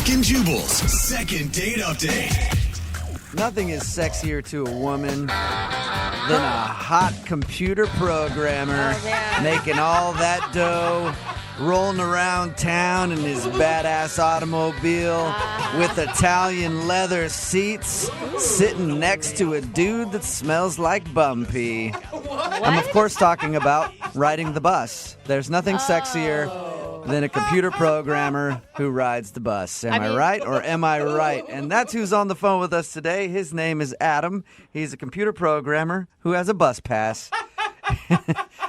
Brooke and Jubal's second date update. Nothing is sexier to a woman than a hot computer programmer making all that dough, rolling around town in his badass automobile with Italian leather seats, sitting next to a dude that smells like bum pee. I'm, of course, talking about riding the bus. There's nothing sexier than a computer programmer who rides the bus. Am I right or am I right? And that's who's on the phone with us today. His name is Adam. He's a computer programmer who has a bus pass.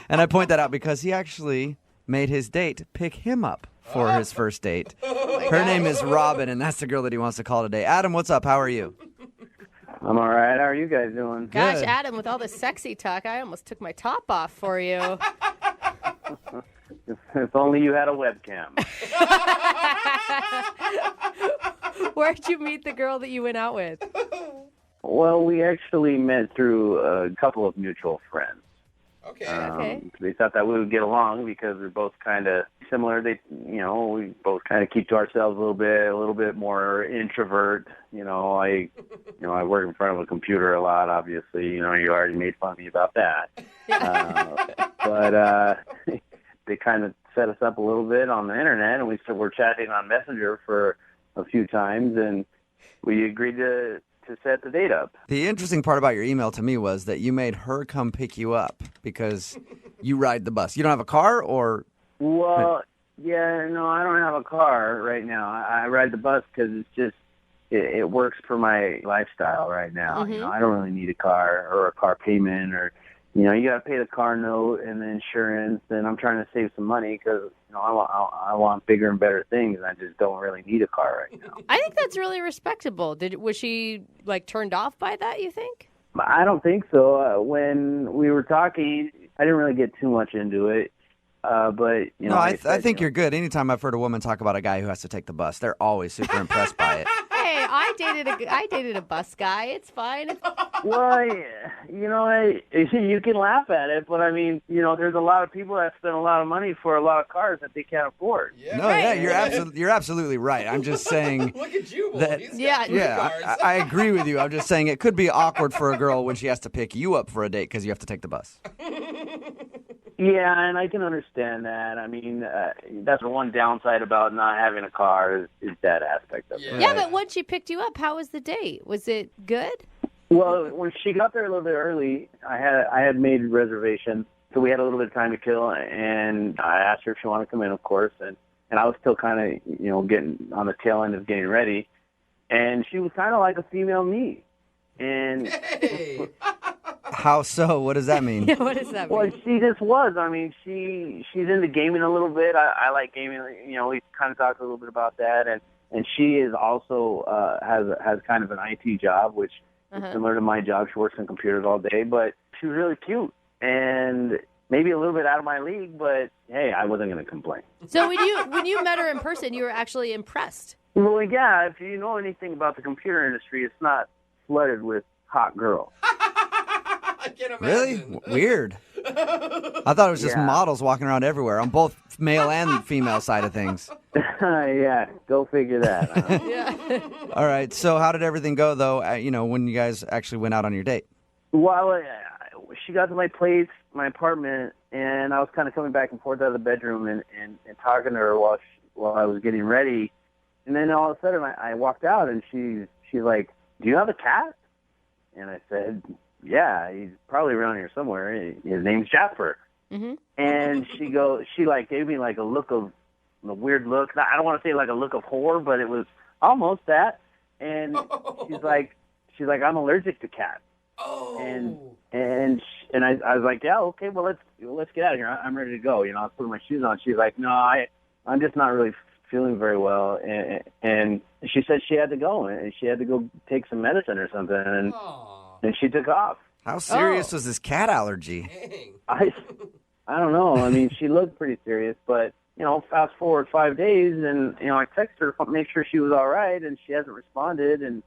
And I point that out because he actually made his date pick him up for his first date. Her name is Robin, and that's the girl that he wants to call today. Adam, what's up? How are you? I'm all right. How are you guys doing? Gosh, Good. Adam, with all the sexy talk, I almost took my top off for you. If only you had a webcam. Where'd you meet the girl that you went out with? Well, we actually met through a couple of mutual friends. Okay. They thought that we would get along because we're both kind of similar. We both kind of keep to ourselves a little bit more introvert. I work in front of a computer a lot. Obviously, you already made fun of me about that. But they kind of set us up a little bit on the internet, and we're chatting on Messenger for a few times, and we agreed to set the date up. The interesting part about your email to me was that you made her come pick you up because you ride the bus. You don't have a car or... Well, yeah, no, I don't have a car right now. I ride the bus because it's just, it works for my lifestyle right now. Mm-hmm. I don't really need a car or a car payment or, you got to pay the car note and the insurance, and I'm trying to save some money because, I want bigger and better things, and I just don't really need a car right now. I think that's really respectable. Was she, turned off by that, you think? I don't think so. When we were talking, I didn't really get too much into it. But No, I think you're good. Anytime I've heard a woman talk about a guy who has to take the bus, they're always super impressed by it. Hey, I dated a bus guy. It's fine. Well, you can laugh at it, but I mean, there's a lot of people that spend a lot of money for a lot of cars that they can't afford. You're absolutely right. I'm just saying. Look at Jubal. That, He's got three cars. I agree with you. I'm just saying it could be awkward for a girl when she has to pick you up for a date because you have to take the bus. Yeah, and I can understand that. I mean, that's the one downside about not having a car is that aspect of it. Yeah, but once she picked you up, how was the date? Was it good? Well, when she got there a little bit early, I had made reservations, so we had a little bit of time to kill, and I asked her if she wanted to come in, of course, and I was still kind of, getting on the tail end of getting ready, and she was kind of like a female me, and... Hey. How so? What does that mean? Yeah, what does that mean? Well, she just was. I mean, she's into gaming a little bit. I like gaming. We kind of talked a little bit about that, and she is also has kind of an IT job, which is similar to my job. She works on computers all day, but she was really cute and maybe a little bit out of my league. But hey, I wasn't going to complain. So when you met her in person, you were actually impressed. Well, yeah. If you know anything about the computer industry, it's not flooded with hot girls. I can't Really? imagine. Weird. I thought it was just models walking around everywhere on both male and female side of things. Yeah, go figure that. Huh? Yeah. All right. So how did everything go, though, when you guys actually went out on your date? Well, she got to my place, my apartment, and I was kind of coming back and forth out of the bedroom and talking to her while I was getting ready. And then all of a sudden I walked out, and she's like, "Do you have a cat?" And I said, "Yeah, he's probably around here somewhere. His name's Jasper." Mm-hmm. And she gave me a weird look. I don't want to say like a look of horror, but it was almost that. And she's like, "I'm allergic to cats." Oh. And I was like, "Yeah, okay, well let's get out of here. I'm ready to go." I was putting my shoes on. She's like, "No, I'm just not really feeling very well." And she said she had to go, and she had to go take some medicine or something, and she took off. How serious was this cat allergy? Dang. I don't know. I mean, she looked pretty serious, but fast forward 5 days, and I texted her to make sure she was all right, and she hasn't responded, and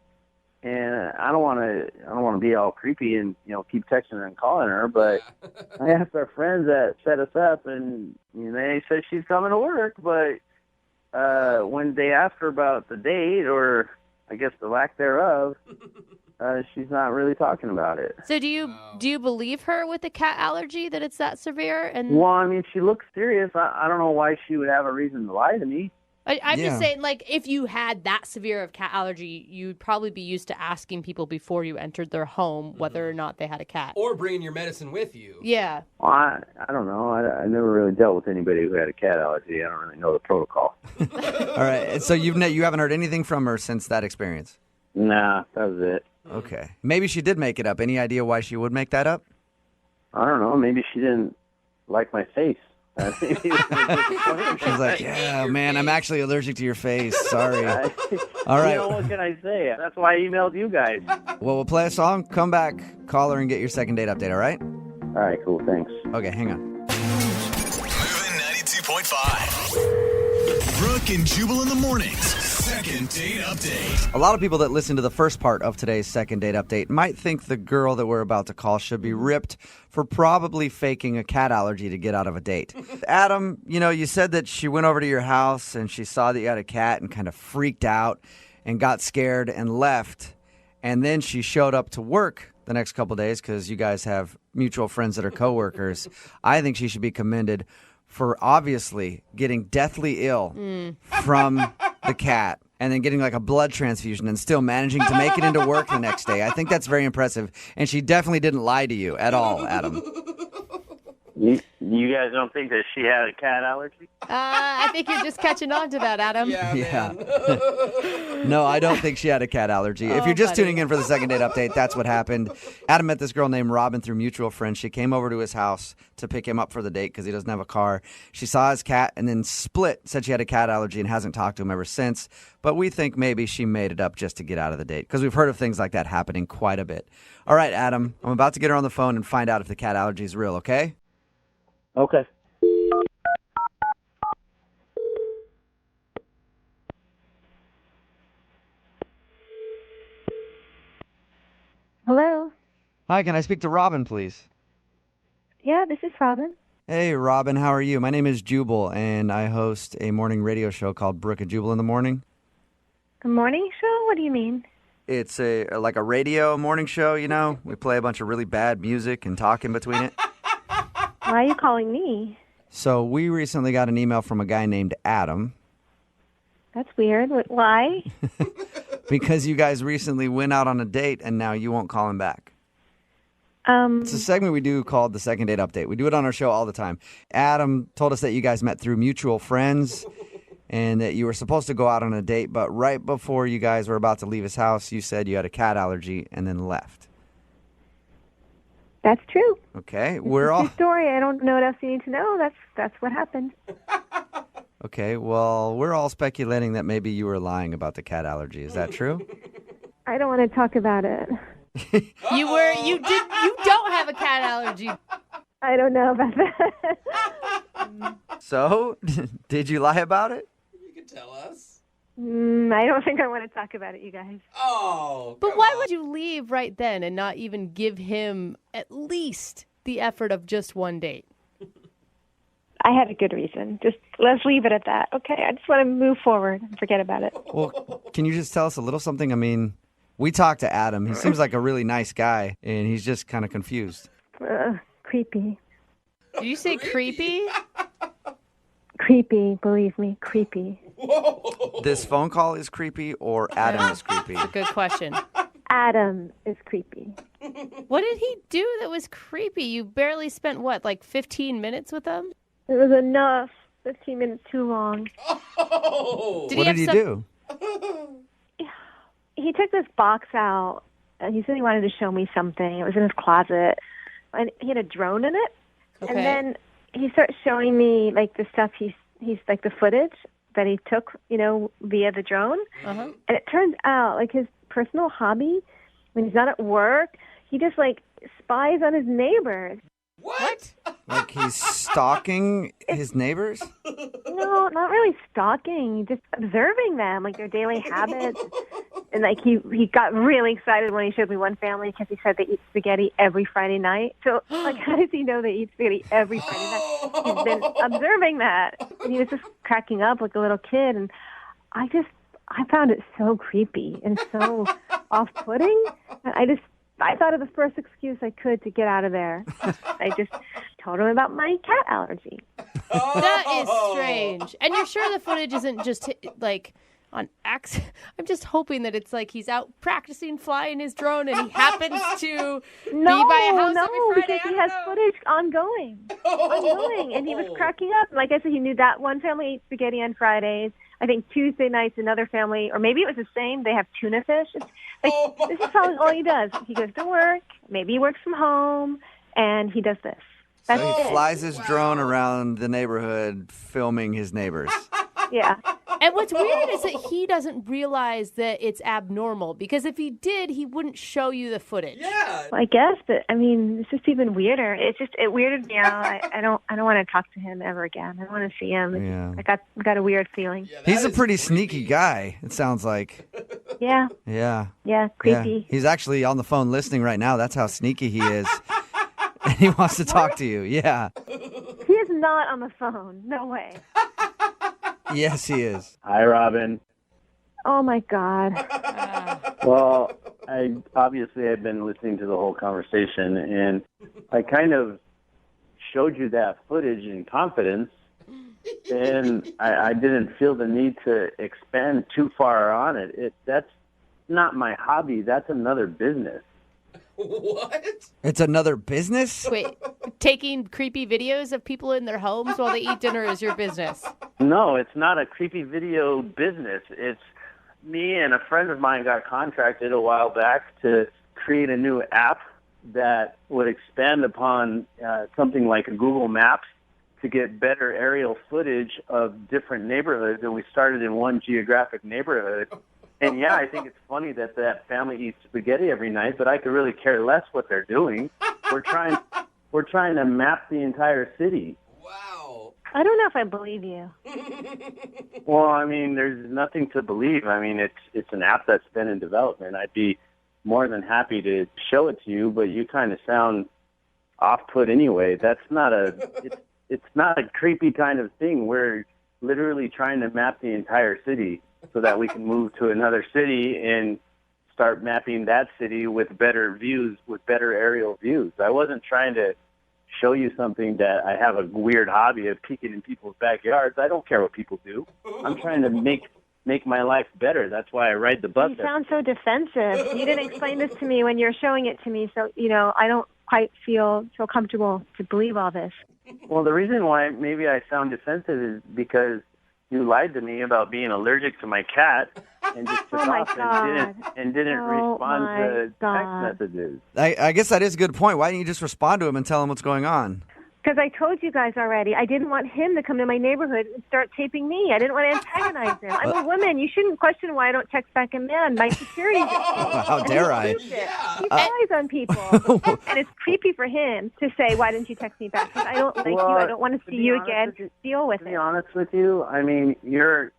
I don't want to be all creepy and keep texting her and calling her, but I asked our friends that set us up, and they said she's coming to work, but when they ask her about the date, or I guess the lack thereof, she's not really talking about it. So do you believe her with the cat allergy that it's that severe? And Well, I mean, she looks serious. I don't know why she would have a reason to lie to me. I'm Yeah. just saying, like, if you had that severe of cat allergy, you'd probably be used to asking people before you entered their home whether or not they had a cat. Or bringing your medicine with you. Yeah. Well, I don't know. I never really dealt with anybody who had a cat allergy. I don't really know the protocol. All right. And so you haven't heard anything from her since that experience? Nah, that was it. Okay. Maybe she did make it up. Any idea why she would make that up? I don't know. Maybe she didn't like my face. Maybe it was disappointing. She's like, yeah, man, I'm actually allergic to your face. Sorry. All right. You know, what can I say? That's why I emailed you guys. Well, we'll play a song, come back, call her, and get your second date update, all right? All right, cool. Thanks. Okay, hang on. Moving 92.5. Brooke and Jubal in the mornings. Second date update. A lot of people that listen to the first part of today's second date update might think the girl that we're about to call should be ripped for probably faking a cat allergy to get out of a date. Adam, you said that she went over to your house and she saw that you had a cat and kind of freaked out and got scared and left. And then she showed up to work the next couple days because you guys have mutual friends that are coworkers. I think she should be commended for obviously getting deathly ill from the cat and then getting like a blood transfusion and still managing to make it into work the next day. I think that's very impressive. And she definitely didn't lie to you at all, Adam. You guys don't think that she had a cat allergy? I think you're just catching on to that, Adam. Yeah. Man. No, I don't think she had a cat allergy. If you're just buddy. tuning in for the second date update, that's what happened. Adam met this girl named Robin through mutual friends. She came over to his house to pick him up for the date because he doesn't have a car. She saw his cat and then said she had a cat allergy and hasn't talked to him ever since. But we think maybe she made it up just to get out of the date because we've heard of things like that happening quite a bit. All right, Adam, I'm about to get her on the phone and find out if the cat allergy is real, okay? Okay. Hello. Hi, can I speak to Robin, please? Yeah, this is Robin. Hey, Robin, how are you? My name is Jubal, and I host a morning radio show called Brooke and Jubal in the morning. A morning show? What do you mean? It's like a radio morning show, We play a bunch of really bad music and talk in between it. Why are you calling me? So we recently got an email from a guy named Adam That's weird. Why? because you guys recently went out on a date and now you won't call him back. It's a segment we do called the Second Date Update. We do it on our show all the time. Adam told us that you guys met through mutual friends and that you were supposed to go out on a date, but right before you guys were about to leave his house, you said you had a cat allergy and then left. That's true. Okay, we're all True story. I don't know what else you need to know. That's what happened. okay. Well, we're all speculating that maybe you were lying about the cat allergy. Is that true? I don't want to talk about it. You don't have a cat allergy. I don't know about that. So, did you lie about it? You can tell us. I don't think I want to talk about it, you guys. Oh, But come why on. would you leave right then and not even give him at least the effort of just one date? I had a good reason. Just let's leave it at that. Okay, I just want to move forward and forget about it. Well, can you just tell us a little something? I mean, we talked to Adam. He seems like a really nice guy, and he's just kind of confused. Creepy. Did you say creepy? Creepy, believe me, creepy. Whoa. This phone call is creepy, or Adam is creepy? Good question. Adam is creepy. What did he do that was creepy? You barely spent, like 15 minutes with him? It was enough. 15 minutes too long. Oh. Did What he did he have do? He took this box out, and he said he wanted to show me something. It was in his closet, and he had a drone in it. Okay. And then he started showing me like the stuff he's like the footage that he took, via the drone. Uh-huh. And it turns out like his personal hobby, when he's not at work, he just like spies on his neighbors. What? Like he's stalking his neighbors? No, not really stalking, just observing them, like their daily habits, And like he got really excited when he showed me one family because he said they eat spaghetti every Friday night. So like, how does he know they eat spaghetti every Friday night? He's been observing that, and he was just cracking up like a little kid. And I found it so creepy and so off-putting. I thought of the first excuse I could to get out of there. I just told him about my cat allergy. That is strange. And you're sure the footage isn't just like on accident? I'm just hoping that it's like he's out practicing flying his drone and he happens to be by a house every Friday. Because he has footage ongoing, and he was cracking up. Like I said, he knew that one family eats spaghetti on Fridays. I think Tuesday nights another family, or maybe it was the same. They have tuna fish. It's like, this is probably all he does. He goes to work. Maybe he works from home, and he does this. That's So he it. flies his drone around the neighborhood filming his neighbors. Yeah. And what's weird is that he doesn't realize that it's abnormal, because if he did, he wouldn't show you the footage. Yeah. Well, I guess, but I mean, it's just even weirder. It weirded me out. I don't want to talk to him ever again. I don't want to see him. Yeah. I got a weird feeling. Yeah, that He's a is pretty creepy. sneaky guy, it sounds like. Yeah. Yeah. Yeah. Yeah. Creepy. He's actually on the phone listening right now. That's how sneaky he is. And he wants to talk to you. Yeah. He is not on the phone. No way. Yes, he is. Hi, Robin. Oh my God. Well, I've been listening to the whole conversation, and I kind of showed you that footage in confidence, and I didn't feel the need to expand too far on it. That's not my hobby. That's another business. What? It's another business? Wait, taking creepy videos of people in their homes while they eat dinner is your business? No, it's not a creepy video business. It's me and a friend of mine got contracted a while back to create a new app that would expand upon something like a Google Maps to get better aerial footage of different neighborhoods. And we started in one geographic neighborhood. And yeah, I think it's funny that family eats spaghetti every night, but I could really care less what they're doing. We're trying to map the entire city. Wow. I don't know if I believe you. Well, I mean, there's nothing to believe. I mean, it's an app that's been in development. I'd be more than happy to show it to you, but you kind of sound off-put anyway. That's not it's not a creepy kind of thing. We're literally trying to map the entire city so that we can move to another city and start mapping that city with better views, with better aerial views. I wasn't trying to show you something that I have a weird hobby of peeking in people's backyards. I don't care what people do. I'm trying to make my life better. That's why I ride the bus. You sound so defensive. You didn't explain this to me when you're showing it to me, so I don't quite feel comfortable to believe all this. Well, the reason why maybe I sound defensive is because you lied to me about being allergic to my cat and just took Oh my off God. and didn't Oh respond my to God. text messages. I guess that is a good point. Why didn't you just respond to him and tell him what's going on? Because I told you guys already, I didn't want him to come to my neyborhood and start taping me. I didn't want to antagonize him. I'm a woman. You shouldn't question why I don't text back a man. My security. How dare I? He flies on people. And it's creepy for him to say, why didn't you text me back? Because I don't like you. I don't want to see be you honest again. with you- Deal with To be it. honest with you, I mean, you're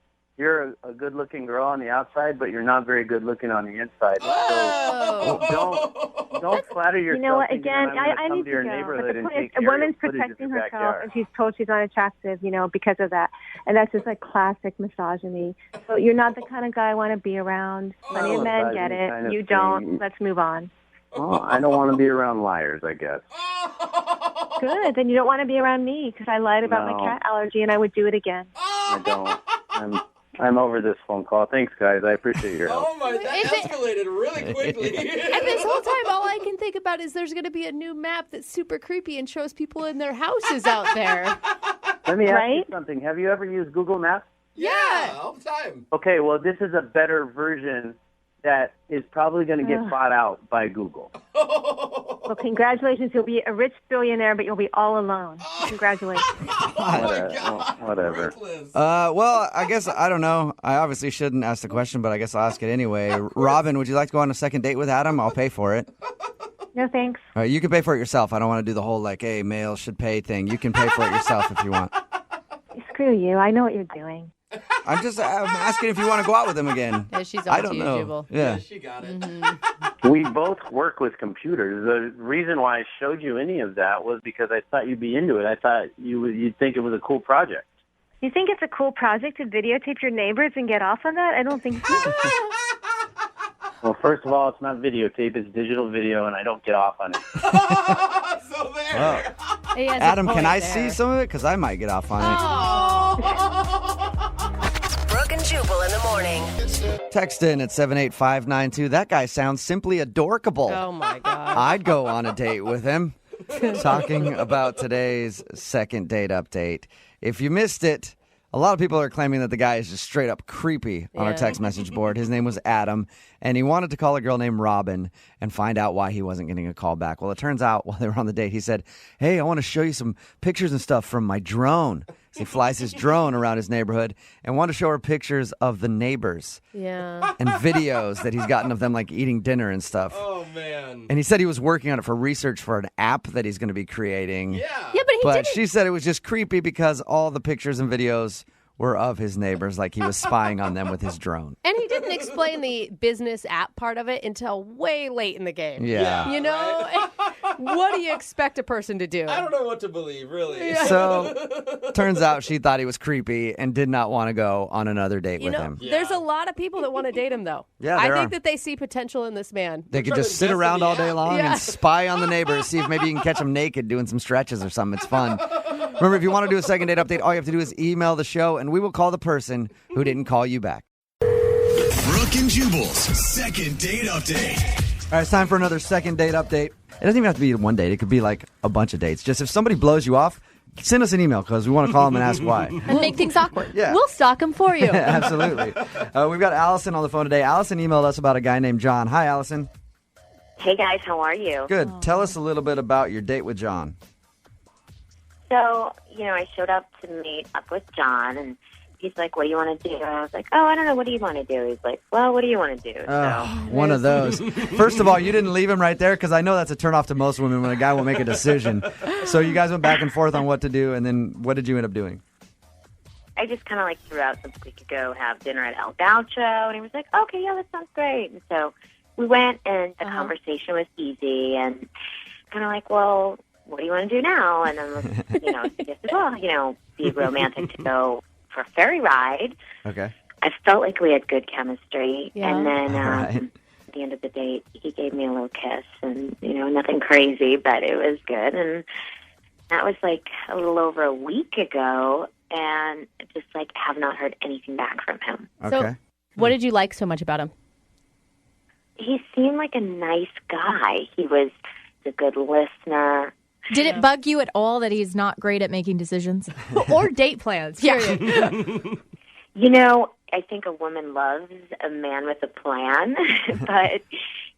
a good-looking girl on the outside, but you're not very good-looking on the inside. Oh. So don't flatter yourself. You know what? thinking Again, that I'm I gonna come need to to your go. But neighborhood the and point is, take a aerial woman's footage of protecting your herself, backyard. and she's told she's unattractive, because of that. And that's just like classic misogyny. So you're not the kind of guy I want to be around. Plenty of men get Misogyny kind it. of You don't. thing. Let's move on. Well, I don't want to be around liars, I guess. Good. Then you don't want to be around me because I lied about No. my cat allergy, and I would do it again. I don't. I'm over this phone call. Thanks, guys. I appreciate your help. Oh my, that Is it- escalated really quickly. And this whole time, all I can think about is there's going to be a new map that's super creepy and shows people in their houses out there. Let me ask you Right? something. Have you ever used Google Maps? Yeah, all the time. Okay, well, this is a better version that is probably going to get bought out by Google. Well, congratulations. You'll be a rich billionaire, but you'll be all alone. Congratulations. Oh my Whatever. God. Whatever. Ruthless. Well, I guess, I don't know. I obviously shouldn't ask the question, but I guess I'll ask it anyway. Robin, would you like to go on a second date with Adam? I'll pay for it. No thanks. All right, you can pay for it yourself. I don't want to do the whole, hey, males should pay thing. You can pay for it yourself if you want. Screw you. I know what you're doing. I'm asking if you want to go out with him again. Yeah, she's I on don't to you, know. Jubal. Yeah. She got it. We both work with computers. The reason why I showed you any of that was because I thought you'd be into it. I thought you'd think it was a cool project. You think it's a cool project to videotape your neighbors and get off on that? I don't think so. Well, first of all, it's not videotape; it's digital video, and I don't get off on it. So there. Well, He has a Adam, can point I there. see some of it? Because I might get off on it. Brooke and Jubal in the morning. Text in at 78592. That guy sounds simply adorkable. Oh, my God. I'd go on a date with him. Talking about today's second date update. If you missed it, a lot of people are claiming that the guy is just straight up creepy on our Yeah. text message board. His name was Adam, and he wanted to call a girl named Robin and find out why he wasn't getting a call back. Well, it turns out while they were on the date, he said, "Hey, I want to show you some pictures and stuff from my drone." So he flies his drone around his neighborhood and wanted to show her pictures of the neighbors Yeah. and videos that he's gotten of them like eating dinner and stuff. Oh, man. And he said he was working on it for research for an app that he's going to be creating. Yeah. Yeah, but he But didn't. she said it was just creepy because all the pictures and videos were of his neighbors, like he was spying on them with his drone. And he didn't explain the business app part of it until way late in the game. Yeah. You know? What do you expect a person to do? I don't know what to believe, really. So, turns out she thought he was creepy and did not want to go on another date with him. There's a lot of people that want to date him, though. Yeah, I there think are. that they see potential in this man. They could trying just to sit invest in around the all day app. long Yeah. and spy on the neighbors, see if maybe you can catch them naked doing some stretches or something. It's fun. Remember, if you want to do a second date update, all you have to do is email the show, and we will call the person who didn't call you back. Brooke and Jubal's second date update. All right, it's time for another second date update. It doesn't even have to be one date. It could be like a bunch of dates. Just if somebody blows you off, send us an email because we want to call them and ask why. And make things awkward. Yeah. We'll stalk him for you. Absolutely. We've got Allison on the phone today. Allison emailed us about a guy named John. Hi, Allison. Hey guys, how are you? Good. Tell us a little bit about your date with John. So, I showed up to meet up with John, and he's like, "What do you want to do?" And I was like, "Oh, I don't know. What do you want to do?" He's like, "Well, what do you want to do?" One of those. First of all, you didn't leave him right there because I know that's a turnoff to most women when a guy will make a decision. So you guys went back and forth on what to do, and then what did you end up doing? I just kind of threw out since we could go have dinner at El Gaucho, and he was like, "Okay, yeah, that sounds great." And so we went, and the conversation was easy, and kind of like, "Well, what do you want to do now?" And then, suggested, well, be romantic to go for a ferry ride. Okay. I felt like we had good chemistry, Yeah. and then All right. at the end of the date, he gave me a little kiss, and nothing crazy, but it was good. And that was a little over a week ago, and just have not heard anything back from him. Okay. What did you like so much about him? He seemed like a nice guy. He was a good listener. Did it bug you at all that he's not great at making decisions? Or date plans. Period. I think a woman loves a man with a plan, but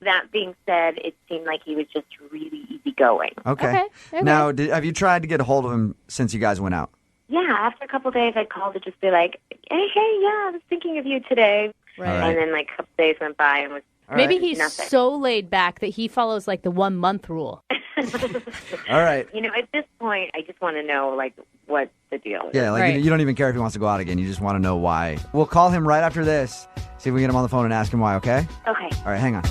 that being said, it seemed like he was just really easygoing. Okay. Okay. Now, have you tried to get a hold of him since you guys went out? Yeah, after a couple of days, I called to just be like, hey, yeah, I was thinking of you today. Right. All right. And then a couple of days went by and was Maybe right. he's Nothing. so laid back that he follows the 1 month rule. All right. at this point, I just want to know, what the deal is. Yeah, Right. you don't even care if he wants to go out again. You just want to know why. We'll call him right after this. See if we can get him on the phone and ask him why, okay? Okay. All right, hang on.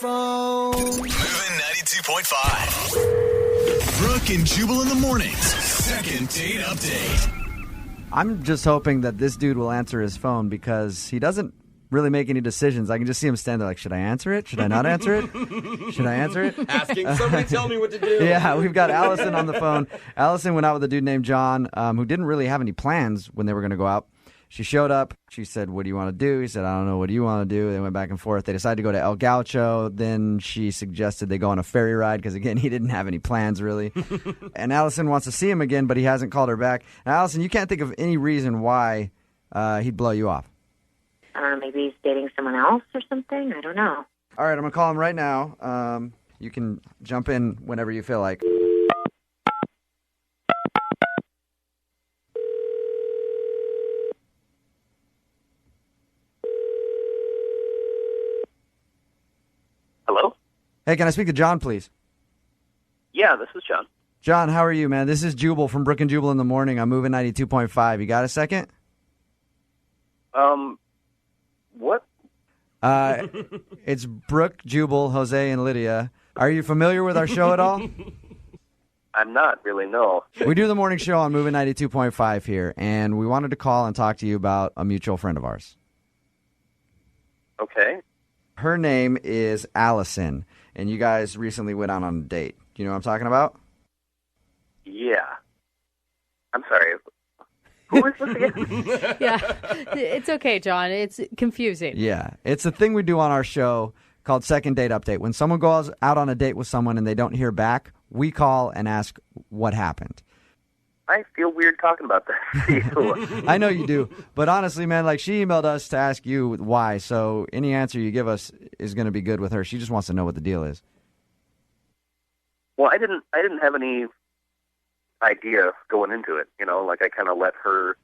Moving 92.5. Brooke and Jubal in the mornings. Second date update. I'm just hoping that this dude will answer his phone because he doesn't really make any decisions. I can just see him stand there should I answer it? Should I not answer it? Should I answer it? Asking somebody tell me what to do. Yeah, we've got Allison on the phone. Allison went out with a dude named John who didn't really have any plans when they were going to go out. She showed up. She said, "What do you want to do?" He said, "I don't know. What do you want to do?" They went back and forth. They decided to go to El Gaucho. Then she suggested they go on a ferry ride because, again, he didn't have any plans really. And Allison wants to see him again, but he hasn't called her back. Now, Allison, you can't think of any reason why he'd blow you off. Maybe he's dating someone else or something. I don't know. All right, I'm going to call him right now. You can jump in whenever you feel like. Hello? Hey, can I speak to John, please? Yeah, this is John. John, how are you, man? This is Jubal from Brooke and Jubal in the morning. I'm moving 92.5. You got a second? What? It's Brooke, Jubal, Jose, and Lydia. Are you familiar with our show at all? I'm not really, no. We do the morning show on Moving 92.5 here, and we wanted to call and talk to you about a mutual friend of ours. Okay. Her name is Allison, and you guys recently went out on a date. Do you know what I'm talking about? Yeah. I'm sorry. Who is this again? Yeah, it's okay, John. It's confusing. Yeah. It's a thing we do on our show called Second Date Update. When someone goes out on a date with someone and they don't hear back, we call and ask what happened. I feel weird talking about that. I know you do. But honestly, man, like she emailed us to ask you why. So any answer you give us is going to be good with her. She just wants to know what the deal is. Well, I didn't have any idea going into it, like I kind of let her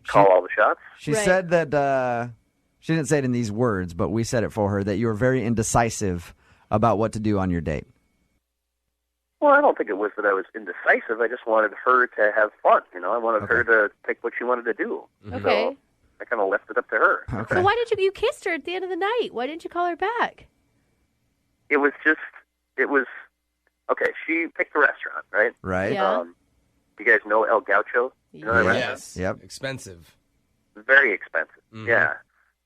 call all the shots. She said that, she didn't say it in these words, but we said it for her, that you were very indecisive about what to do on your date. Well, I don't think it was that I was indecisive. I just wanted her to have fun, I wanted her to pick what she wanted to do. Okay. So I kind of left it up to her. Okay. So why did you kissed her at the end of the night? Why didn't you call her back? It was, okay, she picked the restaurant, right? Right. Yeah. You guys know El Gaucho? You know that restaurant? Yes. Yep. Expensive. Very expensive. Mhm. Yeah.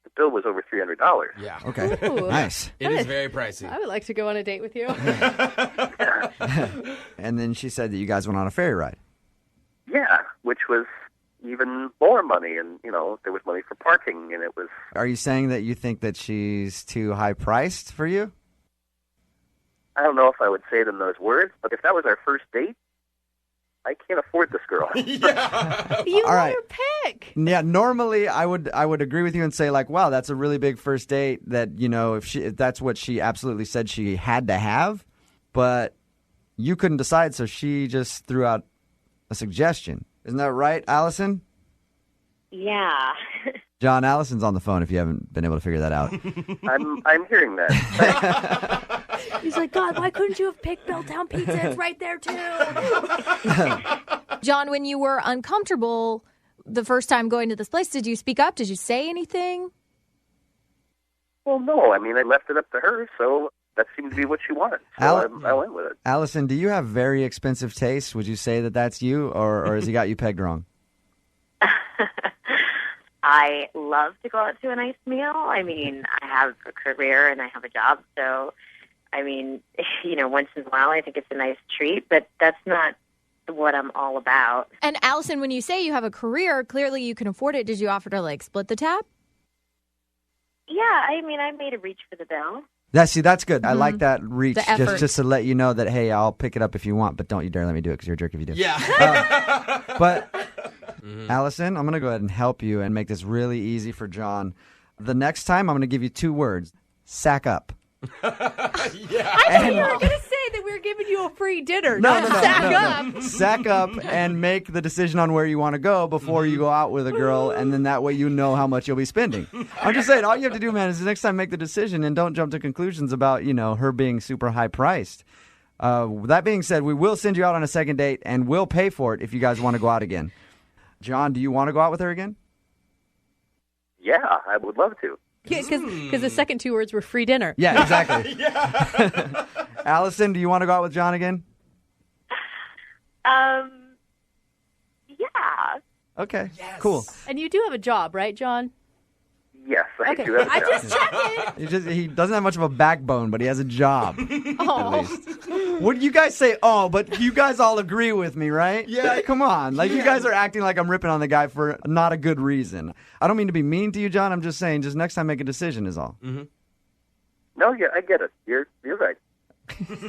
The bill was over $300. Yeah. Okay. Ooh. Nice. It is very pricey. I would like to go on a date with you. And then she said that you guys went on a ferry ride. Yeah, which was even more money, and there was money for parking, and it was. Are you saying that you think that she's too high priced for you? I don't know if I would say it in those words, but if that was our first date, I can't afford this girl. Yeah. You All let right. her pick. Yeah, normally I would agree with you and say like, wow, that's a really big first date that, if that's what she absolutely said she had to have, but you couldn't decide, so she just threw out a suggestion. Isn't that right, Allison? Yeah. John, Allison's on the phone if you haven't been able to figure that out. I'm hearing that. He's like, God, why couldn't you have picked Belltown Pizza? It's right there, too. John, when you were uncomfortable the first time going to this place, did you speak up? Did you say anything? Well, no. I mean, I left it up to her, so that seemed to be what she wanted. So I went with it. Allison, do you have very expensive taste? Would you say that that's you, or has he got you pegged wrong? I love to go out to a nice meal. I mean, I have a career and I have a job, so I mean, once in a while I think it's a nice treat, but that's not what I'm all about. And Allison, when you say you have a career, clearly you can afford it. Did you offer to split the tab? Yeah, I mean, I made a reach for the bill. That's good. I like that reach, The effort. just to let you know that, hey, I'll pick it up if you want, but don't you dare let me do it because you're a jerk if you do. Yeah. But, Allison, I'm going to go ahead and help you and make this really easy for John. The next time, I'm going to give you 2 words. Sack up. Yeah. I thought you were going to say that we were giving you a free dinner. No. Sack up. Sack up and make the decision on where you want to go before you go out with a girl, and then that way you know how much you'll be spending. I'm just saying, all you have to do, man, is the next time make the decision and don't jump to conclusions about, her being super high priced. That being said, we will send you out on a second date, and we'll pay for it if you guys want to go out again. John, do you want to go out with her again? Yeah, I would love to. Because the second 2 words were free dinner. Yeah, exactly. Yeah. Allison, do you want to go out with John again? Yeah. Okay, cool. And you do have a job, right, John? Yes, I Okay. do have a I job. just checking. He doesn't have much of a backbone, but he has a job. Oh. What do you guys say? Oh, but you guys all agree with me, right? Yeah. Come on. You guys are acting like I'm ripping on the guy for not a good reason. I don't mean to be mean to you, John. I'm just saying, just next time make a decision is all. Mm-hmm. No, yeah, I get it. You're right.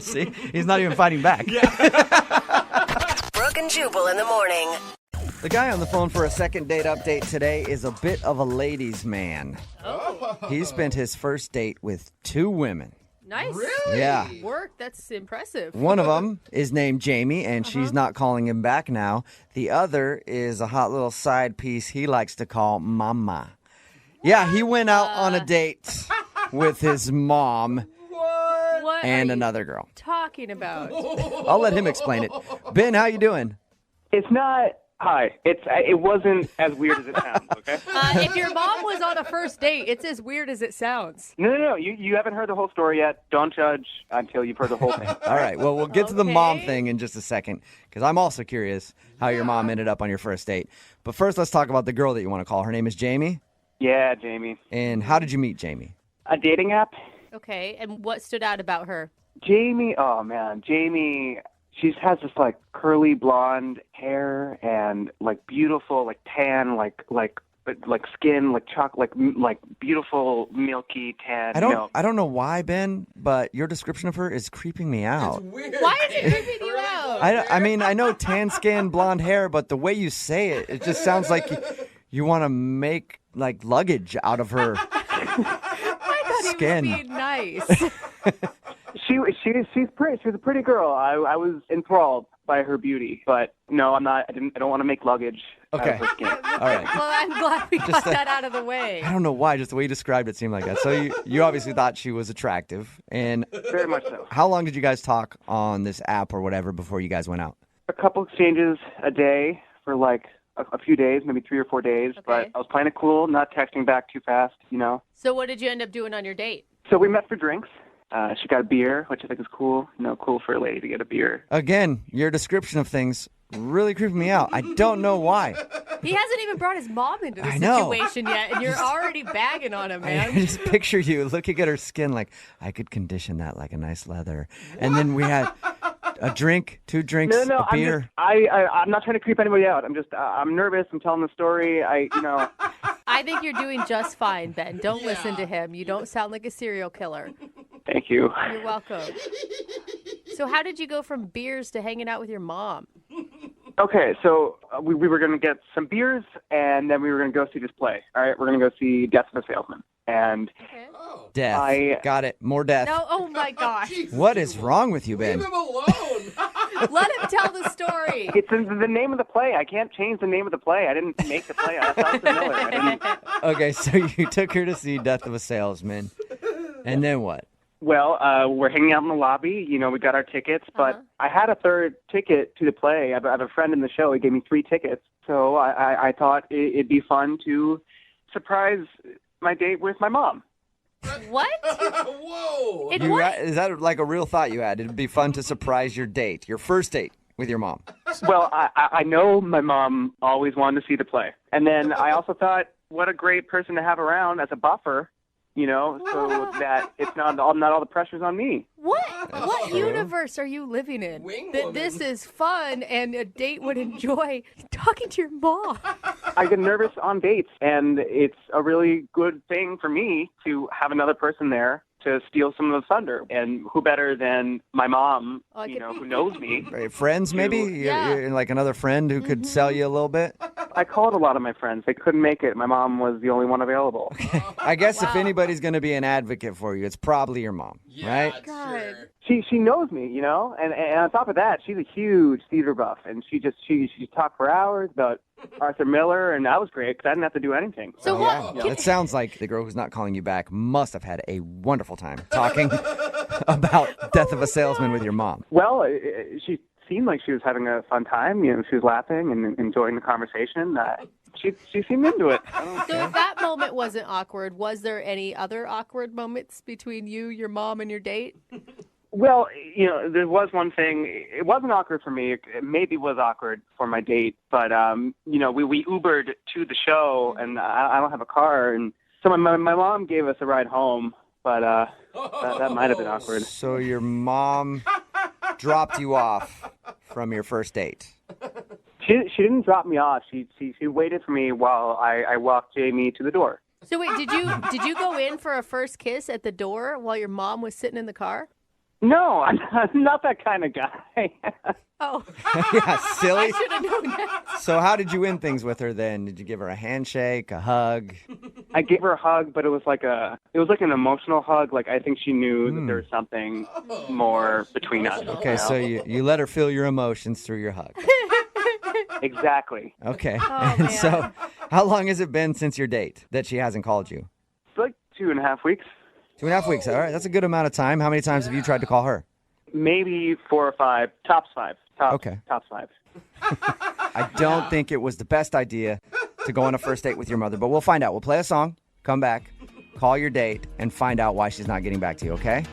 See? He's not even fighting back. Brooke and Jubal in the morning. The guy on the phone for a second date update today is a bit of a ladies' man. Oh. He spent his first date with 2 women. Nice. Really? Yeah. Work. That's impressive. One of them is named Jamie, and she's not calling him back now. The other is a hot little side piece he likes to call Mama. Yeah, he went out on a date with his mom What and are you another girl. talking about? I'll let him explain it. Ben, how you doing? It's not Hi. It wasn't as weird as it sounds, okay? If your mom was on a first date, it's as weird as it sounds. No. You haven't heard the whole story yet. Don't judge until you've heard the whole thing. All right. Well, we'll get to the mom thing in just a second because I'm also curious how your mom ended up on your first date. But first, let's talk about the girl that you want to call. Her name is Jamie? Yeah, Jamie. And how did you meet Jamie? A dating app? Okay, and what stood out about her? Jamie, oh man, Jamie, she has this like curly blonde hair and like beautiful like tan like skin like chocolate like beautiful milky tan milk. I don't know why, Ben, but your description of her is creeping me out. Why is it creeping you out? I mean, I know tan skin, blonde hair, but the way you say it, it just sounds like you want to make like luggage out of her skin. He was being nice. She's pretty. She's a pretty girl. I was enthralled by her beauty, but no, I'm not. I don't want to make luggage out of her skin. All right. Well, I'm glad we got that out of the way. I don't know why, just the way you described it seemed like that. So you obviously thought she was attractive, and very much so. How long did you guys talk on this app or whatever before you guys went out? A couple exchanges a day for like a few days, maybe 3 or 4 days. Okay. But I was playing it cool, not texting back too fast, you know. So what did you end up doing on your date? So we met for drinks. She got a beer, which I think is cool. You know, cool for a lady to get a beer. Again, your description of things really creeping me out. I don't know why. He hasn't even brought his mom into the situation yet, and you're already bagging on him, man. I just picture you looking at her skin like, I could condition that like a nice leather. And then we had a drink, 2 drinks, no, a beer. I'm not trying to creep anybody out. I'm just, I'm nervous. I'm telling the story. I think you're doing just fine, Ben. Don't listen to him. You don't sound like a serial killer. Thank you. You're welcome. So how did you go from beers to hanging out with your mom? Okay, so we were going to get some beers, and then we were going to go see this play. All right, we're going to go see Death of a Salesman. And death. Got it. More death. No, oh my gosh. What is wrong with you, Ben? Leave him alone. Let him tell the story. It's the name of the play. I can't change the name of the play. I didn't make the play. I sound familiar. Okay, so you took her to see Death of a Salesman. And then what? Well, we're hanging out in the lobby. You know, we got our tickets, but I had a third ticket to the play. I have a friend in the show. He gave me 3 tickets. So I thought it'd be fun to surprise my date with my mom. What? Whoa. Is that like a real thought you had? It'd be fun to surprise your date, your first date with your mom. Well, I know my mom always wanted to see the play. And then I also thought, what a great person to have around as a buffer. You know, so that it's not all the pressure's on me. What universe are you living in? That this is fun and a date would enjoy talking to your mom. I get nervous on dates, and it's a really good thing for me to have another person there to steal some of the thunder. And who better than my mom, who knows me. Right, friends, maybe? You're like another friend who could sell you a little bit? I called a lot of my friends. They couldn't make it. My mom was the only one available. I guess if anybody's going to be an advocate for you, it's probably your mom, right? God. She knows me, you know, and on top of that, she's a huge theater buff, and she talked for hours about Arthur Miller, and that was great because I didn't have to do anything. So what? Yeah. It sounds like the girl who's not calling you back must have had a wonderful time talking about Death of a Salesman with your mom. Well, she seemed like she was having a fun time. You know, she was laughing and enjoying the conversation. She seemed into it. So if that moment wasn't awkward, was there any other awkward moments between you, your mom, and your date? Well, you know, there was one thing. It wasn't awkward for me. It maybe was awkward for my date. But, you know, we Ubered to the show, and I don't have a car. And so my mom gave us a ride home, but that might have been awkward. So your mom dropped you off from your first date. She didn't drop me off. She waited for me while I walked Jamie to the door. So wait, did you go in for a first kiss at the door while your mom was sitting in the car? No, I'm not that kind of guy. Oh. Yeah, silly. I should have known that. So how did you end things with her then? Did you give her a handshake, a hug? I gave her a hug, but it was like an emotional hug. Like I think she knew that there was something more between us. Okay, so you let her feel your emotions through your hug. Exactly. Okay. Oh, And man. so how long has it been since your date that she hasn't called you? It's like 2.5 weeks. 2.5 weeks. All right. That's a good amount of time. How many times have you tried to call her? Maybe 4 or 5. Tops 5. Okay. Tops 5. I don't think it was the best idea to go on a first date with your mother, but we'll find out. We'll play a song, come back, call your date, and find out why she's not getting back to you, okay?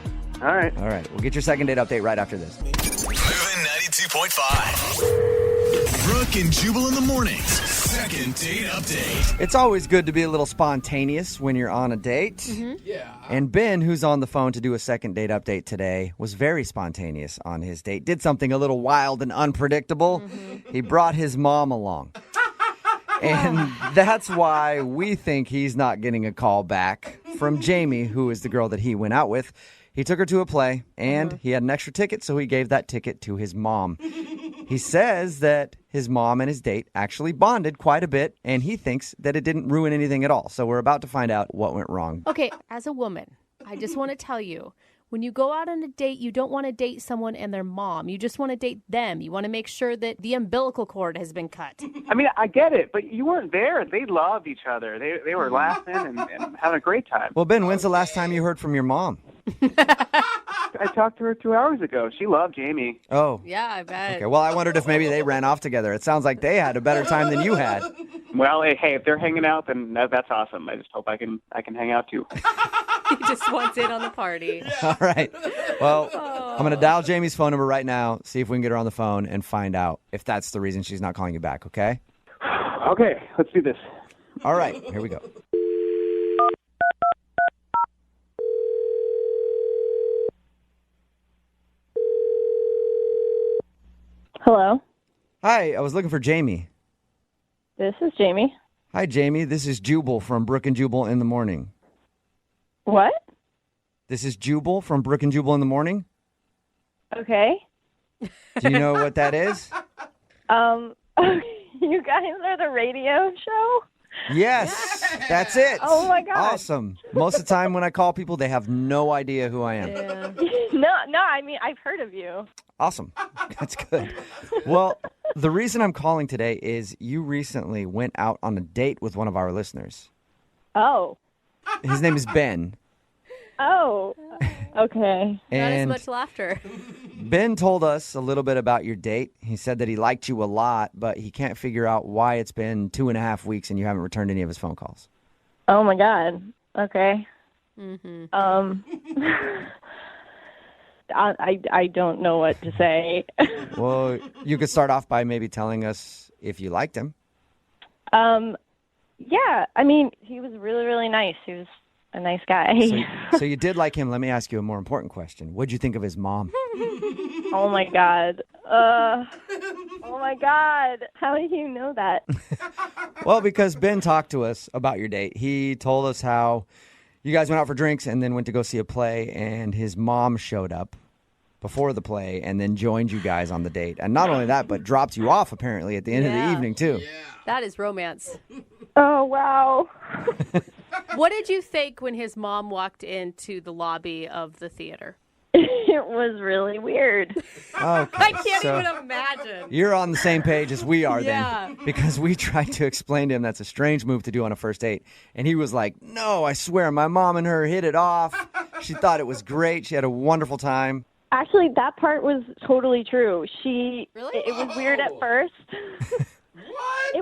All right. All right. We'll get your second date update right after this. Moving 92.5. Brooke and Jubal in the mornings. Second date update. It's always good to be a little spontaneous when you're on a date. Mm-hmm. Yeah. And Ben, who's on the phone to do a second date update today, was very spontaneous on his date. Did something a little wild and unpredictable. Mm-hmm. He brought his mom along. And that's why we think he's not getting a call back from Jamie, who is the girl that he went out with. He took her to a play, and he had an extra ticket, so he gave that ticket to his mom. He says that his mom and his date actually bonded quite a bit, and he thinks that it didn't ruin anything at all. So we're about to find out what went wrong. Okay, as a woman, I just want to tell you, when you go out on a date, you don't want to date someone and their mom. You just want to date them. You want to make sure that the umbilical cord has been cut. I mean, I get it, but you weren't there. They loved each other. They were laughing and having a great time. Well, Ben, when's the last time you heard from your mom? I talked to her 2 hours ago. She loved Jamie. Oh. Yeah, I bet. Okay, well, I wondered if maybe they ran off together. It sounds like they had a better time than you had. Well, hey, if they're hanging out, then that's awesome. I just hope I can hang out too. He just wants in on the party. All right. Well, I'm going to dial Jamie's phone number right now, see if we can get her on the phone and find out if that's the reason she's not calling you back, okay? Okay, let's do this. All right, here we go. Hello, Hi, I was looking for Jamie. this is Jamie. Hi, Jamie. This is Jubal from Brooke and Jubal in the morning. What? This is Jubal from Brooke and Jubal in the morning. Okay. Do you know what that is? You guys are the radio show? Yes, that's it. Oh, my God. Awesome. Most of the time when I call people, they have no idea who I am. Yeah. No, I mean, I've heard of you. Awesome. That's good. Well, the reason I'm calling today is you recently went out on a date with one of our listeners. Oh. His name is Ben. Oh. Okay. Not as And much laughter. Ben told us a little bit about your date. He said that he liked you a lot, but he can't figure out why it's been 2.5 weeks and you haven't returned any of his phone calls. Oh, my God. Okay. Mm-hmm. I don't know what to say. Well, you could start off by maybe telling us if you liked him. Yeah, I mean, he was really, really nice. He was a nice guy. So you did like him. Let me ask you a more important question. What'd you think of his mom? Oh, my God. Oh, my God. How do you know that? Well, because Ben talked to us about your date. He told us how you guys went out for drinks and then went to go see a play, and his mom showed up before the play and then joined you guys on the date. And not only that, but dropped you off apparently at the end of the evening, too. That is romance. Oh, wow. What did you think when his mom walked into the lobby of the theater? It was really weird. Okay, I can't so even imagine. you're on the same page as we are Yeah. then. Because we tried to explain to him that's a strange move to do on a first date. And he was like, no, I swear, my mom and her hit it off. She thought it was great. She had a wonderful time. Actually, that part was totally true. Really? It was weird at first.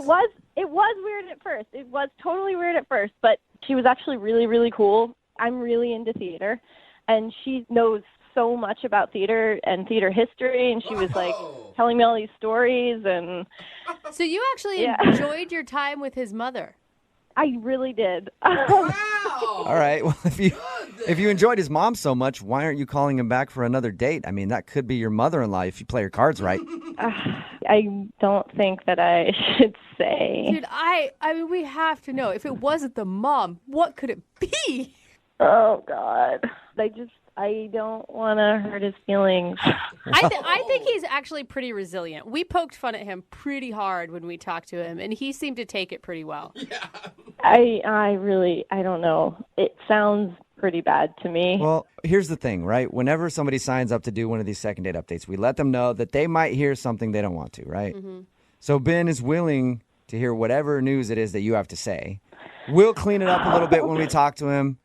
What? It was weird at first. It was totally weird at first, but she was actually really, really cool. I'm really into theater, and she knows so much about theater and theater history, and she was like telling me all these stories. And So you actually enjoyed your time with his mother. I really did. Wow. All right. Well, if you enjoyed his mom so much, why aren't you calling him back for another date? I mean, that could be your mother-in-law if you play your cards right. I don't think that I should say. Dude, I mean, we have to know. If it wasn't the mom, what could it be? Oh, God. I don't want to hurt his feelings. I think he's actually pretty resilient. We poked fun at him pretty hard when we talked to him, and he seemed to take it pretty well. Yeah. I don't know. It sounds pretty bad to me. Well, here's the thing, right? Whenever somebody signs up to do one of these second date updates, we let them know that they might hear something they don't want to, right? Mm-hmm. So Ben is willing to hear whatever news it is that you have to say. We'll clean it up a little bit when we talk to him,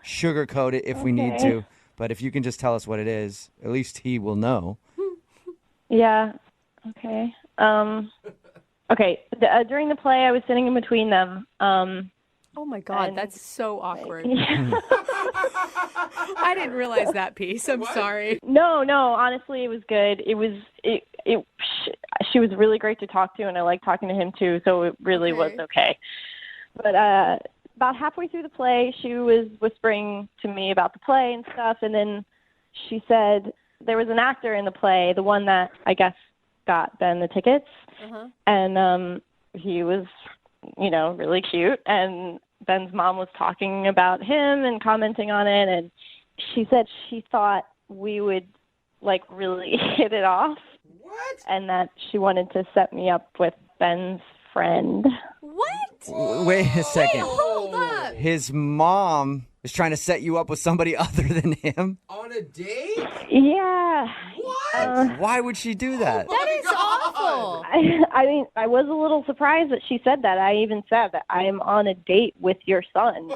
sugarcoat it if we need to. But if you can just tell us what it is, at least he will know. Yeah. Okay. Okay, during the play, I was sitting in between them. Oh my God, that's so awkward. I didn't realize that piece. I'm sorry. No, honestly, it was good. She was really great to talk to, and I liked talking to him too, so it really was okay. But about halfway through the play, she was whispering to me about the play and stuff, and then she said there was an actor in the play, the one that I guess got Ben the tickets, and he was, really cute, and Ben's mom was talking about him and commenting on it, and she said she thought we would, really hit it off. What? And that she wanted to set me up with Ben's friend. What? Wait a second. Wait, hold up. His mom is trying to set you up with somebody other than him? On a date? Yeah. What? Why would she do that? That is awful. I mean, I was a little surprised that she said that. I even said that I am on a date with your son.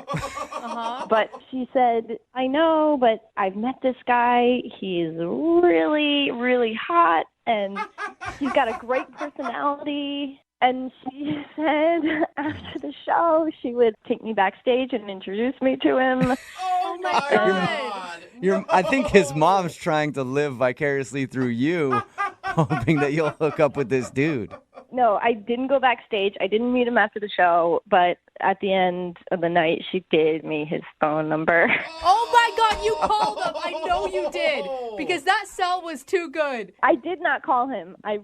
But she said, I know, but I've met this guy. He's really, really hot, and he's got a great personality. And she said after the show she would take me backstage and introduce me to him. Oh my God. I think his mom's trying to live vicariously through you, hoping that you'll hook up with this dude. No, I didn't go backstage. I didn't meet him after the show, but at the end of the night, she gave me his phone number. Oh my God, you called him. I know you did, because that cell was too good. I did not call him. I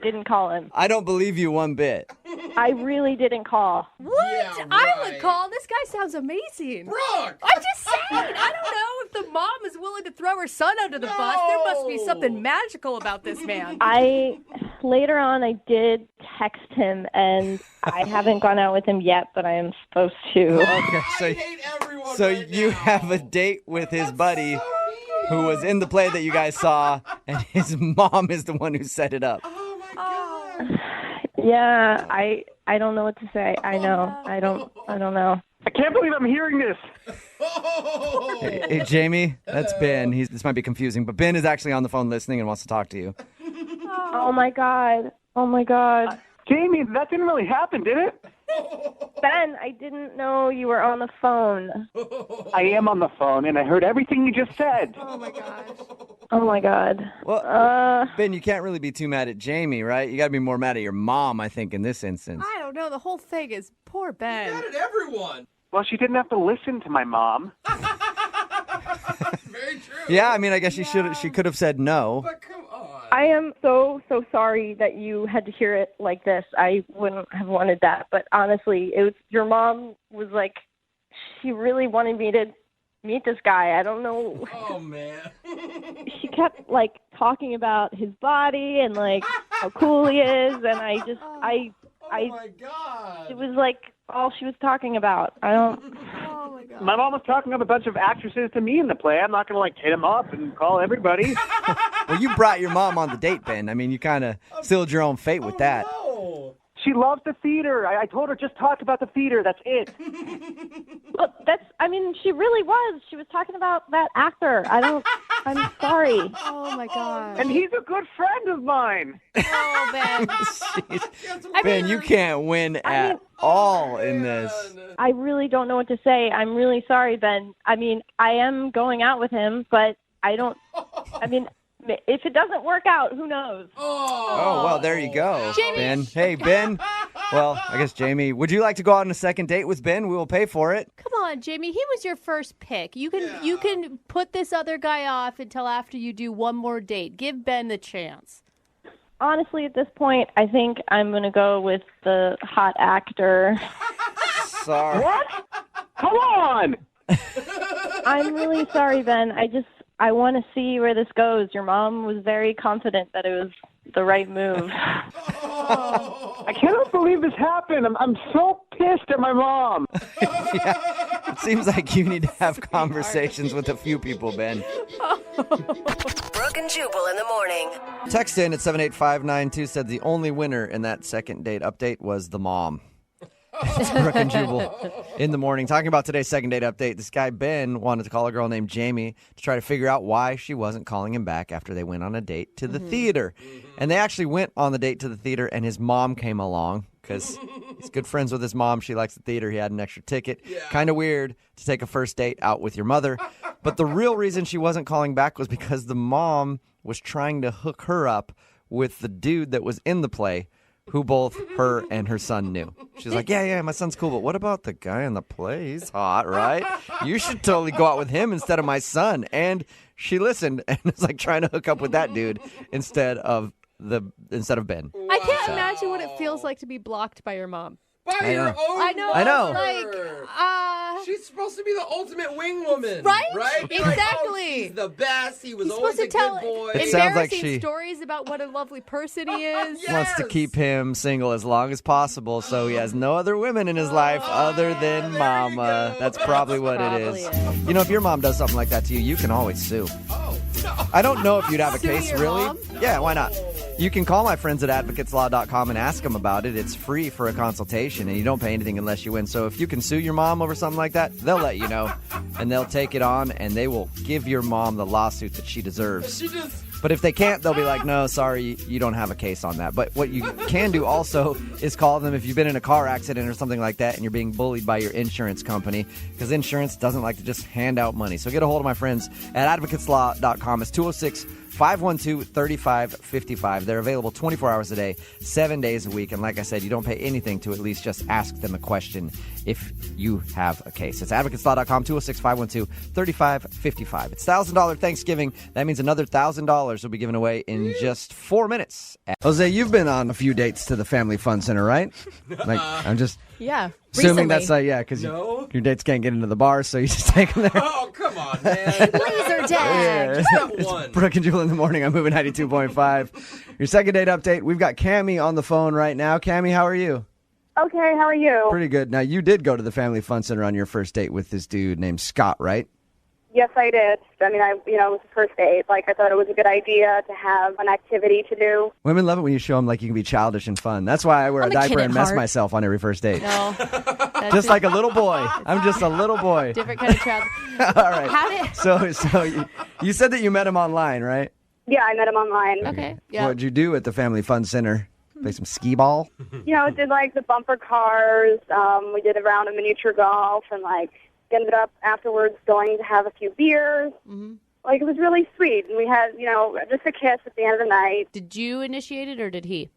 didn't call him. I don't believe you one bit. I really didn't call. What? Yeah, I right. would call. This guy sounds amazing. Brooke! I'm just saying. I don't know if the mom is willing to throw her son under the bus. There must be something magical about this man. Later on, I did text him, and I haven't gone out with him yet, but I am supposed to. Okay, so you have a date with his buddy who was in the play that you guys saw, and his mom is the one who set it up. Oh my God. Yeah, I don't know what to say. I know. I don't know. I can't believe I'm hearing this. Hey, Jamie, that's Ben. This might be confusing, but Ben is actually on the phone listening and wants to talk to you. Oh my God. Jamie, that didn't really happen, did it? Ben, I didn't know you were on the phone. I am on the phone, and I heard everything you just said. Oh my gosh. Oh my God. Well, Ben, you can't really be too mad at Jamie, right? You got to be more mad at your mom, I think, in this instance. I don't know. The whole thing is poor Ben. Mad at everyone. Well, she didn't have to listen to my mom. Very true. Yeah, I mean, I guess she could have said no. But come on. I am so sorry that you had to hear it like this. I wouldn't have wanted that. But honestly, your mom was like, she really wanted me to meet this guy. I don't know. Oh, man. She kept talking about his body and how cool he is, and Oh my God. it was all she was talking about. I don't. Oh my God. My mom was talking up a bunch of actresses to me in the play. I'm not going to hit him up and call everybody. Well, you brought your mom on the date, Ben. I mean, you kind of sealed your own fate with that. No. She loves the theater. I told her just talk about the theater. That's it. Well, she really was. She was talking about that actor. I'm sorry. Oh my God. And he's a good friend of mine. Oh, Ben. Jeez. Ben, you can't win at all in this. I really don't know what to say. I'm really sorry, Ben. I mean, I am going out with him, but if it doesn't work out, who knows? Oh, well, there you go, Jamie. Ben. Hey, Ben. Well, I guess, Jamie, would you like to go out on a second date with Ben? We will pay for it. Come on, Jamie. He was your first pick. You can put this other guy off until after you do one more date. Give Ben the chance. Honestly, at this point, I think I'm going to go with the hot actor. Sorry. What? Come on! I'm really sorry, Ben. I want to see where this goes. Your mom was very confident that it was the right move. I cannot believe this happened. I'm so pissed at my mom. Yeah. It seems like you need to have conversations with a few people, Ben. Brooke and Jubal in the morning. Text in at 78592 said the only winner in that second date update was the mom. It's Brooke and Jubal in the morning. Talking about today's second date update. This guy, Ben, wanted to call a girl named Jamie to try to figure out why she wasn't calling him back after they went on a date to the theater. And they actually went on the date to the theater, and his mom came along because he's good friends with his mom. She likes the theater. He had an extra ticket. Yeah. Kind of weird to take a first date out with your mother. But the real reason she wasn't calling back was because the mom was trying to hook her up with the dude that was in the play, who both her and her son knew. She's like, yeah, my son's cool, but what about the guy in the play? He's hot, right? You should totally go out with him instead of my son. And she listened and was like trying to hook up with that dude instead of Ben. I can't imagine what it feels like to be blocked by your mom. By your own I know. Like, she's supposed to be the ultimate wing woman. Right? Exactly. Like, he's the best. He was He's always supposed a to tell good boy. It sounds like embarrassing she stories about what a lovely person he is. wants to keep him single as long as possible so he has no other women in his life other than mama. That's probably what it is. You know, if your mom does something like that to you, you can always sue. I don't know if you'd have a case, really. Mom? Yeah, why not? You can call my friends at advocateslaw.com and ask them about it. It's free for a consultation, and you don't pay anything unless you win. So if you can sue your mom over something like that, they'll let you know, and they'll take it on, and they will give your mom the lawsuit that she deserves. But if they can't, they'll be like, no, sorry, you don't have a case on that. But what you can do also is call them if you've been in a car accident or something like that and you're being bullied by your insurance company, because insurance doesn't like to just hand out money. So get a hold of my friends at advocateslaw.com. It's 206-512-3555. They're available 24 hours a day, 7 days a week. And like I said, you don't pay anything to at least just ask them a question if you have a case. It's advocateslaw.com, 206-512-3555. It's $1,000 Thanksgiving. That means another $1,000 will be given away in just 4 minutes. Jose, you've been on a few dates to the Family Fun Center, right? Like, I'm just assuming that's because your dates can't get into the bar, so you just take them there. Oh, come on, man. Laser tag. Just that one. It's Brooke and Jubal in the morning. I'm moving 92.5. Your second date update. We've got Cammie on the phone right now. Cammie, how are you? Okay, how are you? Pretty good. Now, you did go to the Family Fun Center on your first date with this dude named Scott, right? Yes, I did. I mean, it was the first date. Like, I thought it was a good idea to have an activity to do. Women love it when you show them, like, you can be childish and fun. That's why I wear a diaper and mess myself on every first date. No. Just like a little boy. I'm just a little boy. Different kind of child. All right. So you said that you met him online, right? Yeah, I met him online. Okay. Yeah. What did you do at the Family Fun Center? Play some skee ball? Did, like, the bumper cars. We did a round of miniature golf and, like, ended up afterwards going to have a few beers. Mm-hmm. Like, it was really sweet. And we had, just a kiss at the end of the night. Did you initiate it or did he?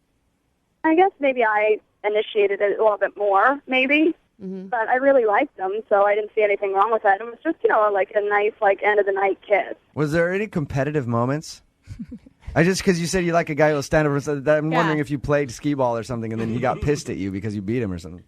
I guess maybe I initiated it a little bit more, maybe. Mm-hmm. But I really liked him, so I didn't see anything wrong with that. It was just, like a nice, like, end-of-the-night kiss. Was there any competitive moments? Because you said you like a guy who'll stand up and say that. I'm wondering if you played skee ball or something and then he got pissed at you because you beat him or something.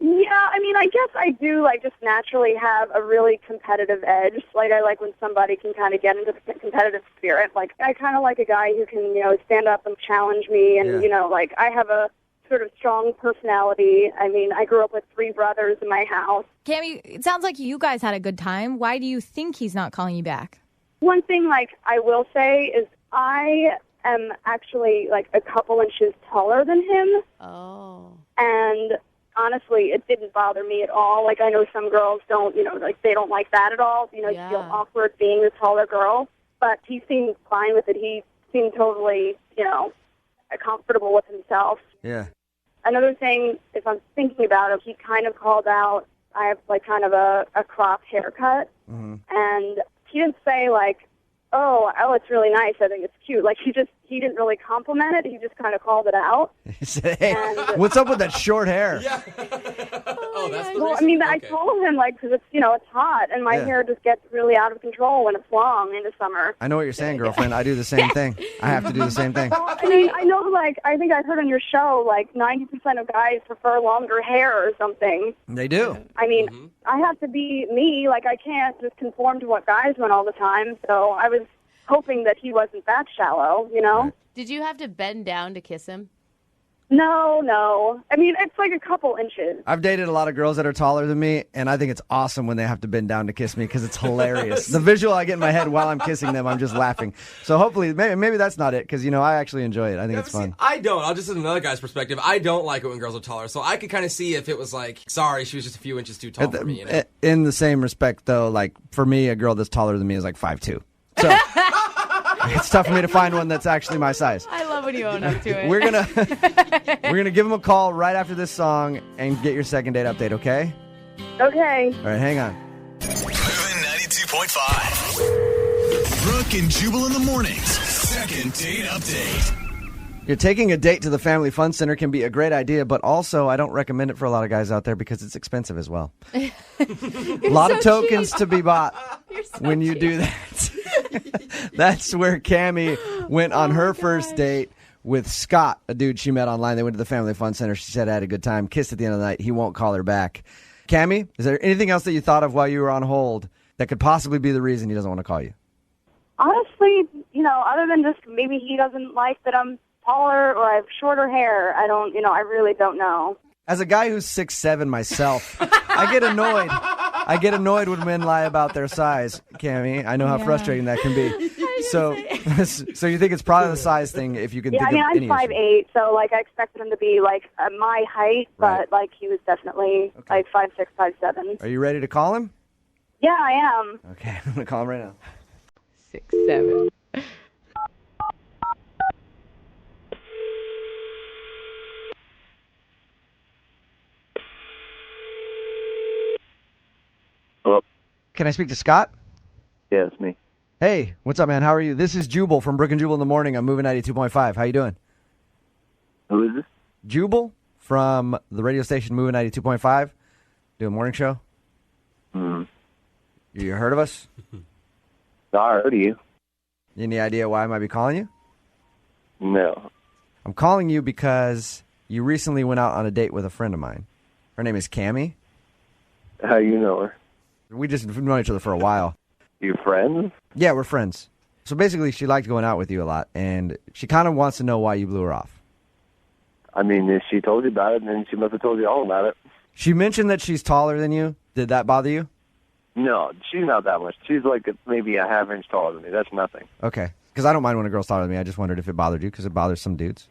Yeah, I mean, I guess I do, like, just naturally have a really competitive edge. Like, I like when somebody can kind of get into the competitive spirit. Like, I kind of like a guy who can, stand up and challenge me. And, like, I have a sort of strong personality. I mean, I grew up with 3 brothers in my house. Cammie, it sounds like you guys had a good time. Why do you think he's not calling you back? One thing, like, I will say is I am actually, like, a couple inches taller than him. Oh. And honestly, it didn't bother me at all. Like, I know some girls don't, like, they don't like that at all. You feel awkward being the taller girl. But he seemed fine with it. He seemed totally, comfortable with himself. Yeah. Another thing, if I'm thinking about it, he kind of called out, I have, like, kind of a cropped haircut. Mm-hmm. And he didn't say, like, oh, it's really nice. I think it's cute. Like, he didn't really compliment it. He just kind of called it out. He said, hey, what's up with that short hair? Yeah. That's the Well, reason? I mean, I told him, like, because it's, it's hot, and my hair just gets really out of control when it's long in the summer. I know what you're saying, girlfriend. I do the same thing. I have to do the same thing. Well, I mean, I know, like, I think I heard on your show, like, 90% of guys prefer longer hair or something. They do. I mean, I have to be me. Like, I can't just conform to what guys want all the time. So I was hoping that he wasn't that shallow, Did you have to bend down to kiss him? No. I mean, it's like a couple inches. I've dated a lot of girls that are taller than me, and I think it's awesome when they have to bend down to kiss me because it's hilarious. The visual I get in my head while I'm kissing them, I'm just laughing. So hopefully, maybe that's not it because, I actually enjoy it. I think it's fun. I don't. I'll just as another guy's perspective. I don't like it when girls are taller. So I could kind of see if it was like, sorry, she was just a few inches too tall for me. In the same respect, though, like for me, a girl that's taller than me is like 5'2". So it's tough for me to find one that's actually my size. I love when you own up to it. We're gonna give him a call right after this song and get your second date update, okay? Okay. All right, hang on. Moving 92.5. Brooke and Jubal in the mornings. Second date update. You're taking a date to the Family Fun Center can be a great idea, but also I don't recommend it for a lot of guys out there because it's expensive as well. A lot of tokens to be bought when you do that. That's where Cammie went on her first date with Scott, a dude she met online. They went to the Family Fun Center. She said I had a good time. Kissed at the end of the night. He won't call her back. Cammie, is there anything else that you thought of while you were on hold that could possibly be the reason he doesn't want to call you? Honestly, other than just maybe he doesn't like that I'm taller or I have shorter hair, I really don't know. As a guy who's 6'7" myself, I get annoyed. I get annoyed when men lie about their size, Cammie. I know how frustrating that can be. So you think it's probably the size thing if you can think of I'm any issue. 5'8", so I expected him to be my height, but he was definitely 5'6", 5'7". Are you ready to call him? Yeah, I am. Okay, I'm gonna call him right now. 6'7". Hello? Can I speak to Scott? Yeah, it's me. Hey, what's up, man? How are you? This is Jubal from Brooke and Jubal in the morning. I'm moving 92.5. How you doing? Who is this? Jubal from the radio station Moving 92.5. Do a morning show. Mm-hmm. You heard of us? No, I heard of you. Any idea why I might be calling you? No. I'm calling you because you recently went out on a date with a friend of mine. Her name is Cammie. How you know her? We just known each other for a while. You friends? Yeah, we're friends. So basically, she liked going out with you a lot, and she kind of wants to know why you blew her off. I mean, if she told you about it, then she must have told you all about it. She mentioned that she's taller than you. Did that bother you? No, she's not that much. She's maybe a half inch taller than me. That's nothing. Okay. Because I don't mind when a girl's taller than me. I just wondered if it bothered you because it bothers some dudes.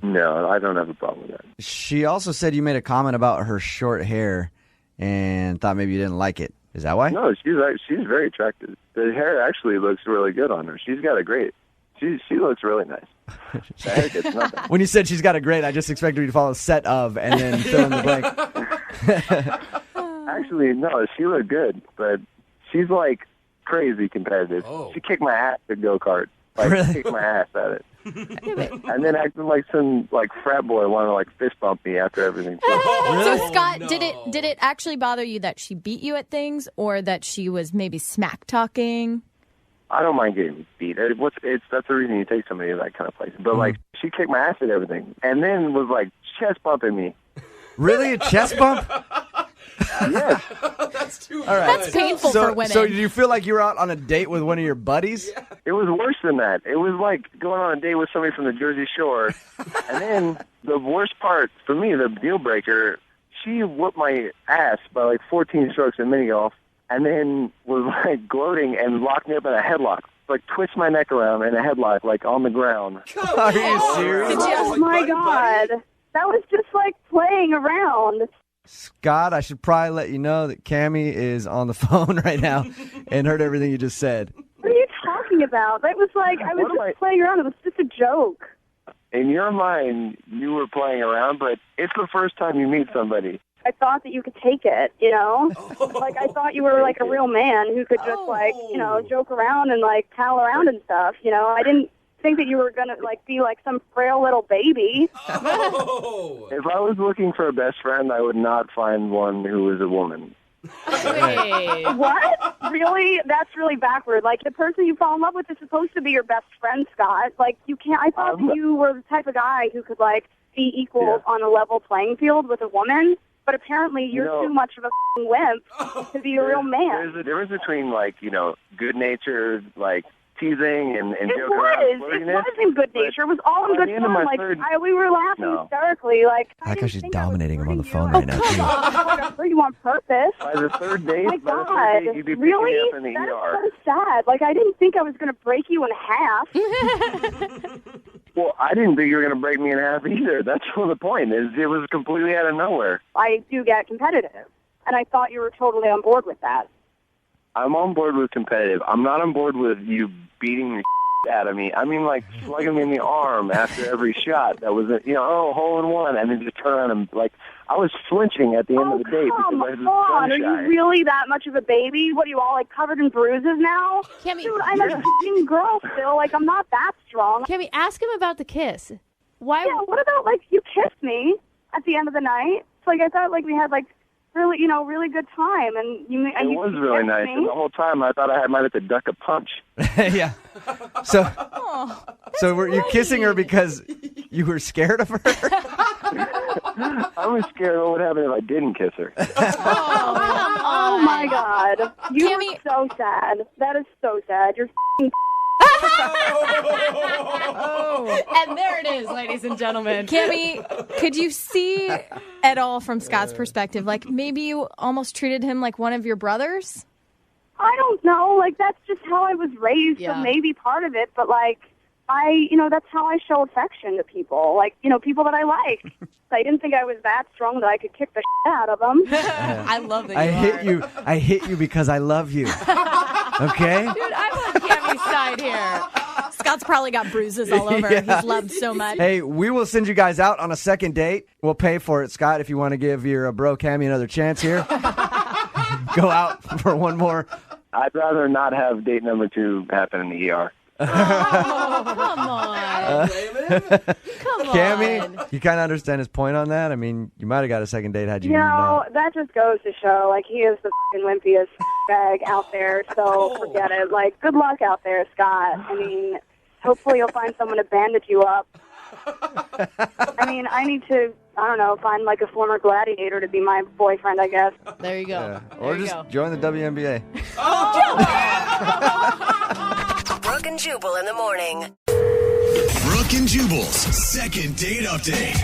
No, I don't have a problem with that. She also said you made a comment about her short hair and thought maybe you didn't like it. Is that why? No, she's very attractive. The hair actually looks really good on her. She's got a great. She looks really nice. The hair gets nothing. When you said she's got a great, I just expected you to follow set of and then fill in the blank. Actually, no, she looked good, but she's crazy competitive. Oh. She kicked my ass at go-kart. Really? Kicked my ass at it. And then acted like some frat boy wanted to fist bump me after everything. So Scott, did it actually bother you that she beat you at things, or that she was maybe smack talking? I don't mind getting beat. That's the reason you take somebody to that kind of place. But she kicked my ass at everything, and then was chest bumping me. Really, a chest bump? Yes. That's too All right. That's painful for women. So did you feel like you were out on a date with one of your buddies? Yeah. It was worse than that. It was like going on a date with somebody from the Jersey Shore. And then the worst part, for me, the deal breaker, she whooped my ass by 14 strokes in mini golf, and then was gloating and locked me up in a headlock. Twist my neck around in a headlock, on the ground. Are you serious? Oh, my God. That was just playing around. Scott, I should probably let you know that Cammie is on the phone right now and heard everything you just said. What are you talking about? That was I was just playing around. It was just a joke. In your mind, you were playing around, but it's the first time you meet somebody. I thought that you could take it, I thought you were a real man who could just joke around and pal around and stuff. I didn't think that you were gonna be some frail little baby. Oh. If I was looking for a best friend, I would not find one who was a woman. Wait. What? Really? That's really backward. The person you fall in love with is supposed to be your best friend, Scott. You can't. I thought that you were the type of guy who could be equals on a level playing field with a woman. But apparently, you're too much of a wimp to be a real man. There's a difference between good-natured, teasing and It joking around. was. It was in good nature. It was all in By good the end of fun. my Like third- we were laughing No. hysterically. Like I like how she's didn't think I was dominating him on the hurting phone you. right now, Come too. on, I wasn't hurt you on purpose. By the third date, My by the God, third date, you'd be picking really? me up in the That ER. is so sad. Like I didn't think I was going to break you in half. Well, I didn't think you were going to break me in half either. That's the point. Is it was completely out of nowhere. I do get competitive, and I thought you were totally on board with that. I'm on board with competitive. I'm not on board with you beating the out of me. I mean, like, slugging me in the arm after every shot. That was, hole in one, and then just turn around and, like, I was flinching at the end of the day because I was Come on, gun are shy. you really that much of a baby? What are you all like covered in bruises now? Cammy, Dude, I'm a f***ing girl still. Like I'm not that strong. Cammy, ask him about the kiss. Why? Yeah, what about like you kissed me at the end of the night? It's like I thought like we had like really really good time, and you It was really kissed nice, me. and the whole time I thought I might have to duck a punch. Yeah. So, were you kissing her because you were scared of her? I was scared what would happen if I didn't kiss her. Oh my God, you are so sad. That is so sad. You're f***ing And there it is, ladies and gentlemen. Cammy, could you see at all from Scott's perspective, like maybe you almost treated him like one of your brothers? I don't know. Like, that's just how I was raised, Yeah. so maybe part of it. But, like, that's how I show affection to people. Like, people that I like. So I didn't think I was that strong that I could kick the shit out of them. I love that I you hit are. you. I hit you because I love you. Okay? Dude, I'm on Cammy's side here. Scott's probably got bruises all over. Yeah. He's loved so much. Hey, we will send you guys out on a second date. We'll pay for it, Scott, if you want to give your bro Cammy another chance here. Go out for one more. I'd rather not have date number 2 happen in the ER. Oh, come on. Come on. Cammy, you kind of understand his point on that? I mean, you might have got a second date had you not. That just goes to show, like, he is the fucking wimpiest bag out there, so forget it. Like, good luck out there, Scott. I mean, hopefully you'll find someone to bandage you up. I mean, I need to, I don't know, find, like, a former gladiator to be my boyfriend, I guess. There you go. Or just join the WNBA. Brooke and Jubal in the morning. Brooke and Jubal's second date update.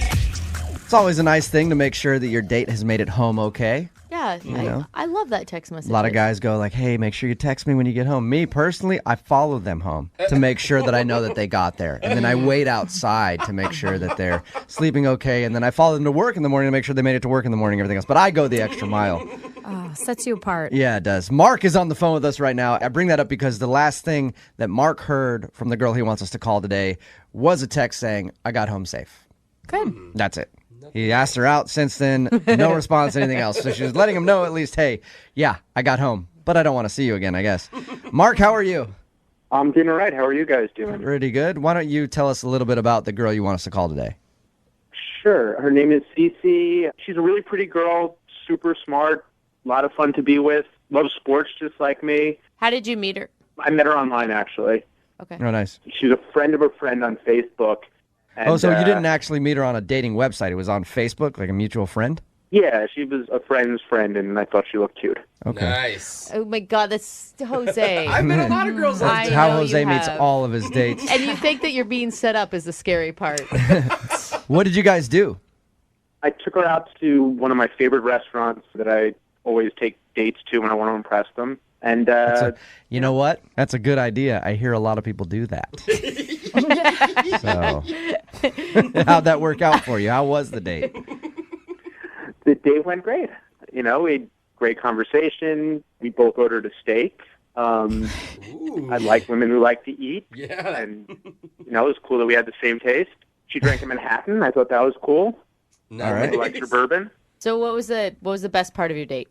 It's always a nice thing to make sure that your date has made it home okay. Yeah, You know? I love that text message. A lot of guys go like, hey, make sure you text me when you get home. Me, personally, I follow them home to make sure that I know that they got there. And then I wait outside to make sure that they're sleeping okay. And then I follow them to work in the morning to make sure they made it to work in the morning and everything else. But I go the extra mile. Oh, sets you apart. Yeah, it does. Mark is on the phone with us right now. I bring that up because the last thing that Mark heard from the girl he wants us to call today was a text saying, I got home safe. Good. That's it. He asked her out since then. No response, anything else. So she was letting him know at least, hey, yeah, I got home, but I don't want to see you again, I guess. Mark, how are you? I'm doing all right. How are you guys doing? Pretty good. Why don't you tell us a little bit about the girl you want us to call today? Sure. Her name is Cece. She's a really pretty girl, super smart, a lot of fun to be with, loves sports just like me. How did you meet her? I met her online, actually. Okay. Oh, nice. She's a friend of a friend on Facebook. And, so you didn't actually meet her on a dating website. It was on Facebook, like a mutual friend? Yeah, she was a friend's friend, and I thought she looked cute. Okay. Nice. Oh my God, that's Jose. I've met a lot of girls like That's that. how know Jose you meets have. all of his dates. And you think that you're being set up is the scary part. What did you guys do? I took her out to one of my favorite restaurants that I always take dates to when I want to impress them. And You know what? That's a good idea. I hear a lot of people do that. So, how'd that work out for you? How was the date? the date went great. We had great conversation. We both ordered a steak. I like women who like to eat. Yeah. And, it was cool that we had the same taste. She drank a Manhattan. I thought that was cool. All right. I like her bourbon. So what was the best part of your date?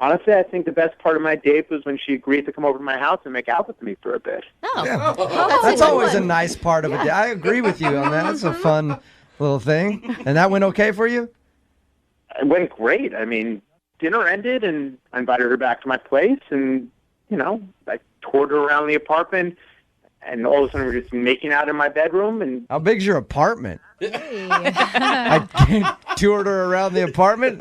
Honestly, I think the best part of my date was when she agreed to come over to my house and make out with me for a bit. Oh, That's always a nice part of it. I agree with you on that. It's a fun little thing. And that went okay for you? It went great. I mean, dinner ended, and I invited her back to my place, and, I toured her around the apartment, and all of a sudden we were just making out in my bedroom. And How big's your apartment? I toured her around the apartment.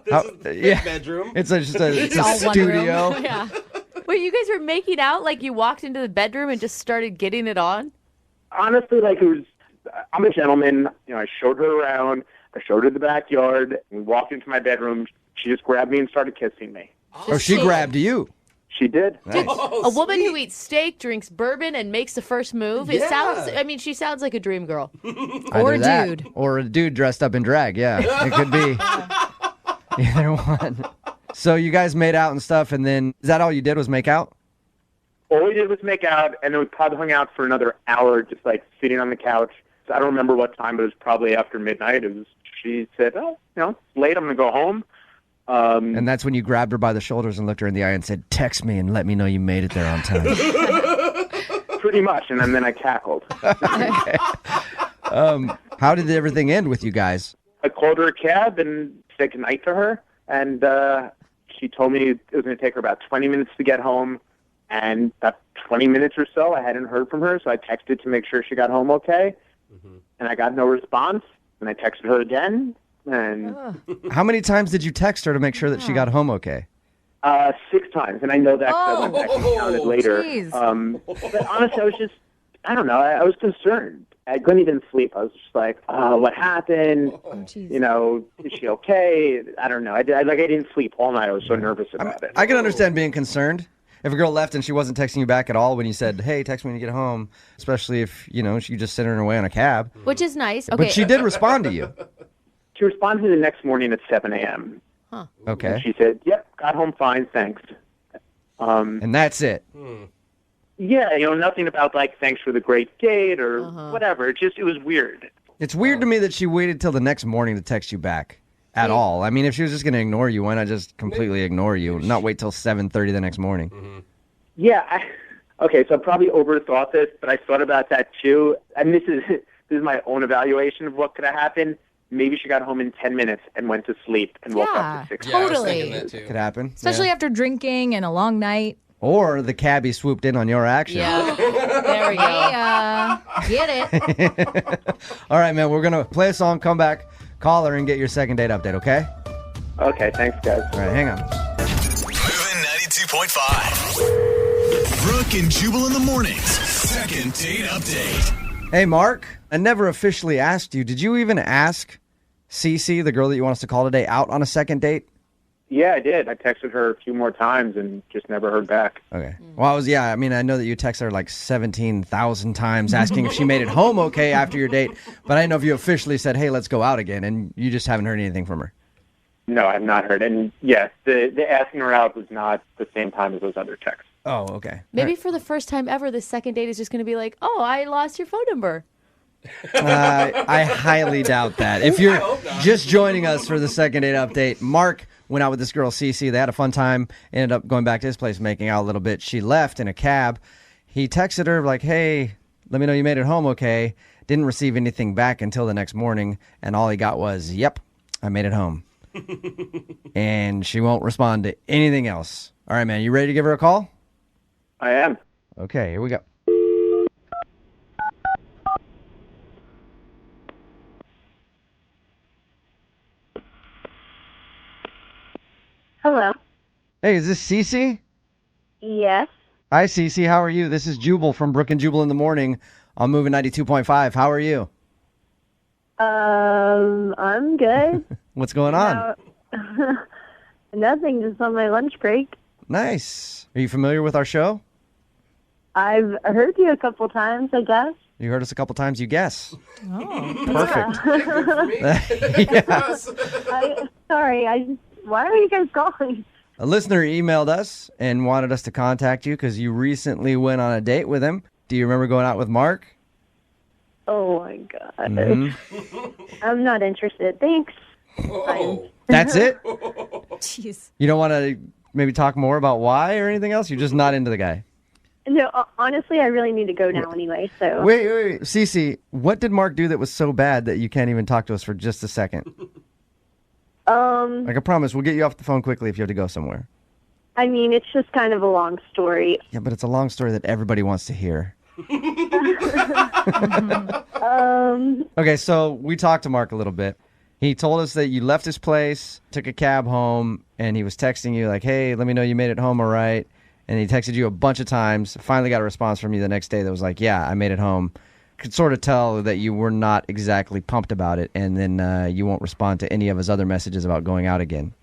This is the big bedroom. It's just a all one studio. room. Yeah. Wait, you guys were making out like you walked into the bedroom and just started getting it on? Honestly, like it was. I'm a gentleman. You know, I showed her around. I showed her the backyard. We walked into my bedroom. She just grabbed me and started kissing me. Oh, she grabbed you. She did. Nice. A woman who eats steak, drinks bourbon, and makes the first move. It sounds. I mean, she sounds like a dream girl. Or a dude. Or a dude dressed up in drag. Yeah, it could be either one. So you guys made out and stuff, and then is that all you did was make out? All we did was make out, and then we probably hung out for another hour, just like sitting on the couch. So I don't remember what time, but it was probably after midnight. She said, "Oh, it's late. I'm gonna go home." And that's when you grabbed her by the shoulders and looked her in the eye and said, "Text me and let me know you made it there on time." Pretty much, and then I cackled. Okay. How did everything end with you guys? I called her a cab and said goodnight to her, and she told me it was going to take her about 20 minutes to get home. And about 20 minutes or so, I hadn't heard from her, so I texted to make sure she got home okay. And I got no response, and I texted her again. And How many times did you text her to make sure that she got home okay? 6 times, and I know that 'cause I went back and counted later. But honestly, I was just, I don't know, I was concerned. I couldn't even sleep. I was just like, what happened? Is she okay? I don't know. I didn't sleep all night. I was so nervous about it. I can understand being concerned. If a girl left and she wasn't texting you back at all when you said, "Hey, text me when you get home," especially if, she just sent her away on a cab. Which is nice. Okay. But she did respond to you. She responded the next morning at 7 a.m. Huh. Okay. And she said, "Yep, got home fine, thanks." And that's it. Yeah, nothing about like thanks for the great date or whatever. It was weird. It's weird to me that she waited till the next morning to text you back at all. I mean, if she was just going to ignore you, why not just completely ignore you, not wait till 7:30 the next morning? Yeah. Okay, so I probably overthought this, but I thought about that too. And this is my own evaluation of what could have happened. Maybe she got home in 10 minutes and went to sleep and woke up at 6. Totally. Could happen. Especially after drinking and a long night. Or the cabbie swooped in on your action. Yeah. There we go. Get it. All right, man. We're going to play a song, come back, call her, and get your second date update, okay? Okay, thanks, guys. All right, hang on. Moving 92.5. Brooke and Jubal in the mornings. Second date update. Hey, Mark. I never officially asked you. Did you even ask Cece, the girl that you want us to call today, out on a second date? Yeah, I did. I texted her a few more times and just never heard back. Okay. Well, I know that you texted her like 17,000 times asking if she made it home okay after your date, but I didn't know if you officially said, "Hey, let's go out again," and you just haven't heard anything from her. No, I have not heard. And yes, the asking her out was not the same time as those other texts. Oh, okay. Maybe for the first time ever, the second date is just going to be like, "Oh, I lost your phone number." I highly doubt that. If you're just joining us for the second date update, Mark went out with this girl, Cece. They had a fun time, ended up going back to his place, making out a little bit. She left in a cab. He texted her like, "Hey, let me know you made it home okay." Didn't receive anything back until the next morning, and all he got was, "Yep, I made it home." And she won't respond to anything else. All right, man, you ready to give her a call? I am. Okay, here we go. Hello. Hey, is this Cece? Yes. Hi, Cece. How are you? This is Jubal from Brooke and Jubal in the morning on Moving 92.5. How are you? I'm good. What's going on? Nothing, just on my lunch break. Nice. Are you familiar with our show? I've heard you a couple times, I guess. You heard us a couple times, you guess. Oh. Perfect. Yeah. Why are you guys calling? A listener emailed us and wanted us to contact you because you recently went on a date with him. Do you remember going out with Mark? Oh, my God. Mm-hmm. I'm not interested. Thanks. That's it? Jeez. You don't want to maybe talk more about why or anything else? You're just not into the guy? No, honestly, I really need to go now anyway, so. Wait. Cece, what did Mark do that was so bad that you can't even talk to us for just a second? Like I promise, we'll get you off the phone quickly if you have to go somewhere. I mean, it's just kind of a long story. Yeah, but it's a long story that everybody wants to hear. Okay, so we talked to Mark a little bit. He told us that you left his place, took a cab home, and he was texting you like, "Hey, let me know you made it home all right." and he texted you a bunch of times. Finally got a response from you the next day that was like, yeah, I made it home. Could sort of tell that you were not exactly pumped about it, and then you won't respond to any of his other messages about going out again.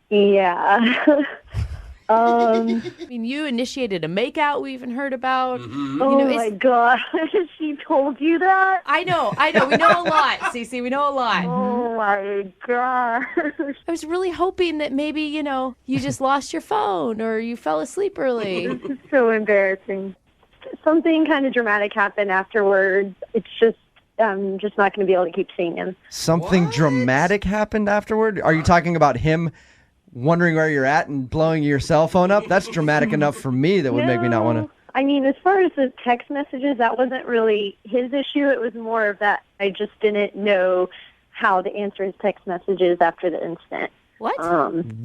Yeah. I mean, you initiated a makeout we even heard about. My God. She told you that? I know. We know a lot, Cece. We know a lot. Oh, my God. I was really hoping that maybe, you just lost your phone or you fell asleep early. This is so embarrassing. Something kind of dramatic happened afterwards. It's just, I'm just not going to be able to keep seeing him. Something dramatic happened afterward? Are you talking about him wondering where you're at and blowing your cell phone up? That's dramatic enough for me that would make me not want to. I mean, as far as the text messages, that wasn't really his issue. It was more of that I just didn't know how to answer his text messages after the incident. What?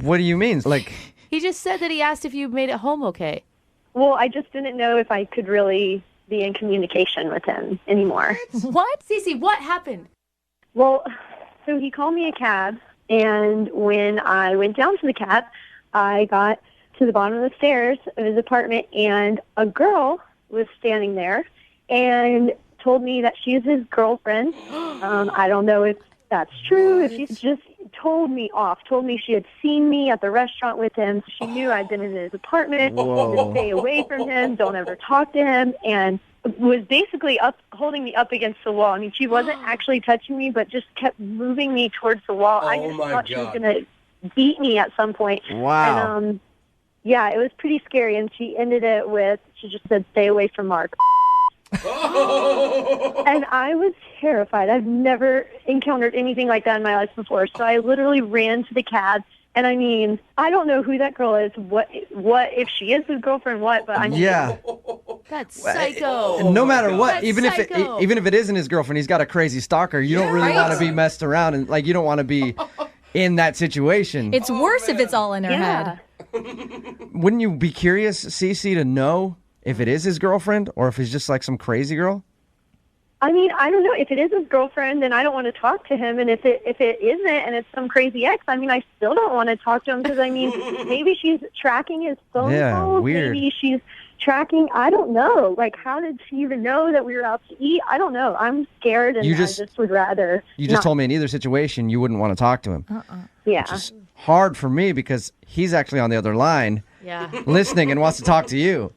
What do you mean? Like, He just said that he asked if you made it home okay. Well, I just didn't know if I could really be in communication with him anymore. What? Cece, what happened? Well, so he called me a cab, and when I went down to the cab, I got to the bottom of the stairs of his apartment, and a girl was standing there and told me that she's his girlfriend. I don't know if that's true, if she just told me she had seen me at the restaurant with him. She knew I'd been in his apartment, to stay away from him, don't ever talk to him, and was basically holding me up against the wall. I mean, she wasn't actually touching me, but just kept moving me towards the wall. I just thought she was going to beat me at some point. Wow. And, yeah, it was pretty scary, and she ended it with, she just said, stay away from Mark. And I was terrified. I've never encountered anything like that in my life before. So I literally ran to the cab. And I mean, I don't know who that girl is, what if she is his girlfriend, but I mean, yeah. That's psycho. No matter what, That's even psycho. if it isn't his girlfriend, he's got a crazy stalker. You don't really want to be messed around, and like you don't want to be in that situation. It's worse if it's all in her head. Wouldn't you be curious, Cece, to know if it is his girlfriend or if it's just like some crazy girl? I mean, I don't know. If it is his girlfriend, then I don't want to talk to him. And if it isn't, and it's some crazy ex, I mean, I still don't want to talk to him because, I mean, maybe she's tracking his phone calls. Weird. Maybe she's tracking, I don't know. Like, how did she even know that we were out to eat? I don't know. I'm scared, and I just would rather You just told me in either situation you wouldn't want to talk to him. Yeah. Which is hard for me because he's actually on the other line listening and wants to talk to you.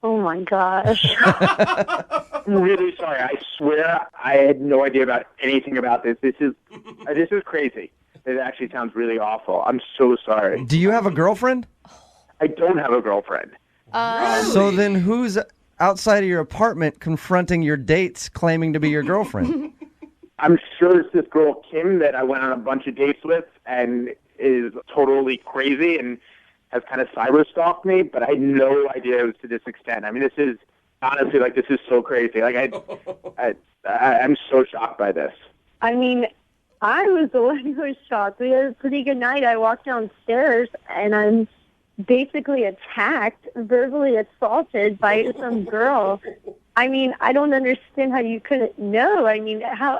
Oh, my gosh. I'm really sorry. I swear I had no idea about anything about this. This is crazy. It actually sounds really awful. I'm so sorry. Do you have a girlfriend? I don't have a girlfriend. So then who's outside of your apartment confronting your dates claiming to be your girlfriend? I'm sure it's this girl, Kim, that I went on a bunch of dates with and is totally crazy and has kind of cyber-stalked me, but I had no idea it was to this extent. I mean, this is, honestly, this is so crazy. I'm so shocked by this. I mean, I was the one who was shocked. We had a pretty good night. I walked downstairs, and I'm basically attacked, verbally assaulted by some girl. I mean, I don't understand how you couldn't know. I mean, how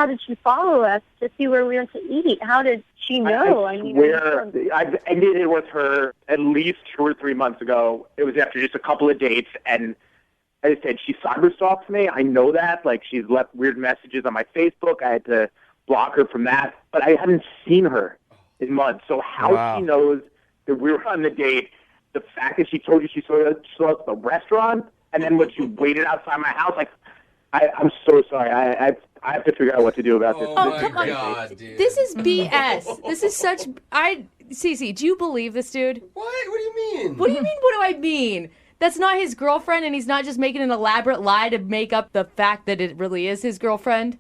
did she follow us to see where we went to eat? How did she know? I swear, I've ended it with her at least 2 or 3 months ago. It was after just a couple of dates, and as I said, she cyber-stalks me. I know that. Like, she's left weird messages on my Facebook. I had to block her from that, but I haven't seen her in months. So how she knows that we were on the date, the fact that she told you she saw us at the restaurant, and then when she waited outside my house, I'm so sorry. I have to figure out what to do about this. Oh, come on. God, dude. This is BS. This is such... Cece, do you believe this dude? What? What do you mean? What do you mean, what do I mean? That's not his girlfriend, and he's not just making an elaborate lie to make up the fact that it really is his girlfriend?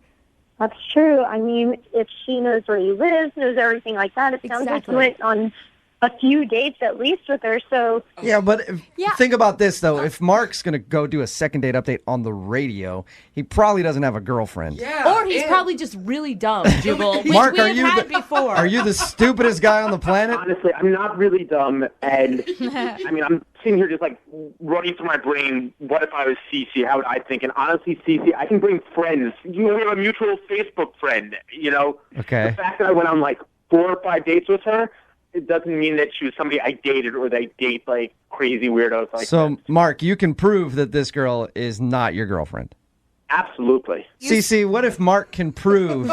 That's true. I mean, if she knows where he lives, knows everything like that, it sounds like he went on a few dates at least with her, so... Yeah, but think about this, though. If Mark's going to go do a second date update on the radio, he probably doesn't have a girlfriend. Yeah, or he's probably just really dumb, Jubal. Mark, which we have had before. Are you the stupidest guy on the planet? Honestly, I'm not really dumb, and I mean, I'm sitting here just running through my brain, what if I was Cece, how would I think? And honestly, Cece, I can bring friends. We have a mutual Facebook friend, Okay. The fact that I went on 4 or 5 dates with her, it doesn't mean that she was somebody I dated or that I date like crazy weirdos like So, that. Mark, you can prove that this girl is not your girlfriend. Absolutely. CC, what if Mark can prove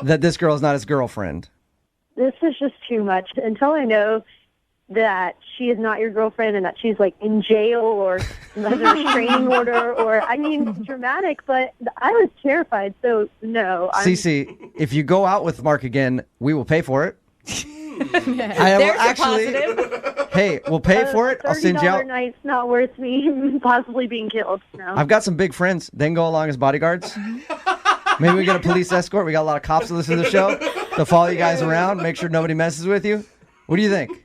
that this girl is not his girlfriend? This is just too much. Until I know that she is not your girlfriend and that she's like in jail or has a restraining order or, I mean, dramatic, but I was terrified. So no. CC, if you go out with Mark again, we will pay for it. I will actually. Hey, we'll pay for it. I'll send you out. $30 night's not worth me possibly being killed. No. I've got some big friends. They can go along as bodyguards. Maybe we get a police escort. We got a lot of cops that listen to the show. They'll follow you guys around, make sure nobody messes with you. What do you think?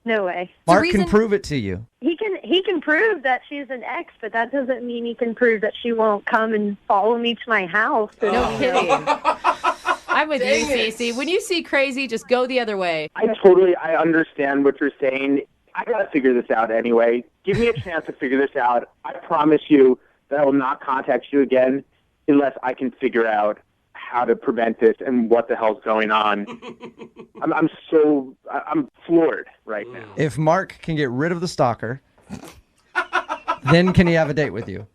No way. Mark can prove it to you. He can prove that she's an ex, but that doesn't mean he can prove that she won't come and follow me to my house. No kidding. I'm with you, Stacey. When you see crazy, just go the other way. I understand what you're saying. I gotta figure this out anyway. Give me a chance to figure this out. I promise you that I will not contact you again unless I can figure out how to prevent this and what the hell's going on. I'm floored right now. If Mark can get rid of the stalker, then can he have a date with you?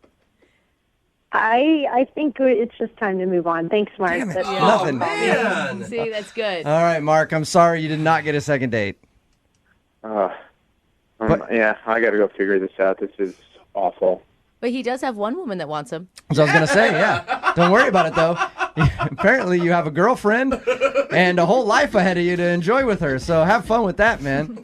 I think it's just time to move on. Thanks, Mark. Damn it. That's Nothing. Man. See, that's good. All right, Mark, I'm sorry you did not get a second date. Yeah, I gotta go figure this out. This is awful. But he does have one woman that wants him. So I was going to say, yeah. Don't worry about it, though. Apparently, you have a girlfriend and a whole life ahead of you to enjoy with her. So have fun with that, man.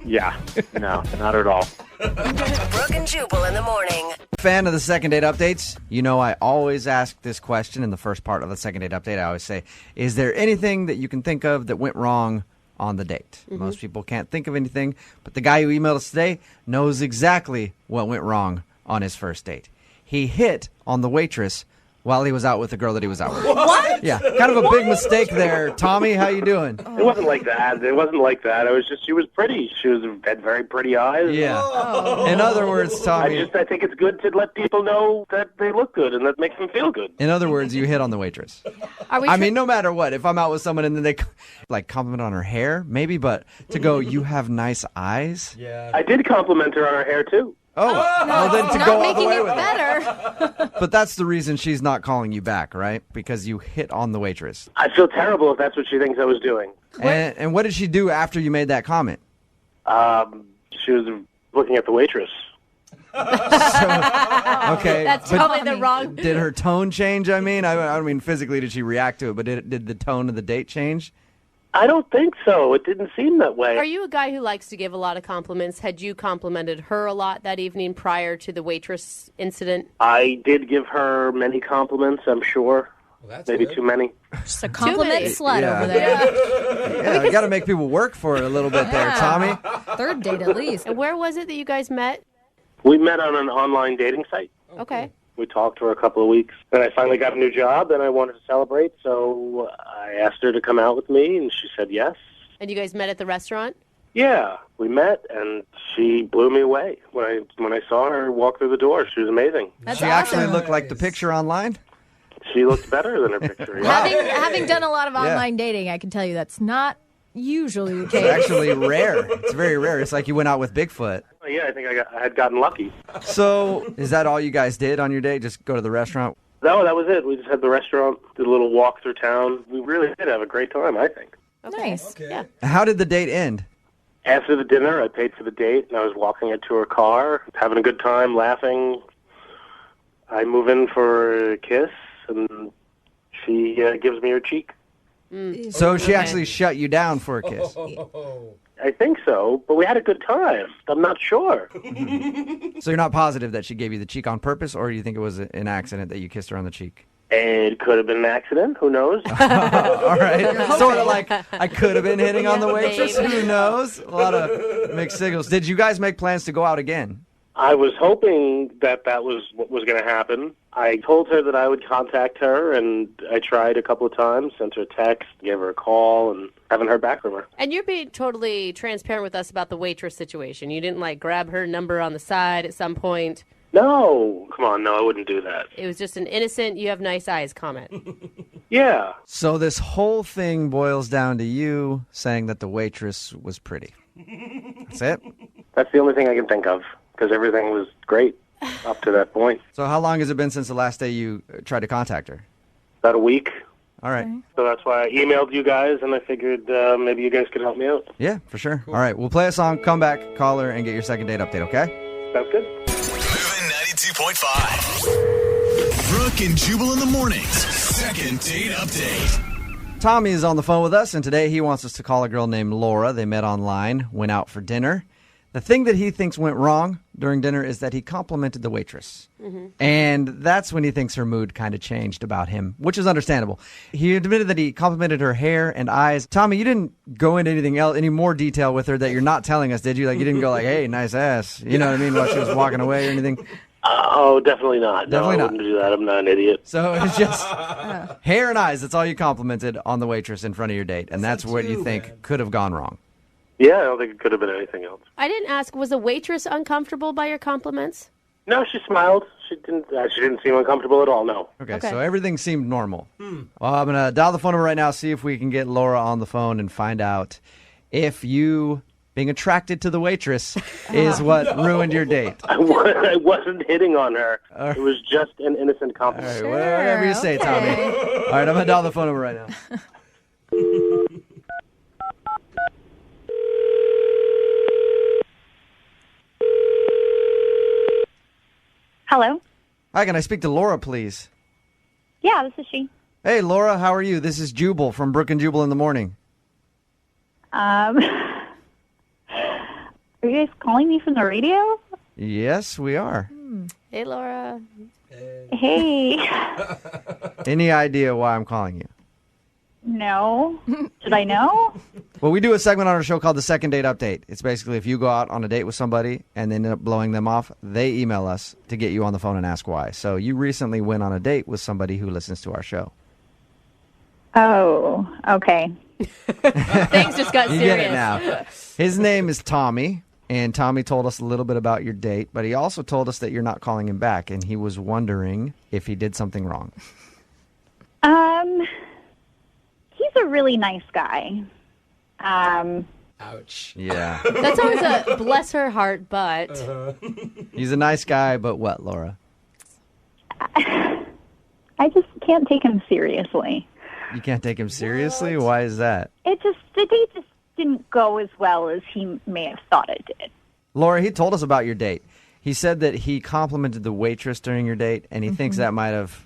Yeah. No, not at all. Brooke and Jubal in the morning. Fan of the second date updates? You know, I always ask this question in the first part of the second date update. I always say, is there anything that you can think of that went wrong on the date? Mm-hmm. Most people can't think of anything, but the guy who emailed us today knows exactly what went wrong on his first date. He hit on the waitress while he was out with the girl that he was out with. What? Yeah, kind of a big mistake there. Tommy, how you doing? It wasn't like that. It wasn't like that. It was just she was pretty. She had very pretty eyes. Yeah. In other words, Tommy. I think it's good to let people know that they look good and that makes them feel good. In other words, you hit on the waitress. I mean, no matter what, if I'm out with someone and then they like compliment on her hair, maybe, but to go, you have nice eyes. Yeah. I did compliment her on her hair too. Oh, well then to not go all the making way it with better. But that's the reason she's not calling you back, right? Because you hit on the waitress. I feel terrible if that's what she thinks I was doing. And what did she do after you made that comment? She was looking at the waitress. Okay. That's probably the wrong. Did her tone change? I mean, I don't mean physically did she react to it, but did the tone of the date change? I don't think so. It didn't seem that way. Are you a guy who likes to give a lot of compliments? Had you complimented her a lot that evening prior to the waitress incident? I did give her many compliments, I'm sure. Well, maybe good. too many. Just a compliment slut Yeah. over there. Yeah, you got to make people work for it a little bit there, Tommy. Third date at least. And where was it that you guys met? We met on an online dating site. Okay. We talked for a couple of weeks. Then I finally got a new job, and I wanted to celebrate, so I asked her to come out with me, and she said yes. And you guys met at the restaurant? Yeah, we met, and she blew me away. When I saw her walk through the door, she was amazing. She actually looked like the picture online? She looked better than her picture. Yeah. Having done a lot of online dating, I can tell you that's not usually the case. It's actually rare. It's very rare. It's like you went out with Bigfoot. Yeah, I think I had gotten lucky. So, is that all you guys did on your date? Just go to the restaurant? No, that was it. We just had the restaurant, did a little walk through town. We really did have a great time, I think. Nice. Okay. Yeah. How did the date end? After the dinner, I paid for the date, and I was walking it to her car, having a good time, laughing. I move in for a kiss, and she gives me her cheek. So she actually shut you down for a kiss? I think so, but we had a good time. I'm not sure. So you're not positive that she gave you the cheek on purpose, or do you think it was an accident that you kissed her on the cheek? It could have been an accident. Who knows? All right. Sort of like I could have been hitting on the waitress. Who knows? A lot of mixed signals. Did you guys make plans to go out again? I was hoping that was what was going to happen. I told her that I would contact her, and I tried a couple of times, sent her a text, gave her a call, and haven't heard back from her. And you're being totally transparent with us about the waitress situation. You didn't, like, grab her number on the side at some point. No. Come on, no, I wouldn't do that. It was just an innocent, you have nice eyes comment. Yeah. So this whole thing boils down to you saying that the waitress was pretty. That's it? That's the only thing I can think of, because everything was great up to that point. So how long has it been since the last day you tried to contact her? About a week. All right. So that's why I emailed you guys, and I figured maybe you guys could help me out. Yeah, for sure. All right, we'll play a song, come back, call her, and get your second date update, okay? Sounds good. Moving 92.5. Brooke and Jubal in the mornings. Second date update. Tommy is on the phone with us, and today he wants us to call a girl named Laura. They met online, went out for dinner. The thing that he thinks went wrong during dinner is that he complimented the waitress. And that's when he thinks her mood kind of changed about him, which is understandable. He admitted that he complimented her hair and eyes. Tommy, you didn't go into anything else, any more detail with her that you're not telling us, did you? Like, you didn't go like, hey, nice ass. You know what I mean? While she was walking away or anything? Oh, definitely not. Definitely no, I not. wouldn't do that. I'm not an idiot. So it's just hair and eyes. That's all you complimented on the waitress in front of your date. And that's what you think could have gone wrong. Yeah, I don't think it could have been anything else. I didn't ask, was the waitress uncomfortable by your compliments? No, she smiled. She didn't seem uncomfortable at all, no. Okay, so everything seemed normal. Well, I'm going to dial the phone number right now, see if we can get Laura on the phone and find out if you being attracted to the waitress is what ruined your date. I wasn't hitting on her. It was just an innocent compliment. All right, whatever you say, Tommy. All right, I'm going to dial the phone number right now. Hello? Hi, can I speak to Laura, please? Yeah, this is she. Hey, Laura, how are you? This is Jubal from Brooke and Jubal in the morning. Are you guys calling me from the radio? Yes, we are. Hey, Laura. Hey. Any idea why I'm calling you? No. Should I know? Well, we do a segment on our show called the Second Date Update. It's basically if you go out on a date with somebody and they end up blowing them off, they email us to get you on the phone and ask why. So you recently went on a date with somebody who listens to our show. Oh, okay. Things just got serious. You get it now. His name is Tommy, and Tommy told us a little bit about your date, but he also told us that you're not calling him back, and he was wondering if he did something wrong. He's a really nice guy. Ouch. Yeah. That's always a bless her heart, but... He's a nice guy, but what, Laura? I just can't take him seriously. You can't take him seriously? Why is that? The date just didn't go as well as he may have thought it did. Laura, he told us about your date. He said that he complimented the waitress during your date, and he thinks that might have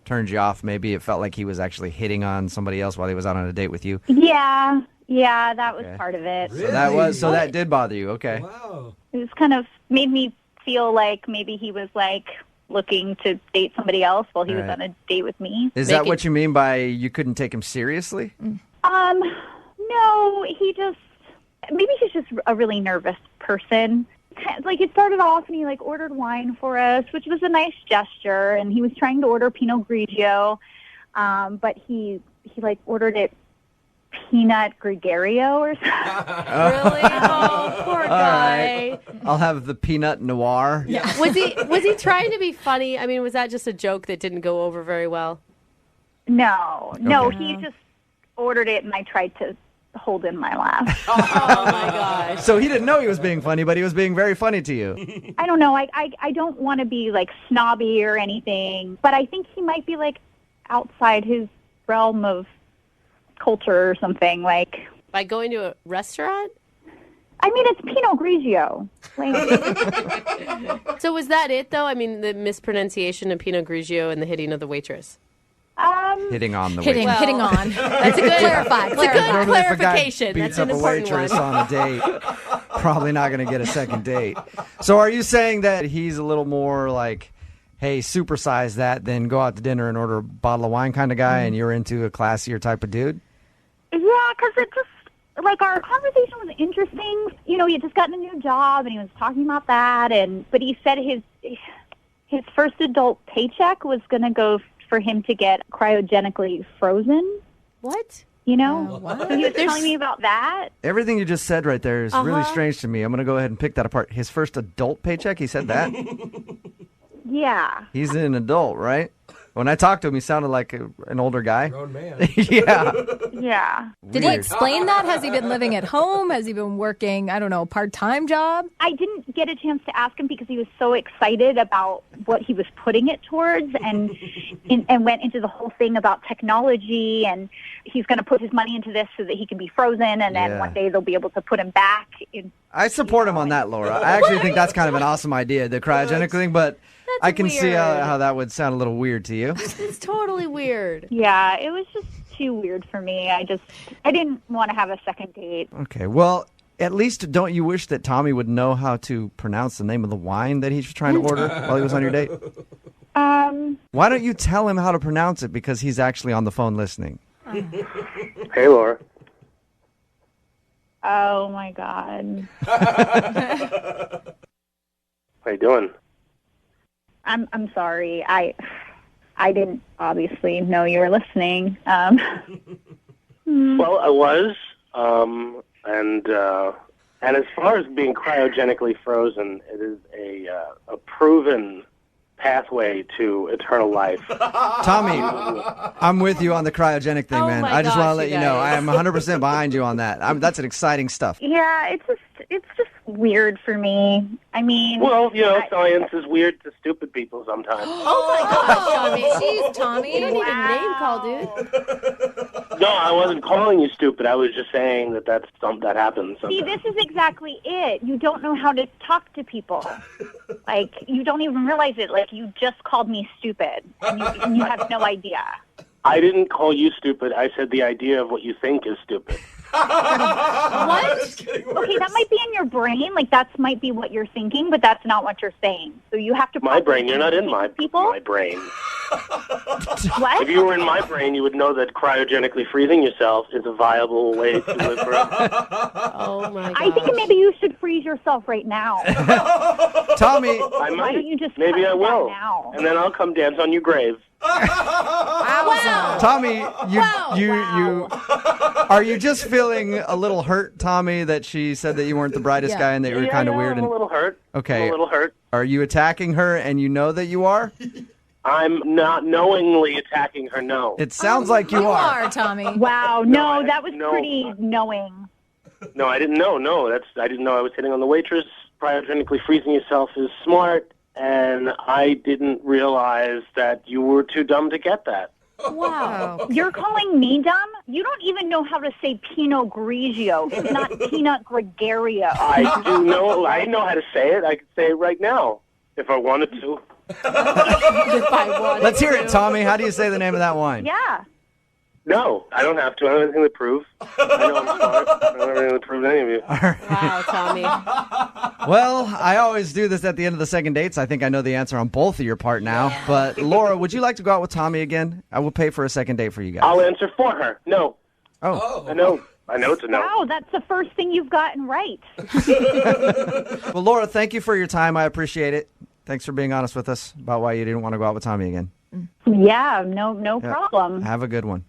turned you off. Maybe it felt like he was actually hitting on somebody else while he was out on a date with you. Yeah, that was part of it. So that did bother you. Okay. Wow. It was kind of made me feel like maybe he was like looking to date somebody else while he was on a date with me. Is that what you mean by you couldn't take him seriously? No, maybe he's just a really nervous person. Like, it started off and he like ordered wine for us, which was a nice gesture, and he was trying to order Pinot Grigio, but he like ordered it Peanut Gregario or something. Really? Oh, poor guy. Right. I'll have the Peanut Noir. Yeah. Was he trying to be funny? I mean, was that just a joke that didn't go over very well? No, he just ordered it, and I tried to hold in my laugh. Oh my gosh. So he didn't know he was being funny, but he was being very funny to you. I don't know. I don't want to be like snobby or anything, but I think he might be like outside his realm of culture or something. Like, by going to a restaurant? I mean, it's Pinot Grigio. So was that it, though? I mean, the mispronunciation of Pinot Grigio and the hitting of the waitress. Hitting on the waitress. Hitting on. That's a good Clarify. That's a good Normally if a guy clarification. beats That's an up a important waitress one. on a date, probably not going to get a second date. So are you saying that he's a little more like, hey, supersize that, then go out to dinner and order a bottle of wine kind of guy, and you're into a classier type of dude? Yeah, because it just, like, our conversation was interesting. You know, he had just gotten a new job, and he was talking about that, but he said his first adult paycheck was going to go for him to get cryogenically frozen. What? You know? What? So he was telling me about that. Everything you just said right there is really strange to me. I'm going to go ahead and pick that apart. His first adult paycheck, he said that? Yeah. He's an adult, right? When I talked to him, he sounded like an older guy. Grown man. Yeah. Yeah. Did he explain that? Has he been living at home? Has he been working, I don't know, a part-time job? I didn't get a chance to ask him because he was so excited about what he was putting it towards and went into the whole thing about technology, and he's going to put his money into this so that he can be frozen, and then one day they'll be able to put him back. I support him on that, Laura. I actually think that's kind of an awesome idea, the cryogenic thing, but I can see how that would sound a little weird to you. It's totally weird. Yeah, it was just too weird for me. I didn't want to have a second date. Okay, well, at least don't you wish that Tommy would know how to pronounce the name of the wine that he was trying to order while he was on your date? Why don't you tell him how to pronounce it, because he's actually on the phone listening? Hey, Laura. Oh my God. How you doing? I'm sorry. I didn't obviously know you were listening. Well, I was, and as far as being cryogenically frozen, it is a proven pathway to eternal life. Tommy, I'm with you on the cryogenic thing, man. I just want to let you know I am 100% behind you on that. That's an exciting stuff. Yeah, it's just weird for me. I mean, well, science is weird to stupid people sometimes. Oh my gosh, Tommy. Jeez, Tommy. You don't need a name call, dude. No, I wasn't calling you stupid. I was just saying that happens. See, this is exactly it. You don't know how to talk to people. Like, you don't even realize it. Like, you just called me stupid, and you have no idea. I didn't call you stupid. I said the idea of what you think is stupid. What? Okay, that might be in your brain. Like, that might be what you're thinking, but that's not what you're saying. So you have to... My brain? You're not in my brain. What? If you were in my brain, you would know that cryogenically freezing yourself is a viable way to live forever. Oh, my God. I think maybe you should freeze yourself right now. Tommy! I might. Why don't you just Maybe I will. now? And then I'll come dance on your grave. Wow. Tommy, you are you just feeling a little hurt, Tommy, that she said that you weren't the brightest guy and that you were kind of weird? I'm a little hurt. Okay. I'm a little hurt. Are you attacking her and you know that you are? I'm not knowingly attacking her, no. It sounds like you are. Tommy. Wow, no, that was pretty knowing. No, I didn't know. No, I didn't know I was hitting on the waitress. Cryogenically freezing yourself is smart, and I didn't realize that you were too dumb to get that. Wow. You're calling me dumb? You don't even know how to say Pinot Grigio. It's not Pinot Gregario. I do know. I know how to say it. I could say it right now if I wanted to. Let's hear it, Tommy. How do you say the name of that wine? Yeah. No, I don't have to. I don't have anything to prove. I know I'm smart. I don't have anything to prove to any of you. Wow, Tommy. Well, I always do this at the end of the second dates. I think I know the answer on both of your part now. But, Laura, would you like to go out with Tommy again? I will pay for a second date for you guys. I'll answer for her. No. Oh. I know it's a no. Wow, that's the first thing you've gotten right. Well, Laura, thank you for your time. I appreciate it. Thanks for being honest with us about why you didn't want to go out with Tommy again. Yeah, no problem. Have a good one.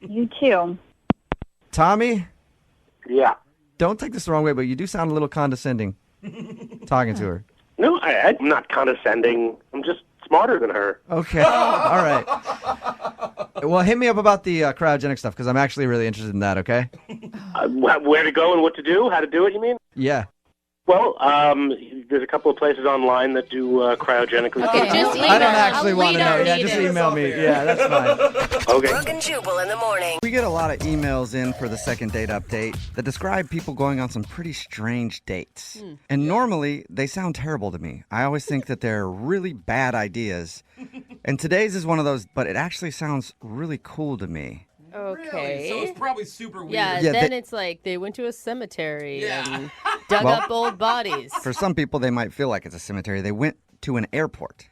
You too. Tommy? Yeah. Don't take this the wrong way, but you do sound a little condescending talking to her. No, I'm not condescending. I'm just smarter than her. Okay. All right. Well, hit me up about the cryogenic stuff, because I'm actually really interested in that, okay? Where to go and what to do? How to do it, you mean? Yeah. Well, there's a couple of places online that do cryogenically. Okay, just email. I don't actually want to know. Yeah, need just it. email me. Yeah, that's fine. Okay. Brooke and Jubal in the morning. We get a lot of emails in for the second date update that describe people going on some pretty strange dates. And normally, they sound terrible to me. I always think that they're really bad ideas. And today's is one of those, but it actually sounds really cool to me. Okay. Really? So it's probably super weird. Yeah, then it's like they went to a cemetery and dug up old bodies. For some people, they might feel like it's a cemetery. They went to an airport.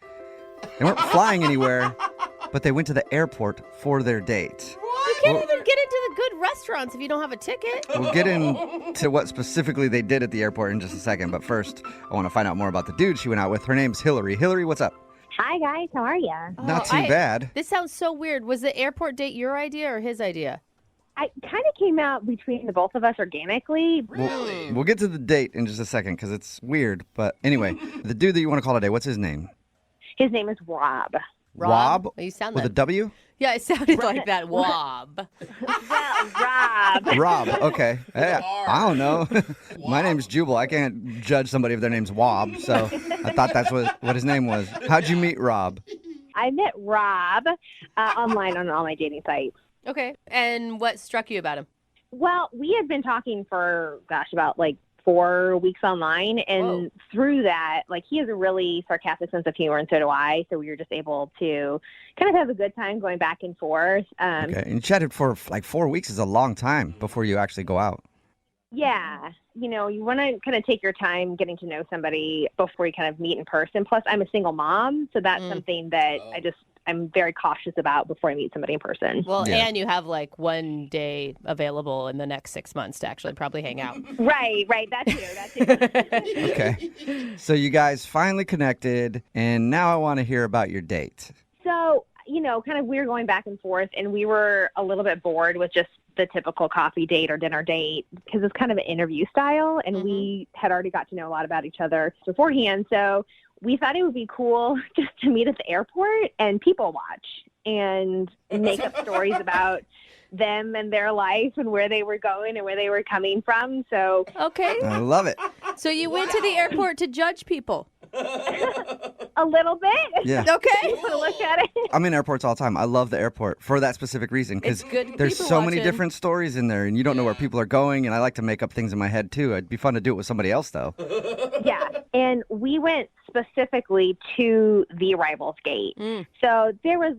They weren't flying anywhere, but they went to the airport for their date. You can't even get into the good restaurants if you don't have a ticket. We'll get into what specifically they did at the airport in just a second, but first, I want to find out more about the dude she went out with. Her name's Hillary. Hillary, what's up? Hi, guys. How are you? Not too bad. This sounds so weird. Was the airport date your idea or his idea? I kind of came out between the both of us organically. We'll get to the date in just a second because it's weird. But anyway, the dude that you want to call today, what's his name? His name is Rob. Wob? You sound With that. a W? Yeah, it sounded like that. Wob. Rob. Rob. Okay. Hey, I don't know. My name's Jubal. I can't judge somebody if their name's Wob, so I thought that's what his name was. How'd you meet Rob? I met Rob online on all my dating sites. Okay. And what struck you about him? Well, we had been talking for, about 4 weeks online. And through that, he has a really sarcastic sense of humor, and so do I. So we were just able to kind of have a good time going back and forth. Okay. And you chatted for 4 weeks is a long time before you actually go out. Yeah. You want to kind of take your time getting to know somebody before you kind of meet in person. Plus, I'm a single mom, so that's something that I'm very cautious about before I meet somebody in person. Well, and you have 1 day available in the next 6 months to actually probably hang out. Right. That too. Okay. So you guys finally connected, and now I want to hear about your date. So, kind of we were going back and forth, and we were a little bit bored with just the typical coffee date or dinner date because it's kind of an interview style, and we had already got to know a lot about each other beforehand. So we thought it would be cool just to meet at the airport and people watch and make up stories about them and their life and where they were going and where they were coming from. So okay, I love it. So you went to the airport to judge people. A little bit. Yeah. Okay. Look at it. I'm in airports all the time. I love the airport for that specific reason because there's so many different stories in there, and you don't know where people are going. And I like to make up things in my head too. It'd be fun to do it with somebody else, though. Yeah, and we went specifically to the arrivals gate. So there was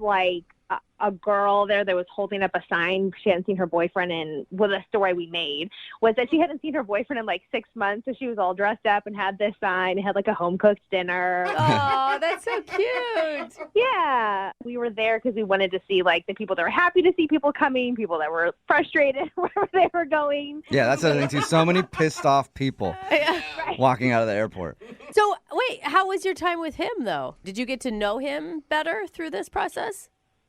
a girl there that was holding up a sign. She hadn't seen her boyfriend, and the story we made was that she hadn't seen her boyfriend in 6 months, so she was all dressed up and had this sign and had a home-cooked dinner. Oh, that's so cute. Yeah. We were there because we wanted to see the people that were happy to see people coming, people that were frustrated wherever they were going. Yeah, that's the other thing too. So many pissed off people walking out of the airport. So wait, how was your time with him though? Did you get to know him better through this process?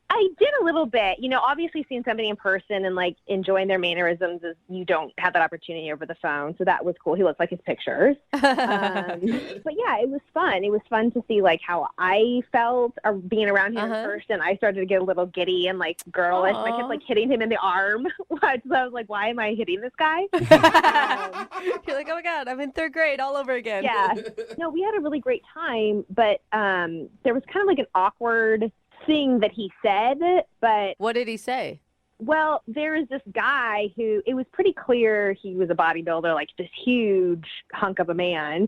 I did a little bit. Obviously seeing somebody in person and enjoying their mannerisms is you don't have that opportunity over the phone. So that was cool. He looks like his pictures. But yeah, it was fun. It was fun to see how I felt being around him in person. I started to get a little giddy and girlish. I kept hitting him in the arm. So I was like, why am I hitting this guy? You're like, oh my God, I'm in 3rd grade all over again. Yeah. No, we had a really great time, but there was kind of an awkward thing that he said, but what did he say? Well, there is this guy who it was pretty clear he was a bodybuilder, this huge hunk of a man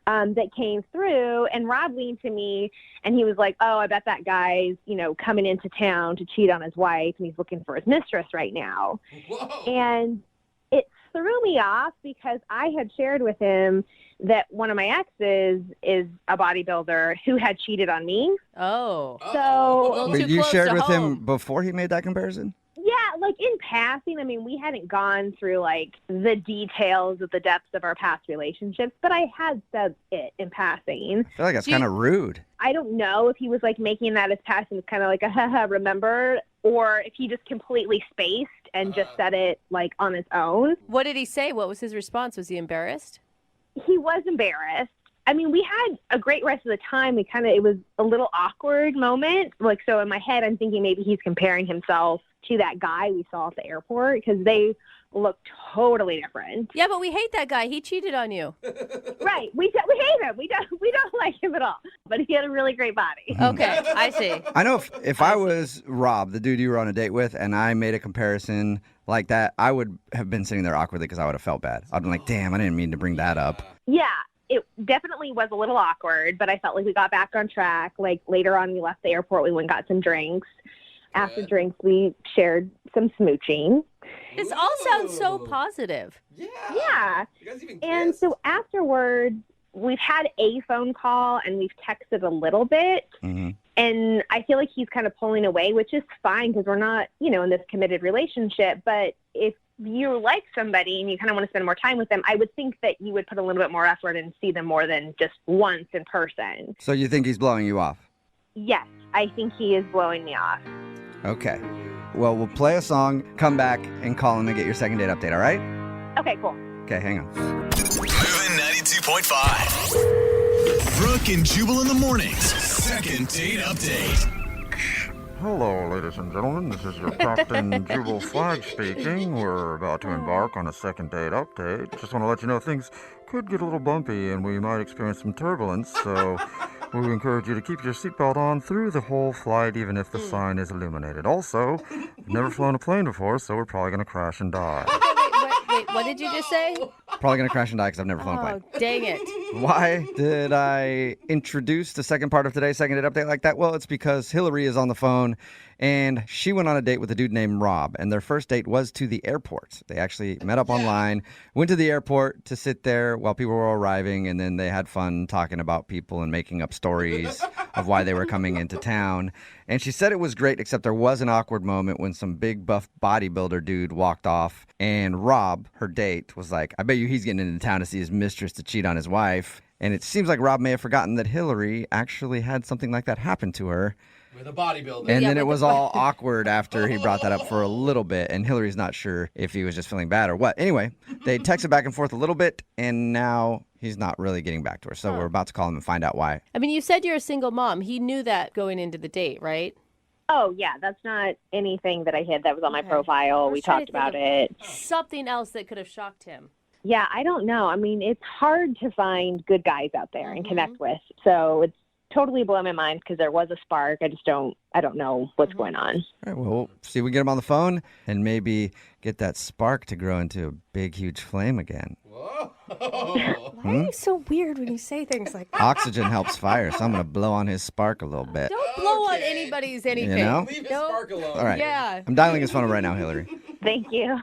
that came through, and Rob leaned to me and he was like, oh, I bet that guy's coming into town to cheat on his wife and he's looking for his mistress right now. Whoa. And it threw me off because I had shared with him that one of my exes is a bodybuilder who had cheated on me. Oh. So But you shared with him before he made that comparison? Yeah, in passing. I mean, we hadn't gone through the details of the depths of our past relationships, but I had said it in passing. I feel like that's kind of rude. I don't know if he was making that as passing, kind of a haha, remember, or if he just completely spaced and just said it on its own. What did he say? What was his response? Was he embarrassed? He was embarrassed. I mean, we had a great rest of the time. It was a little awkward moment. So in my head, I'm thinking maybe he's comparing himself to that guy we saw at the airport because they look totally different. Yeah, but we hate that guy. He cheated on you. Right. We hate him. We don't like him at all. But he had a really great body. Okay, I see. I know if I was Rob, the dude you were on a date with, and I made a comparison like that, I would have been sitting there awkwardly because I would have felt bad. I'd been like, damn, I didn't mean to bring that up. Yeah. It definitely was a little awkward, but I felt like we got back on track. Later on, we left the airport. We went and got some drinks. After drinks, we shared some smooching. This all sounds so positive. Yeah. And so afterwards, we've had a phone call and we've texted a little bit. And I feel like he's kind of pulling away, which is fine because we're not, in this committed relationship. But if you like somebody and you kind of want to spend more time with them, I would think that you would put a little bit more effort and see them more than just once in person. So you think he's blowing you off? Yes, I think he is blowing me off. Okay. Well, we'll play a song, come back, and call him and get your second date update, all right? Okay, cool. Okay, hang on. Moving 92.5. Brooke and Jubal in the mornings. Second date update. Hello, ladies and gentlemen. This is your Captain Jubal Flag speaking. We're about to embark on a second date update. Just want to let you know things could get a little bumpy and we might experience some turbulence, so we encourage you to keep your seatbelt on through the whole flight, even if the sign is illuminated. Also, we've never flown a plane before, so we're probably going to crash and die. Wait, what did you just say? Probably going to crash and die because I've never flown a plane. Oh, dang it. Why did I introduce the second part of today's second date update like that? Well, it's because Hillary is on the phone, and she went on a date with a dude named Rob, and their first date was to the airport. They actually met up online, went to the airport to sit there while people were arriving, and then they had fun talking about people and making up stories of why they were coming into town. And she said it was great, except there was an awkward moment when some big buff bodybuilder dude walked off, and Rob, her date, was like, I bet you he's getting into town to see his mistress to cheat on his wife. And it seems like Rob may have forgotten that Hillary actually had something like that happen to her. With a bodybuilder. And then it was all awkward after he brought that up for a little bit, and Hillary's not sure if he was just feeling bad or what. Anyway, they texted back and forth a little bit, and now he's not really getting back to her. So we're about to call him and find out why. I mean, you said you're a single mom. He knew that going into the date, right? Oh, yeah, that's not anything that I hid that was on my profile. We talked about it. Something else that could have shocked him. Yeah, I don't know. I mean, it's hard to find good guys out there and connect with. So it's totally blowing my mind because there was a spark. I don't know what's going on. All right, well, we'll see if we can get him on the phone and maybe get that spark to grow into a big, huge flame again. Why are you so weird when you say things like that? Oxygen helps fire, so I'm going to blow on his spark a little bit. Don't blow on anybody's anything. You know? Leave his spark alone. All right. Yeah. I'm dialing his phone right now, Hillary. Thank you.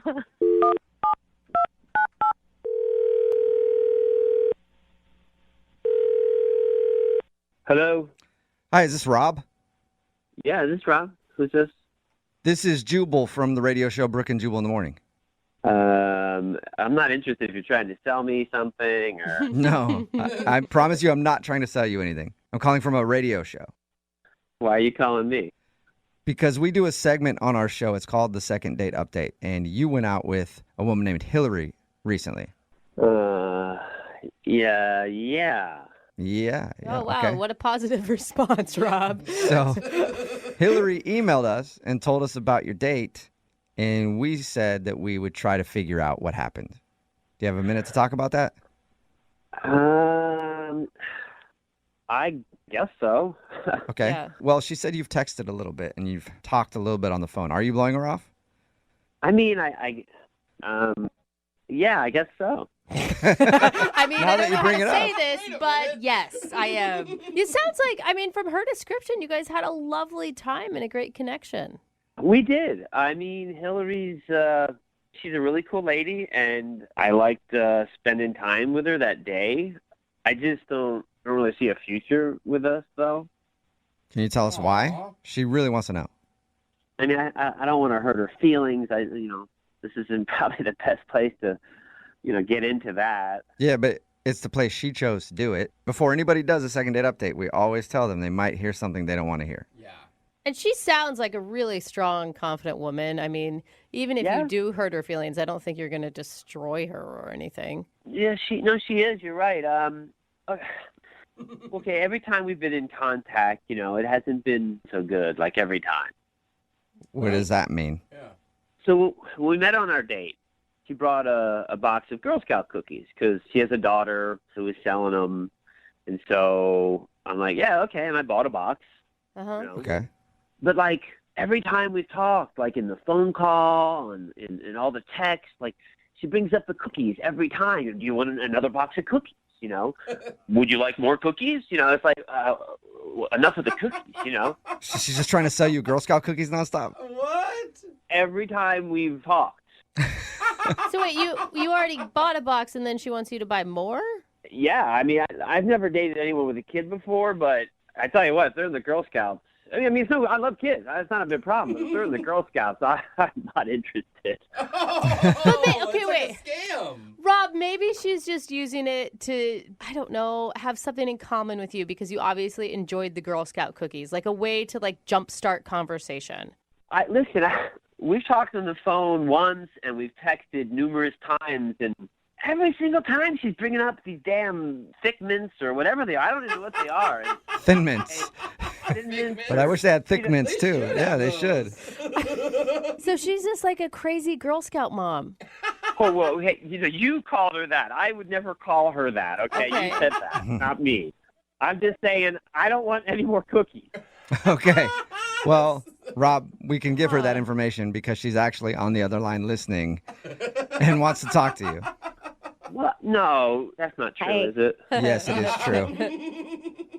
Hello? Hi, is this Rob? Yeah, this is Rob. Who's this? This is Jubal from the radio show Brooke and Jubal in the Morning. I'm not interested if you're trying to sell me something or... No, I promise you I'm not trying to sell you anything. I'm calling from a radio show. Why are you calling me? Because we do a segment on our show. It's called The Second Date Update, and you went out with a woman named Hillary recently. Yeah. Yeah. Oh, wow. Okay. What a positive response, Rob. So Hillary emailed us and told us about your date, and we said that we would try to figure out what happened. Do you have a minute to talk about that? I guess so. Okay. Yeah. Well, she said you've texted a little bit and you've talked a little bit on the phone. Are you blowing her off? I mean, yeah, I guess so. I mean, Now I that don't you know how bring to it say up. this, but yes, I am. It sounds like, I mean, from her description, you guys had a lovely time and a great connection. We did. I mean, Hillary's, she's a really cool lady, and I liked spending time with her that day. I just don't really see a future with us, though. Can you tell us why? She really wants to know. I mean, I don't want to hurt her feelings. This isn't probably the best place to, get into that. Yeah, but it's the place she chose to do it. Before anybody does a second date update, we always tell them they might hear something they don't want to hear. And she sounds like a really strong, confident woman. I mean, even if you do hurt her feelings, I don't think you're going to destroy her or anything. Yeah, she is. You're right. Okay, every time we've been in contact, it hasn't been so good, like every time. What does that mean? So when we met on our date, she brought a box of Girl Scout cookies because she has a daughter who is selling them. And so I'm like, yeah, okay. And I bought a box. Okay. But, every time we've talked, in the phone call and in all the texts, she brings up the cookies every time. Do you want another box of cookies, Would you like more cookies? It's like, enough of the cookies, She's just trying to sell you Girl Scout cookies nonstop? What? Every time we've talked. So wait, you already bought a box and then she wants you to buy more? Yeah, I mean, I've never dated anyone with a kid before, but I tell you what, if they're in the Girl Scouts, I mean, I love kids. That's not a big problem. But if they're in the Girl Scouts, I'm not interested. Okay, wait. Scam. Rob, maybe she's just using it to, I don't know, have something in common with you because you obviously enjoyed the Girl Scout cookies, like a way to jumpstart conversation. Listen, we've talked on the phone once and we've texted numerous times, and every single time she's bringing up these damn thick mints or whatever they are. I don't even know what they are. Thin mints. But I wish they had thick mints too. Yeah, they should. So she's just like a crazy Girl Scout mom. Oh, well, hey, you called her that. I would never call her that, okay? Okay. You said that, not me. I'm just saying I don't want any more cookies. Okay. Well, Rob, we can give her that information because she's actually on the other line listening and wants to talk to you. What? No, that's not true, Hey. is it? Yes, it is true.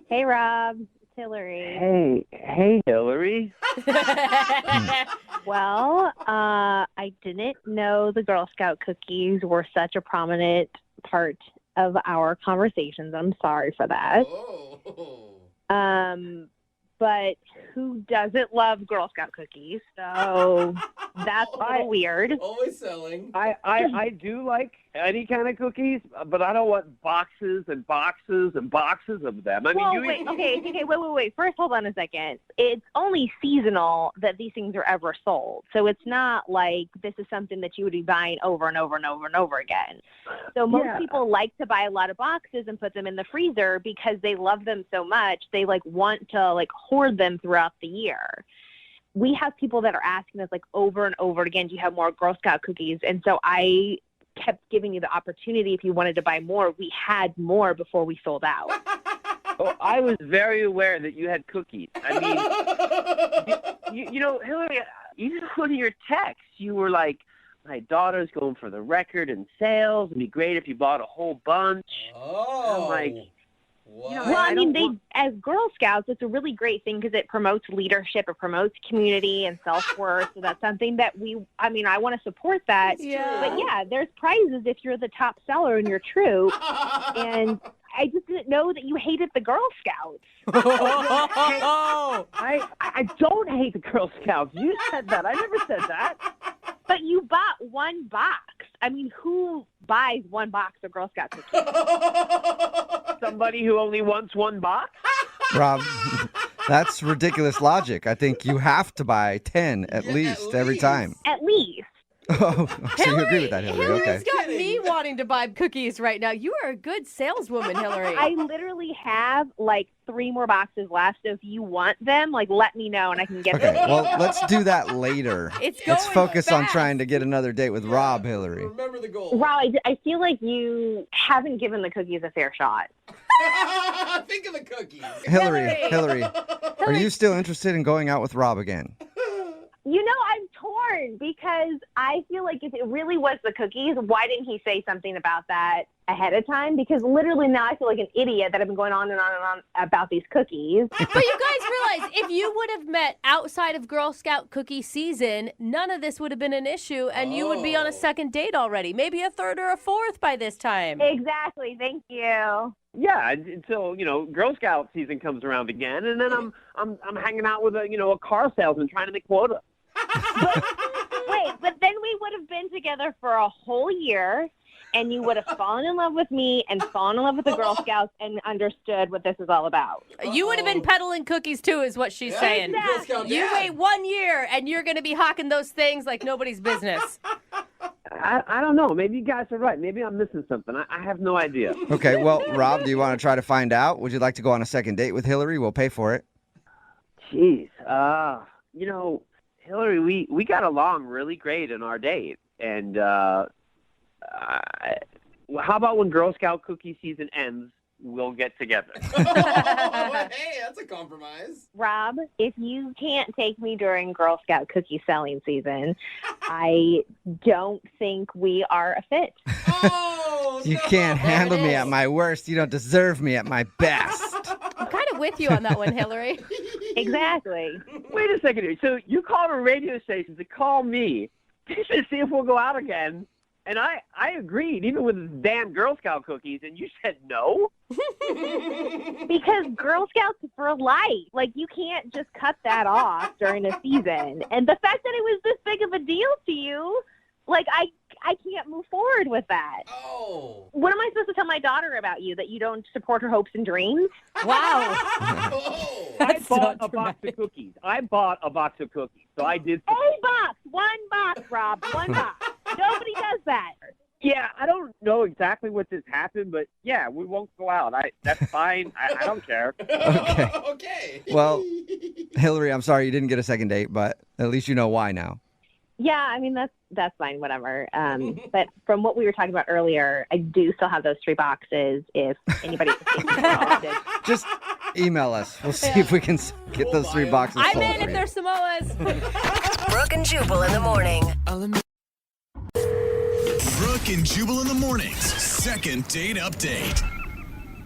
Hey, Rob. It's Hillary. Hey, Hillary. Well, I didn't know the Girl Scout cookies were such a prominent part of our conversations. I'm sorry for that. But who doesn't love Girl Scout cookies? So that's a little weird. Always selling. I do like any kind of cookies, but I don't want boxes and boxes and boxes of them. I mean, Well, wait. First, hold on a second. It's only seasonal that these things are ever sold. So it's not like this is something that you would be buying over and over and over and over again. So most people like to buy a lot of boxes and put them in the freezer because they love them so much. They want to hoard them throughout the year. We have people that are asking us over and over again, do you have more Girl Scout cookies? And so I kept giving you the opportunity if you wanted to buy more. We had more before we sold out. Oh, I was very aware that you had cookies. I mean, Hillary, even one of your texts, you were like, my daughter's going for the record in sales. It'd be great if you bought a whole bunch. Oh. I'm like, as Girl Scouts, it's a really great thing because it promotes leadership, it promotes community and self-worth. So that's something that I want to support that. Yeah. But yeah, there's prizes if you're the top seller in your troop. And I just didn't know that you hated the Girl Scouts. I don't hate the Girl Scouts. You said that. I never said that. But you bought one box. I mean, who buys one box of Girl Scout cookies? Somebody who only wants one box? Rob, that's ridiculous logic. I think you have to buy 10 at least every time. At least. Oh, so you agree with that, Hillary? Hillary's Okay. got me wanting to buy cookies right now. You are a good saleswoman, Hillary. I literally have 3 more boxes left. So if you want them, let me know and I can get them. Okay, well, let's do that later. Let's focus on trying to get another date with Rob, Hillary. Remember the goal. Rob, I feel like you haven't given the cookies a fair shot. Think of the cookies. Hillary, are you still interested in going out with Rob again? I'm torn because I feel like if it really was the cookies, why didn't he say something about that ahead of time? Because literally now I feel like an idiot that I've been going on and on and on about these cookies. But you guys realize if you would have met outside of Girl Scout cookie season, none of this would have been an issue and you would be on a second date already. Maybe a third or a fourth by this time. Exactly. Thank you. Yeah, until Girl Scout season comes around again, and then I'm hanging out with a car salesman trying to make quota. But then we would have been together for a whole year, and you would have fallen in love with me and fallen in love with the Girl Scouts and understood what this is all about. You would have been peddling cookies too, is what she's saying. Exactly. You wait 1 year, and you're going to be hawking those things like nobody's business. I don't know. Maybe you guys are right. Maybe I'm missing something. I have no idea. Okay, well, Rob, do you want to try to find out? Would you like to go on a second date with Hillary? We'll pay for it. Jeez. Hillary, we got along really great in our date. And how about when Girl Scout cookie season ends, we'll get together? Hey, that's a compromise. Rob, if you can't take me during Girl Scout cookie selling season, I don't think we are a fit. You can't handle me at my worst. You don't deserve me at my best. I'm kind of with you on that one, Hillary. Exactly. Wait a second here. So you called a radio station to call me to see if we'll go out again. And I agreed, even with the damn Girl Scout cookies, and you said no? Because Girl Scouts for life. You can't just cut that off during a season. And the fact that it was this big of a deal to you, I can't move forward with that. Oh. What am I supposed to tell my daughter about you? That you don't support her hopes and dreams? Wow. I bought a box of cookies. So I did. A box. One box, Rob. One box. Nobody does that. Yeah, I don't know exactly what just happened, but yeah, we won't go out. That's fine. I don't care. Okay. Okay. Well, Hillary, I'm sorry you didn't get a second date, but at least you know why now. Yeah, I mean that's fine, whatever. But from what we were talking about earlier, I do still have those 3 boxes. If anybody Just email us. We'll see if we can get those 3 boxes I'm sold in for if you. there's Samoas. Brooke and Jubal in the morning. Brooke and Jubal in the mornings. Second date update.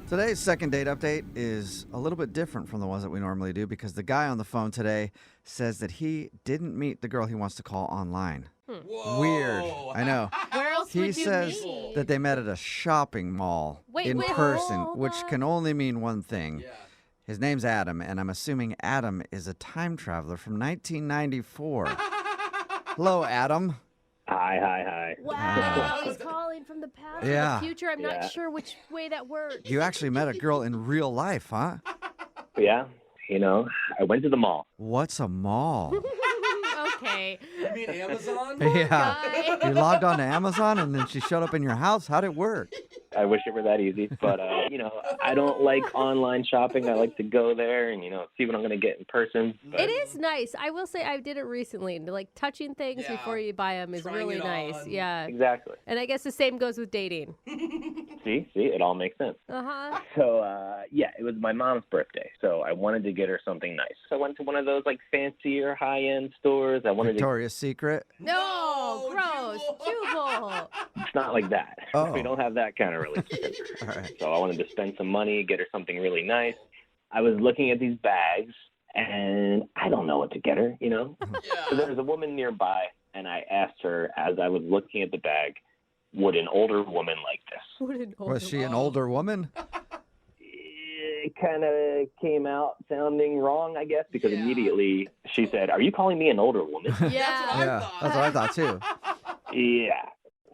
Today's second date update is a little bit different from the ones that we normally do because the guy on the phone today says that he didn't meet the girl he wants to call online. Weird. I know. Where else He would you says meet? that they met at a shopping mall in person, which can only mean one thing. His name's Adam, and I'm assuming Adam is a time traveler from 1994. Hello, Adam. Hi. Wow, he's calling from the past or Yeah. the future. I'm Yeah. not sure which way that works. You actually met a girl in real life, huh? Yeah, I went to the mall. What's a mall? Okay. You mean Amazon? Yeah. You logged on to Amazon and then she showed up in your house? How'd it work? I wish it were that easy, but I don't like online shopping. I like to go there and see what I'm going to get in person. But It is nice. I will say I did it recently. Like touching things before you buy them is Trying really it nice. on. Yeah. Exactly. And I guess the same goes with dating. See, it all makes sense. Uh-huh. So, it was my mom's birthday, so I wanted to get her something nice. So I went to one of those like fancier high-end stores. I wanted Victoria's Secret? No, gross. Jubal. It's not like that. Oh. We don't have that kind of relationship. All right. So I wanted to spend some money, get her something really nice. I was looking at these bags, and I don't know what to get her, So there was a woman nearby, and I asked her as I was looking at the bag, would an older woman like this? Was she an older woman? It kind of came out sounding wrong, I guess, because immediately she said, "Are you calling me an older woman?" Yeah, that's what I thought too. Yeah.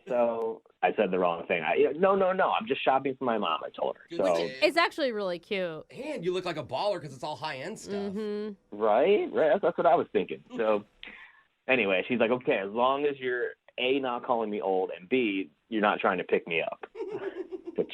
So I said the wrong thing. No. I'm just shopping for my mom. I told her. So It's actually really cute. And you look like a baller because it's all high-end stuff. Mm-hmm. right. That's what I was thinking. So anyway, she's like, "Okay, as long as you're A, not calling me old, and B, you're not trying to pick me up," which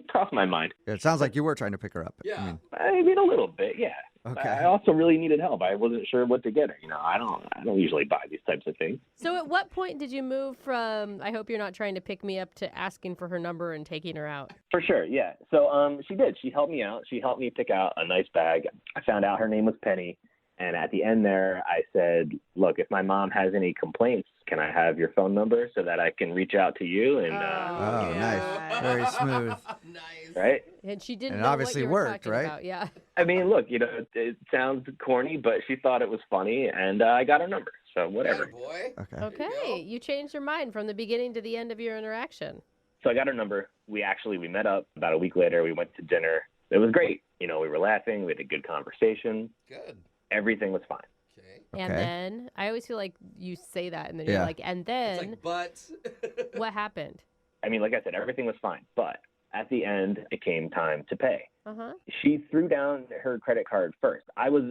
crossed my mind. It sounds like you were trying to pick her up. Yeah. I mean, a little bit, yeah. Okay. I also really needed help. I wasn't sure what to get her. I don't usually buy these types of things. So at what point did you move from I hope you're not trying to pick me up to asking for her number and taking her out? For sure, yeah. So she did. She helped me out. She helped me pick out a nice bag. I found out her name was Penny. And at the end there, I said, "Look, if my mom has any complaints, can I have your phone number so that I can reach out to you?" And Nice. Very smooth. right? And she didn't And it know obviously what you were worked, talking right? about. Yeah. I mean, look, it sounds corny, but she thought it was funny, and I got her number. So whatever. Boy. Okay. You changed your mind from the beginning to the end of your interaction. So I got her number. We met up about a week later. We went to dinner. It was great. We were laughing. We had a good conversation. Good. Everything was fine. And then I always feel like you say that and then Yeah. you're like, and then but what happened? I mean, like I said, everything was fine. But at the end, it came time to pay. Uh-huh. She threw down her credit card first. I was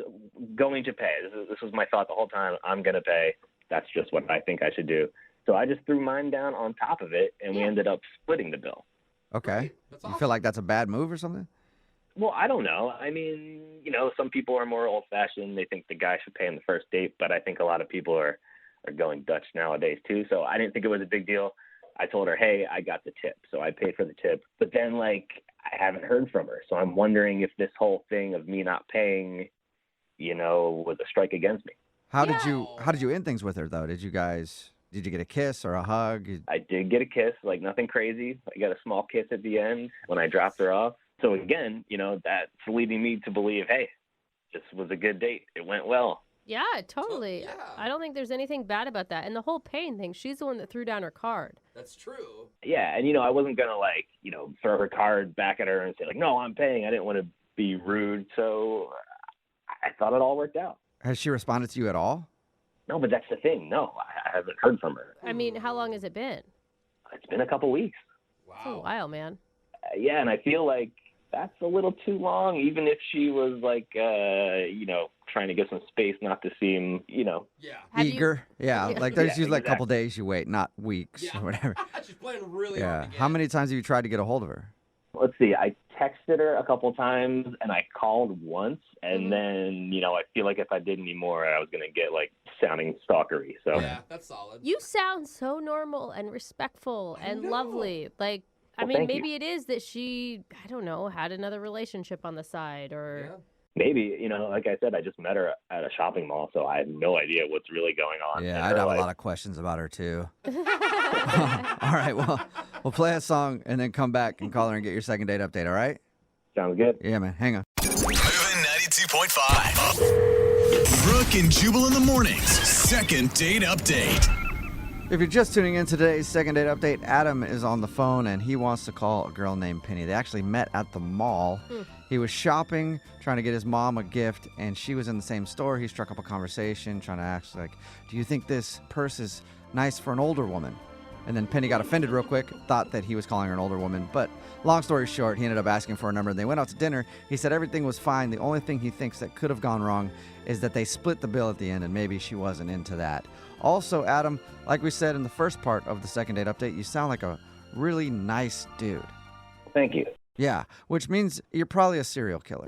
going to pay. This was my thought the whole time. I'm going to pay. That's just what I think I should do. So I just threw mine down on top of it, and we ended up splitting the bill. Okay. You feel like that's a bad move or something? Well, I don't know. I mean, some people are more old-fashioned. They think the guy should pay on the first date, but I think a lot of people are going Dutch nowadays too. So I didn't think it was a big deal. I told her, "Hey, I got the tip." So I paid for the tip. But then, I haven't heard from her. So I'm wondering if this whole thing of me not paying, was a strike against me. How did you end things with her though? Did you get a kiss or a hug? I did get a kiss, nothing crazy. I got a small kiss at the end when I dropped her off. So again, that's leading me to believe, hey, this was a good date. It went well. Yeah, totally. I don't think there's anything bad about that. And the whole paying thing, she's the one that threw down her card. That's true. Yeah, and I wasn't gonna throw her card back at her and say no, I'm paying. I didn't want to be rude, so I thought it all worked out. Has she responded to you at all? No, but that's the thing. No, I haven't heard from her. I mean, how long has it been? It's been a couple weeks. It's a while, man. Yeah, and I feel like that's a little too long. Even if she was trying to get some space, not to seem, Eager. Yeah. Like there's Yeah, usually a couple exactly. days you wait, not weeks or whatever. She's playing really Yeah. hard to How many times have you tried to get a hold of her? Let's see, I texted her a couple times and I called once, and then, I feel like if I did any more, I was going to get, sounding stalkery. So Yeah, that's solid. You sound so normal and respectful and lovely. Like, I Well, mean, thank maybe it is that she, I don't know, had another relationship on the side or. maybe, like I said, I just met her at a shopping mall, so I have no idea what's really going on. Yeah, in I'd her have life. a lot of questions about her too. All right, well, we'll play a song and then come back and call her and get your second date update, all right? Sounds good. Yeah, man. Hang on. Moving 92.5. Brooke and Jubal in the mornings. Second date update. If you're just tuning in to today's second date update, Adam is on the phone and he wants to call a girl named Penny. They actually met at the mall. He was shopping, trying to get his mom a gift, and she was in the same store. He struck up a conversation, trying to ask, do you think this purse is nice for an older woman? And then Penny got offended real quick, thought that he was calling her an older woman. But long story short, he ended up asking for a number. And they went out to dinner. He said everything was fine. The only thing he thinks that could have gone wrong is that they split the bill at the end, and maybe she wasn't into that. Also, Adam, like we said in the first part of the second date update, you sound like a really nice dude. Thank you. Yeah, which means you're probably a serial killer.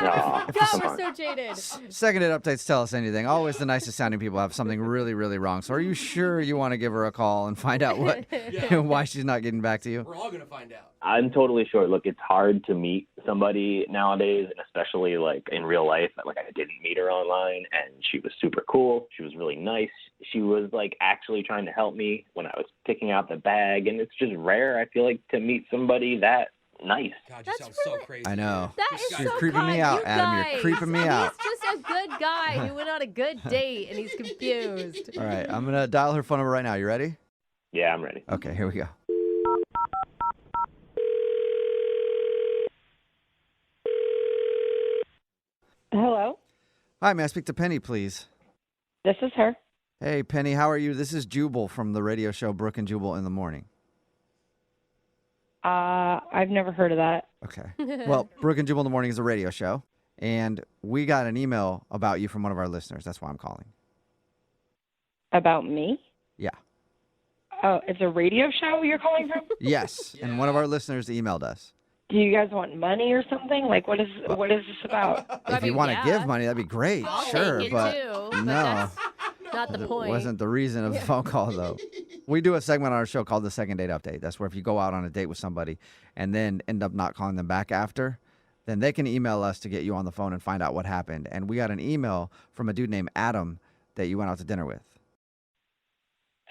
Aw, God, we're so jaded. Second date updates tell us anything. Always the nicest sounding people have something really, really wrong. So are you sure you want to give her a call and find out why she's not getting back to you? We're all going to find out. I'm totally sure. Look, it's hard to meet somebody nowadays, and especially in real life. I didn't meet her online, and she was super cool. She was really nice. She was actually trying to help me when I was picking out the bag, and it's just rare, I feel like, to meet somebody that nice. God, you sound so crazy. I know. That is You're so creeping me kind. out, You Adam. guys. You're creeping me out. He's just a good guy who went on a good date and he's confused. All right, I'm going to dial her phone number right now. You ready? Yeah, I'm ready. Okay, here we go. Hello, Hi, may I speak to Penny, please? this is her. Hey, Penny, how are you? This is Jubal from the radio show Brooke and Jubal in the Morning. I've never heard of that. Okay. Well, Brooke and Jubal in the Morning is a radio show, and we got an email about you from one of our listeners. That's why I'm calling. About me? Yeah. Oh, it's a radio show you're calling from? Yes, and one of our listeners emailed us. Do you guys want money or something? What is this about? If you want to give money, that'd be great. Sure, take it but too, but no. that's not the That point. wasn't the reason of the phone call, though. We do a segment on our show called the Second Date Update. That's where if you go out on a date with somebody and then end up not calling them back after, then they can email us to get you on the phone and find out what happened. And we got an email from a dude named Adam that you went out to dinner with.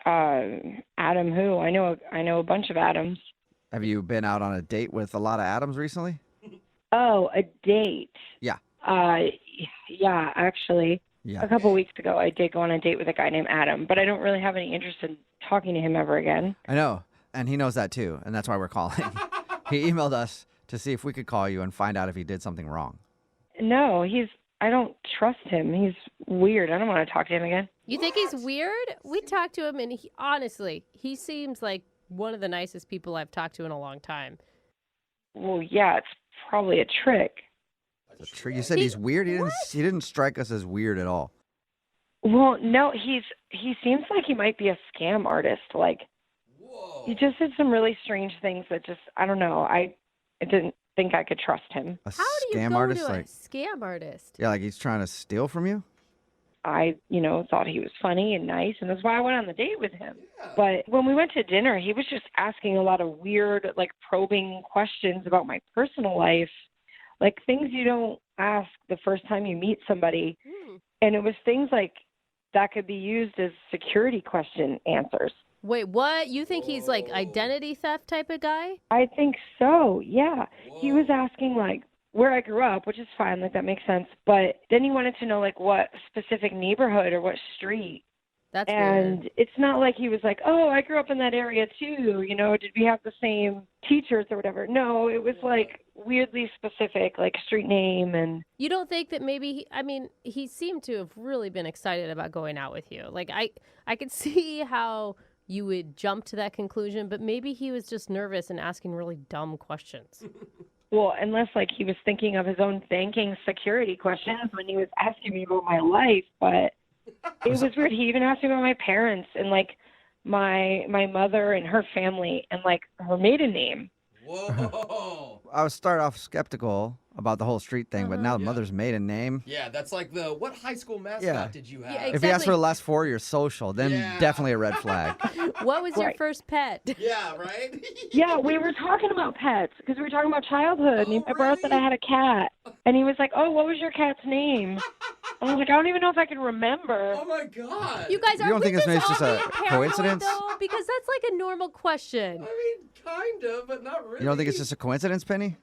Adam who? I know a bunch of Adams. Have you been out on a date with a lot of Adams recently? Oh, a date. Yeah. Yeah, actually. Yeah. A couple weeks ago, I did go on a date with a guy named Adam, but I don't really have any interest in talking to him ever again. I know. And he knows that too. And that's why we're calling. He emailed us to see if we could call you and find out if he did something wrong. No, I don't trust him. He's weird. I don't want to talk to him again. You think he's weird? We talked to him, and honestly, he seems like one of the nicest people I've talked to in a long time. Well, yeah, it's probably a trick. You said he's weird? He didn't strike us as weird at all. Well, no, he seems like he might be a scam artist. He just did some really strange things that I don't know. I didn't think I could trust him. A How do you scam go artist? to a scam artist? Yeah, like he's trying to steal from you? I, thought he was funny and nice, and that's why I went on the date with him. But when we went to dinner, he was just asking a lot of weird, probing questions about my personal life, things you don't ask the first time you meet somebody. And it was things that could be used as security question answers. Wait, what? You think he's identity theft type of guy? I think so, yeah. He was asking, where I grew up, which is fine, that makes sense. But then he wanted to know, what specific neighborhood or what street. That's and weird. It's not like he was like, oh, I grew up in that area too. Did we have the same teachers or whatever? No, it was weirdly specific, street name and. You don't think that maybe, he seemed to have really been excited about going out with you. I could see how you would jump to that conclusion, but maybe he was just nervous and asking really dumb questions. Well, unless like he was thinking of his own banking security questions when he was asking me about my life, but it was weird. He even asked me about my parents and like my mother and her family and like her maiden name. Whoa. I was start off skeptical about the whole street thing, but now the mother's maiden name. Yeah, that's like what high school mascot Yeah. did you have? Yeah, If he asks for the last 4 of your social, then definitely a red flag. What was your Right. first pet? Yeah, right? Yeah, we were talking about pets because we were talking about childhood. And I brought up that I had a cat. And he was like, oh, what was your cat's name? I was like, I don't even know if I can remember. Oh, my God. You guys, You are don't we think it's maybe all just a being paranoid, coincidence? though? Because that's like a normal question. I mean, kind of, but not really. You don't think it's just a coincidence, Penny?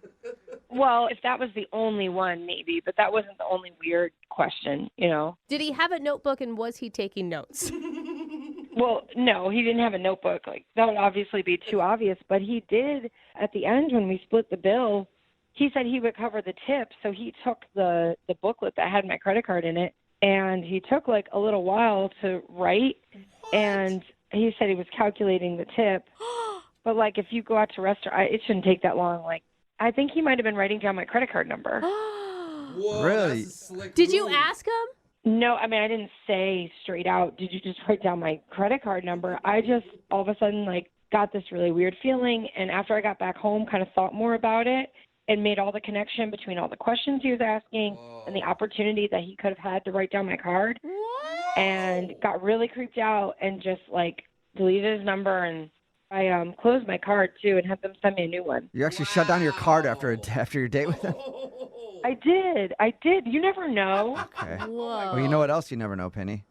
Well, if that was the only one, maybe. But that wasn't the only weird question, you know? Did he have a notebook and was he taking notes? Well, no, he didn't have a notebook. Like, that would obviously be too obvious. But he did, at the end when we split the bill, he said he would cover the tip. So he took the booklet that had my credit card in it, and he took like a little while to write. And he said he was calculating the tip. But like if you go out to restaurant, it shouldn't take that long. Like I think he might have been writing down my credit card number. Whoa, Really? that's a slick Did you move. ask him? No, I mean I didn't say straight out, did you just write down my credit card number? I just all of a sudden like got this really weird feeling, and after I got back home kind of thought more about it and made all the connection between all the questions he was asking and the opportunity that he could have had to write down my card. And got really creeped out and just like deleted his number, and I closed my card too and had them send me a new one. You actually shut down your card after your date with him? I did. You never know. Okay. Whoa. Well, you know what else you never know, Penny?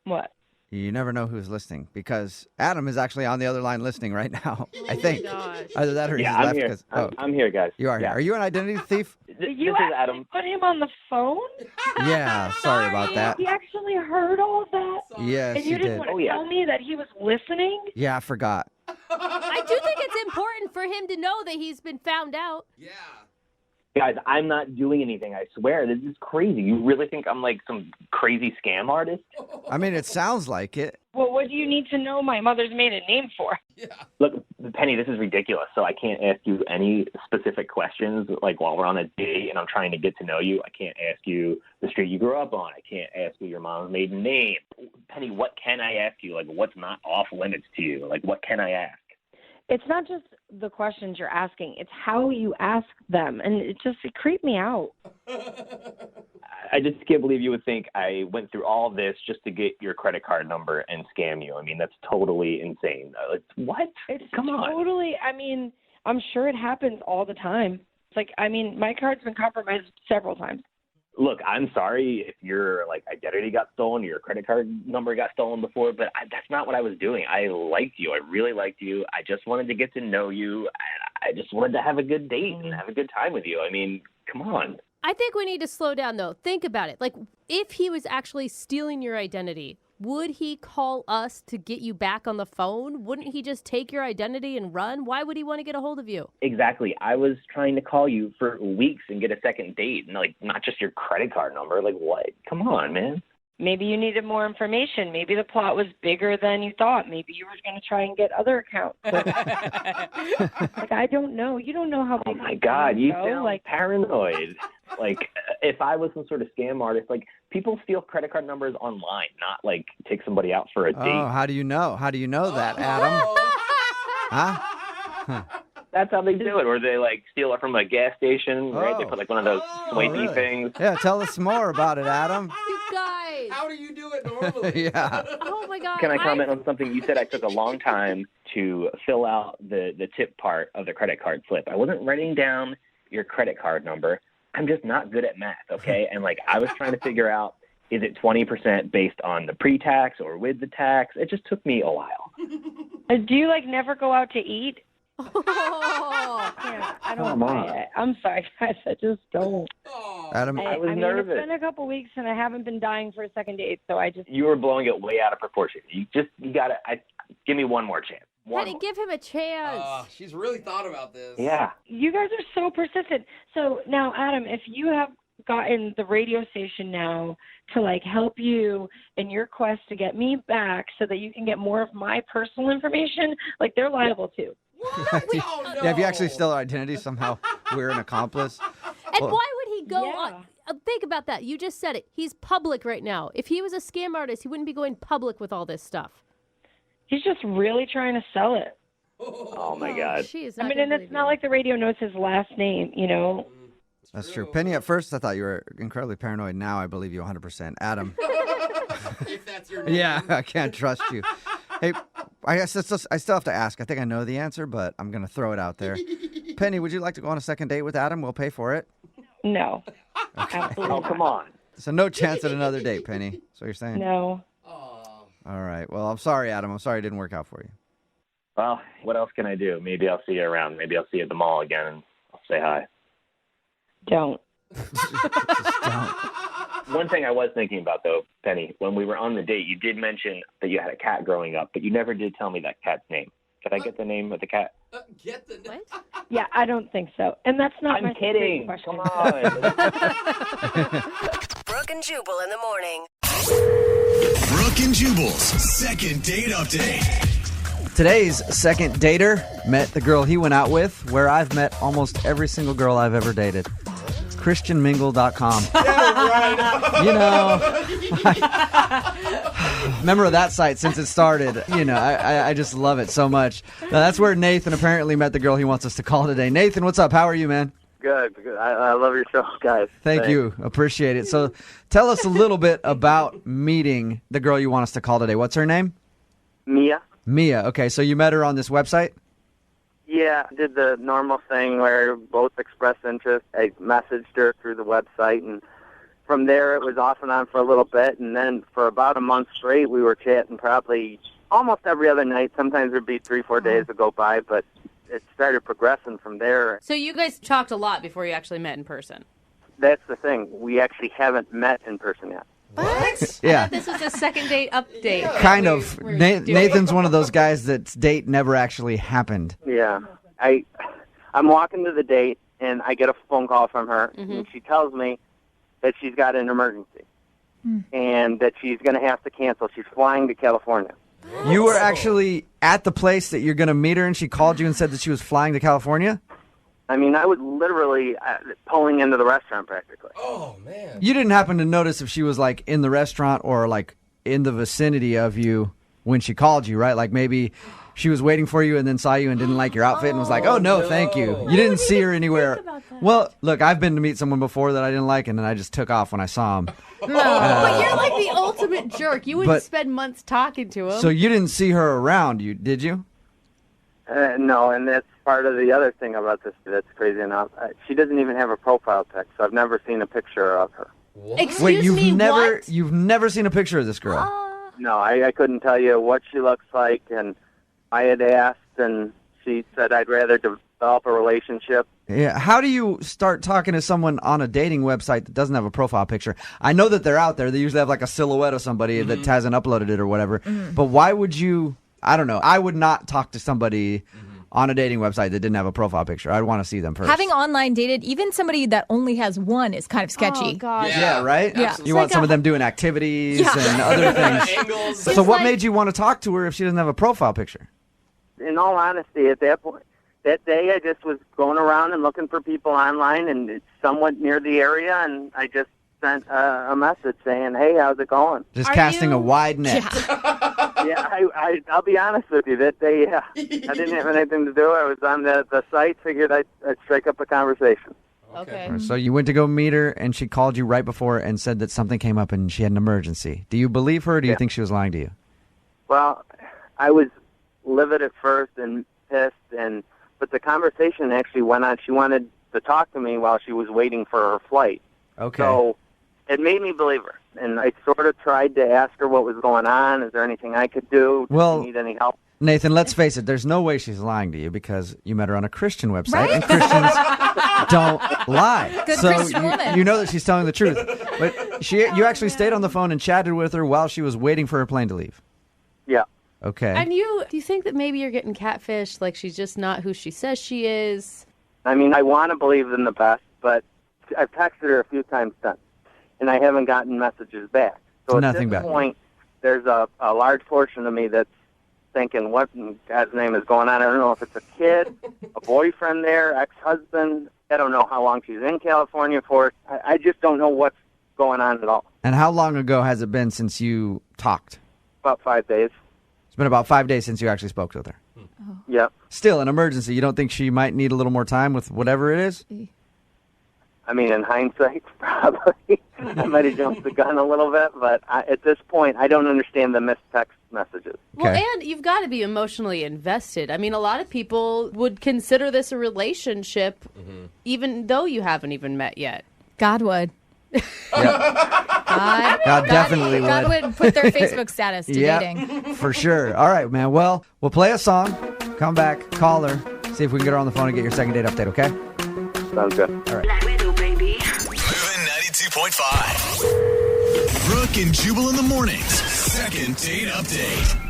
What? You never know who's listening, because Adam is actually on the other line listening right now, I think. Gosh. Either that or he's Yeah, I'm left. here. 'Cause- I'm here, guys. You are here. Yeah. Are you an identity thief? You This is actually Adam. put him on the phone? Yeah, sorry about that. He actually heard all of that? Yes, And you you didn't did. want to Oh, yeah. tell me that he was listening? Yeah, I forgot. I do think it's important for him to know that he's been found out. Yeah. Guys, I'm not doing anything, I swear. This is crazy. You really think I'm like some crazy scam artist? I mean, it sounds like it. Well, what do you need to know my mother's maiden name for? Look, Penny, this is ridiculous. So I can't ask you any specific questions like while we're on a date and I'm trying to get to know you. I can't ask you the street you grew up on. I can't ask you your mom's maiden name. Penny, what can I ask you? Like, what's not off limits to you? Like, what can I ask? It's not just the questions you're asking. It's how you ask them. And it creeped me out. I just can't believe you would think I went through all this just to get your credit card number and scam you. I mean, that's totally insane. What? Come on. Totally. I mean, I'm sure it happens all the time. It's like, I mean, my card's been compromised several times. Look, I'm sorry if your identity got stolen or your credit card number got stolen before, but that's not what I was doing. I liked you. I really liked you. I just wanted to get to know you. I just wanted to have a good date and have a good time with you. I mean, come on. I think we need to slow down, though. Think about it. Like, if he was actually stealing your identity, would he call us to get you back on the phone? Wouldn't he just take your identity and run? Why would he want to get a hold of you? Exactly. I was trying to call you for weeks and get a second date, and not just your credit card number. Like, what? Come on, man. Maybe you needed more information. Maybe the plot was bigger than you thought. Maybe you were going to try and get other accounts. I don't know. You don't know how big. Oh my God, you go. sound paranoid. If I was some sort of scam artist, people steal credit card numbers online, not take somebody out for a date. Oh, how do you know? How do you know that, Adam? Huh? That's how they do it, or they steal it from a gas station, right? They put one of those swanky really? things. Yeah, tell us more about it, Adam. You guys. How do you do it normally? Yeah. Oh my God. Can I comment on something you said? I took a long time to fill out the tip part of the credit card slip. I wasn't writing down your credit card number. I'm just not good at math, okay? And I was trying to figure out, is it 20% based on the pre-tax or with the tax? It just took me a while. Do you never go out to eat? Oh. Yeah, I don't Come buy on. it. I'm sorry, guys. I just don't. Adam, I was mean, nervous. It's been a couple weeks, and I haven't been dying for a second date, so I just. You were blowing it way out of proportion. You gotta give me one more chance. Penny, give him a chance. She's really thought about this. Yeah. You guys are so persistent. So now, Adam, if you have gotten the radio station now to help you in your quest to get me back so that you can get more of my personal information, they're liable too. Yeah, if you actually steal our identity somehow, we're an accomplice. And Well, why would he go on? Think about that. You just said it. He's public right now. If he was a scam artist, he wouldn't be going public with all this stuff. He's just really trying to sell it. Oh my God. She's I mean, and it's not like the radio knows his last name, you know. That's true. Penny, at first I thought you were incredibly paranoid. Now I believe you 100%. Adam. If that's your name. Yeah, I can't trust you. Hey, I guess I still have to ask. I think I know the answer, but I'm going to throw it out there. Penny, would you like to go on a second date with Adam? We'll pay for it. No. Absolutely. Oh, come on. So no chance at another date, Penny. That's what you're saying? No. All right. Well, I'm sorry, Adam. I'm sorry it didn't work out for you. Well, what else can I do? Maybe I'll see you around. Maybe I'll see you at the mall again and I'll say hi. Don't. One thing I was thinking about, though, Penny, when we were on the date, you did mention that you had a cat growing up, but you never did tell me that cat's name. Could I get the name of the cat? Get the name. Yeah, I don't think so. And that's not I'm my kidding. question. Come on. Brooke and Jubal in the morning. Brooke and Jubal's second date update. Today's second dater met the girl he went out with, where I've met almost every single girl I've ever dated. ChristianMingle.com. You know, member of that site since it started. You know, I just love it so much. Now, that's where Nathan apparently met the girl he wants us to call today. Nathan, what's up? How are you, man? Good. I love your show, guys. Thank you. Appreciate it. So tell us a little bit about meeting the girl you want us to call today. What's her name? Mia. Mia. Okay, so you met her on this website? Yeah, I did the normal thing where both expressed interest. I messaged her through the website, and from there it was off and on for a little bit, and then for about a month straight we were chatting probably almost every other night. Sometimes there'd be 3-4 days to go by, but it started progressing from there. So you guys talked a lot before you actually met in person. That's the thing. We actually haven't met in person yet. What? Yeah. I thought this was a second date update. Kind of. Nathan's one of those guys that's date never actually happened. Yeah. I'm walking to the date, and I get a phone call from her, and she tells me that she's got an emergency and that she's going to have to cancel. She's flying to California. You were actually at the place that you're going to meet her, and she called you and said that she was flying to California? I mean, I was literally pulling into the restaurant practically. Oh, man. You didn't happen to notice if she was, like, in the restaurant or, like, in the vicinity of you when she called you, right? Like, maybe she was waiting for you and then saw you and didn't like your outfit and was like, oh, no, thank you. You didn't see her anywhere. Well, look, I've been to meet someone before that I didn't like, and then I just took off when I saw him. But you're like the ultimate jerk. You wouldn't spend months talking to him. So you didn't see her around, did you? No, and that's part of the other thing about this that's crazy enough. She doesn't even have a profile pic, so I've never seen a picture of her. Wait, you've never seen a picture of this girl? No, I couldn't tell you what she looks like, and I had asked, and she said I'd rather develop a relationship. Yeah. How do you start talking to someone on a dating website that doesn't have a profile picture? I know that they're out there. They usually have like a silhouette of somebody that hasn't uploaded it or whatever. But why would you? I don't know. I would not talk to somebody on a dating website that didn't have a profile picture. I'd want to see them first. Having online dated, even somebody that only has one is kind of sketchy. Oh, God. Yeah, right? Yeah. You want some of them doing activities and other things. Angles. So what made you want to talk to her if she doesn't have a profile picture? In all honesty, at that point, that day I just was going around and looking for people online, and it's somewhat near the area, and I just sent a message saying, hey, how's it going? Just casting a wide net. Yeah, I'll be honest with you. That day, I didn't have anything to do. I was on the site, figured I'd strike up a conversation. Okay. So you went to go meet her, and she called you right before and said that something came up and she had an emergency. Do you believe her, or do you think she was lying to you? Well, I was livid at first and pissed, but the conversation actually went on. She wanted to talk to me while she was waiting for her flight. Okay. So it made me believe her. And I sort of tried to ask her what was going on. Is there anything I could do? Does she need any help? Nathan, let's face it. There's no way she's lying to you because you met her on a Christian website, and Christians don't lie. Good so Christian woman. you know that she's telling the truth. But you actually stayed on the phone and chatted with her while she was waiting for her plane to leave. Yeah. Okay. And do you think that maybe you're getting catfished? Like she's just not who she says she is? I mean, I want to believe in the best, but I've texted her a few times since, and I haven't gotten messages back. So Nothing at this back. point, there's a large portion of me that's thinking, what in God's name is going on? I don't know if it's a kid, a boyfriend there, ex-husband. I don't know how long she's in California for. I just don't know what's going on at all. And how long ago has it been since you talked? About 5 days. It's been about 5 days since you actually spoke with her. Yep. Still an emergency. You don't think she might need a little more time with whatever it is? I mean, in hindsight, probably. I might have jumped the gun a little bit, but at this point, I don't understand the missed text messages. Well, and you've got to be emotionally invested. I mean, a lot of people would consider this a relationship, even though you haven't even met yet. God would. God definitely would. God would put their Facebook status to dating. For sure. All right, man. Well, we'll play a song, come back, call her, see if we can get her on the phone and get your second date update, okay? Sounds good. All right. Moving 92.5. Brooke and Jubal in the mornings. Second date update.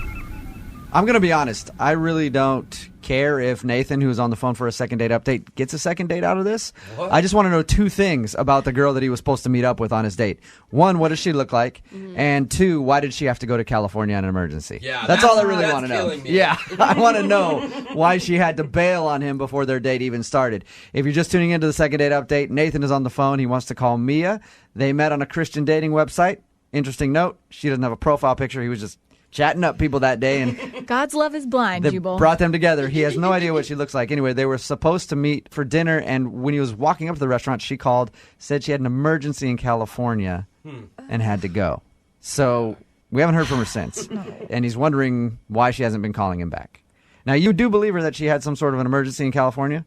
I'm going to be honest. I really don't care if Nathan, who's on the phone for a second date update, gets a second date out of this. What? I just want to know two things about the girl that he was supposed to meet up with on his date. One, what does she look like? And two, why did she have to go to California on an emergency? Yeah, that's all I really that's want to know. killing me. Yeah, I want to know why she had to bail on him before their date even started. If you're just tuning into the second date update, Nathan is on the phone. He wants to call Mia. They met on a Christian dating website. Interesting note, she doesn't have a profile picture. He was just chatting up people that day, and God's love is blind, they Jubal. brought them together. He has no idea what she looks like. Anyway, they were supposed to meet for dinner, and when he was walking up to the restaurant, she called, said she had an emergency in California and had to go. So we haven't heard from her since, and he's wondering why she hasn't been calling him back. Now, you do believe her that she had some sort of an emergency in California?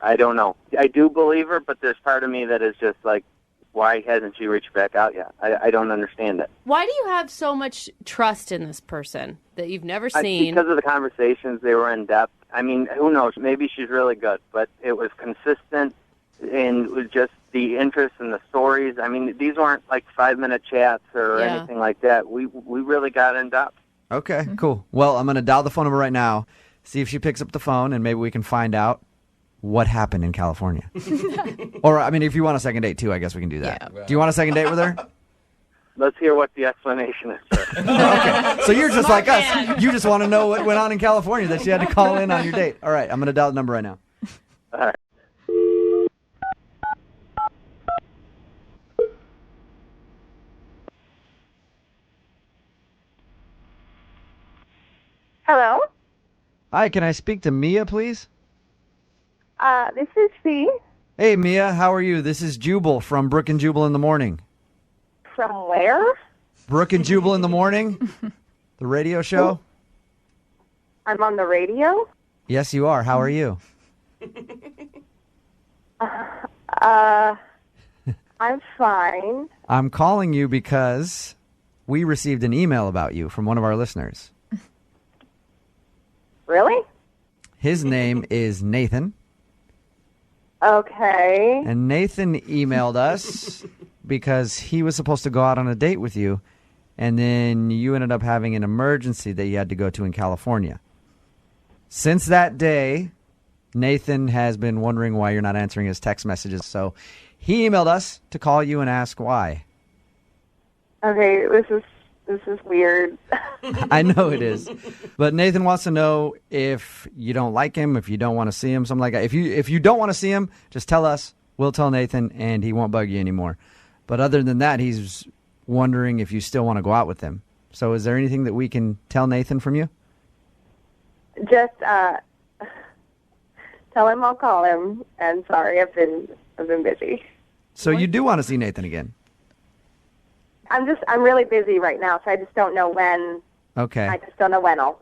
I don't know. I do believe her, but there's part of me that is just like, why hasn't she reached back out yet? I don't understand it. Why do you have so much trust in this person that you've never seen? Because of the conversations, they were in depth. I mean, who knows? Maybe she's really good, but it was consistent and it was just the interest in the stories. I mean, these weren't like 5-minute chats or anything like that. We really got in depth. Okay, cool. Well, I'm going to dial the phone number right now, see if she picks up the phone, and maybe we can find out what happened in California. Or, I mean, if you want a second date, too, I guess we can do that. Yeah. Do you want a second date with her? Let's hear what the explanation is, sir. Okay. So you're just like us. You just want to know what went on in California that she had to call in on your date. All right, I'm going to dial the number right now. All right. Hello? Hi, can I speak to Mia, please? This is C. Hey, Mia, how are you? This is Jubal from Brooke and Jubal in the Morning. From where? Brooke and Jubal in the Morning? The radio show? I'm on the radio? Yes, you are. How are you? I'm fine. I'm calling you because we received an email about you from one of our listeners. Really? His name is Nathan. Okay. And Nathan emailed us because he was supposed to go out on a date with you, and then you ended up having an emergency that you had to go to in California. Since that day, Nathan has been wondering why you're not answering his text messages, so he emailed us to call you and ask why. Okay, this is weird. I know it is. But Nathan wants to know if you don't like him, if you don't want to see him, something like that. If you don't want to see him, just tell us. We'll tell Nathan, and he won't bug you anymore. But other than that, he's wondering if you still want to go out with him. So is there anything that we can tell Nathan from you? Just tell him I'll call him. And sorry, I've been busy. So you do want to see Nathan again? I'm really busy right now, so I just don't know when. Okay. I just don't know when I'll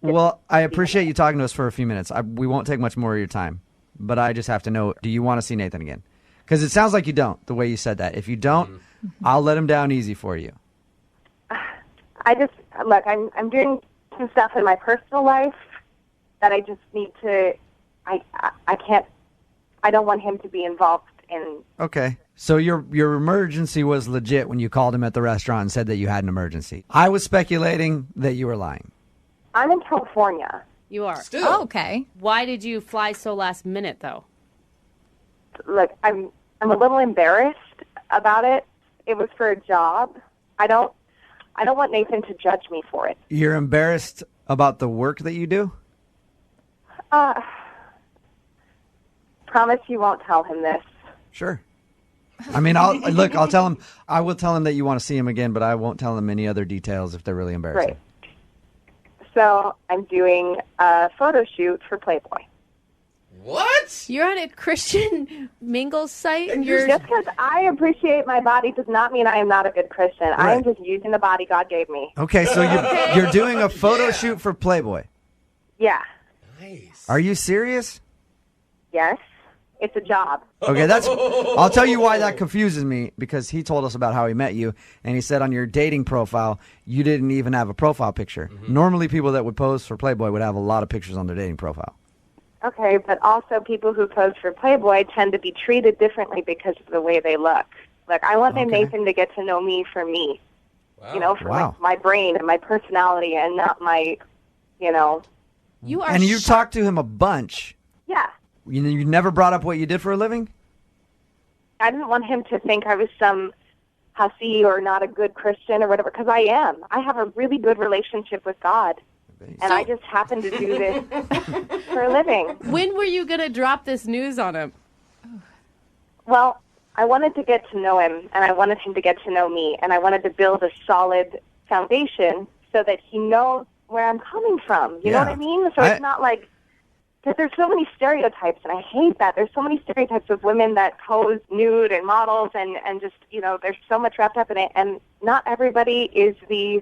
Well, I appreciate you talking to us for a few minutes. We won't take much more of your time. But I just have to know, do you want to see Nathan again? Because it sounds like you don't, the way you said that. If you don't, I'll let him down easy for you. Look, I'm doing some stuff in my personal life that I just need to, I can't, I don't want him to be involved in. Okay. So your emergency was legit when you called him at the restaurant and said that you had an emergency. I was speculating that you were lying. I'm in California. You are. Still. Oh, okay. Why did you fly so last minute, though? Look, I'm a little embarrassed about it. It was for a job. I don't want Nathan to judge me for it. You're embarrassed about the work that you do? promise you won't tell him this. Sure. I mean, I'll tell him. I will tell him that you want to see him again, but I won't tell him any other details if they're really embarrassing. Right. So I'm doing a photo shoot for Playboy. What? You're on a Christian mingle site and you're... Just because I appreciate my body does not mean I am not a good Christian. I am just using the body God gave me. Okay, so you're doing a photo shoot for Playboy. Yeah. Nice. Are you serious? Yes. It's a job. Okay, I'll tell you why that confuses me, because he told us about how he met you, and he said on your dating profile, you didn't even have a profile picture. Normally, people that would pose for Playboy would have a lot of pictures on their dating profile. Okay, but also people who pose for Playboy tend to be treated differently because of the way they look. Like, I want Nathan to get to know me for me. Wow. You know, for like, my brain and my personality and not my, you know. You are and you talked to him a bunch. Yeah. You never brought up what you did for a living? I didn't want him to think I was some hussy or not a good Christian or whatever, because I am. I have a really good relationship with God. And I just happen to do this for a living. When were you going to drop this news on him? Well, I wanted to get to know him, and I wanted him to get to know me, and I wanted to build a solid foundation so that he knows where I'm coming from. You know what I mean? So it's not like, because there's so many stereotypes, and I hate that. There's so many stereotypes of women that pose nude and models and just, you know, there's so much wrapped up in it, and not everybody is the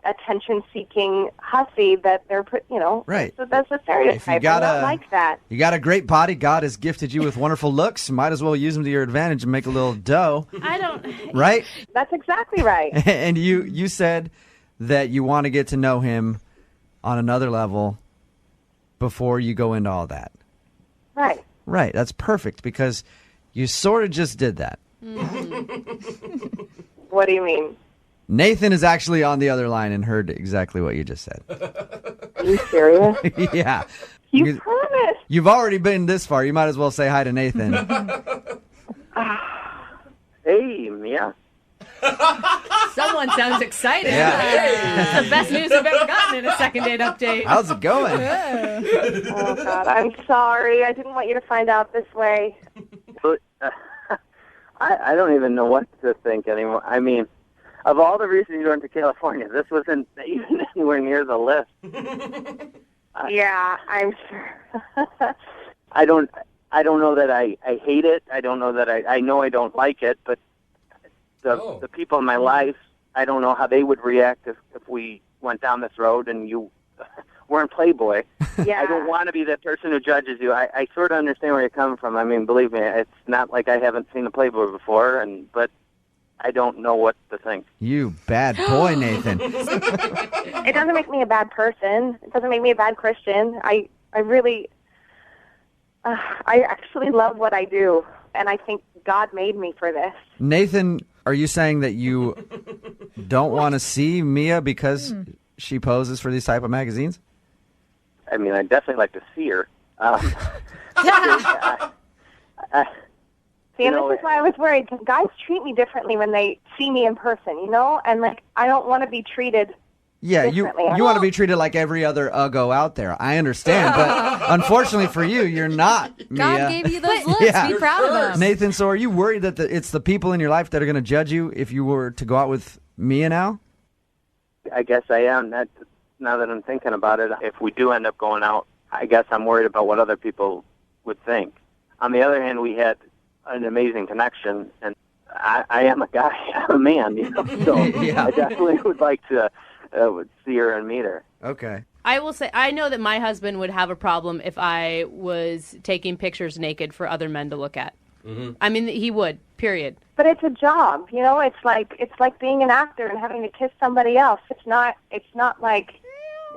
attention-seeking hussy that they're, you know. Right. So that's a stereotype. I don't like that. You got a great body. God has gifted you with wonderful looks. You might as well use them to your advantage and make a little dough. I don't. Right? That's exactly right. And you said that you want to get to know him on another level before you go into all that. Right. Right. That's perfect, because you sort of just did that. What do you mean? Nathan is actually on the other line and heard exactly what you just said. Are you serious? Yeah. You promised. You've already been this far. You might as well say hi to Nathan. Hey, Mia. Someone sounds excited. Yeah. That's the best news I've ever gotten in a second date update. How's it going? Oh, God, I'm sorry. I didn't want you to find out this way. I don't even know what to think anymore. I mean, of all the reasons you went to California, this wasn't even anywhere near the list. Yeah, I'm sure. I don't know that I hate it. I don't know that I know I don't like it, but the people in my life, I don't know how they would react if we went down this road and you were in Playboy. Yeah. I don't want to be that person who judges you. I sort of understand where you're coming from. I mean, believe me, it's not like I haven't seen a Playboy before, but I don't know what to think. You bad boy, Nathan. It doesn't make me a bad person. It doesn't make me a bad Christian. I really, I actually love what I do, and I think God made me for this. Nathan, are you saying that you don't want to see Mia because she poses for these type of magazines? I mean, I'd definitely like to see her. See, and this is why I was worried, because guys treat me differently when they see me in person, you know? And, like, I don't want to be treated differently. You want to be treated like every other uggo out there. I understand, but unfortunately for you, you're not, Mia. God gave you those looks. Be proud of them. Nathan, so are you worried that it's the people in your life that are going to judge you if you were to go out with Mia now? I guess I am. Now that I'm thinking about it, if we do end up going out, I guess I'm worried about what other people would think. On the other hand, we had an amazing connection, and I am a guy, I'm a man, you know, so I definitely would like to see her and meet her. Okay. I will say, I know that my husband would have a problem if I was taking pictures naked for other men to look at. Mm-hmm. I mean, he would, period. But it's a job, you know. It's like being an actor and having to kiss somebody else. It's not like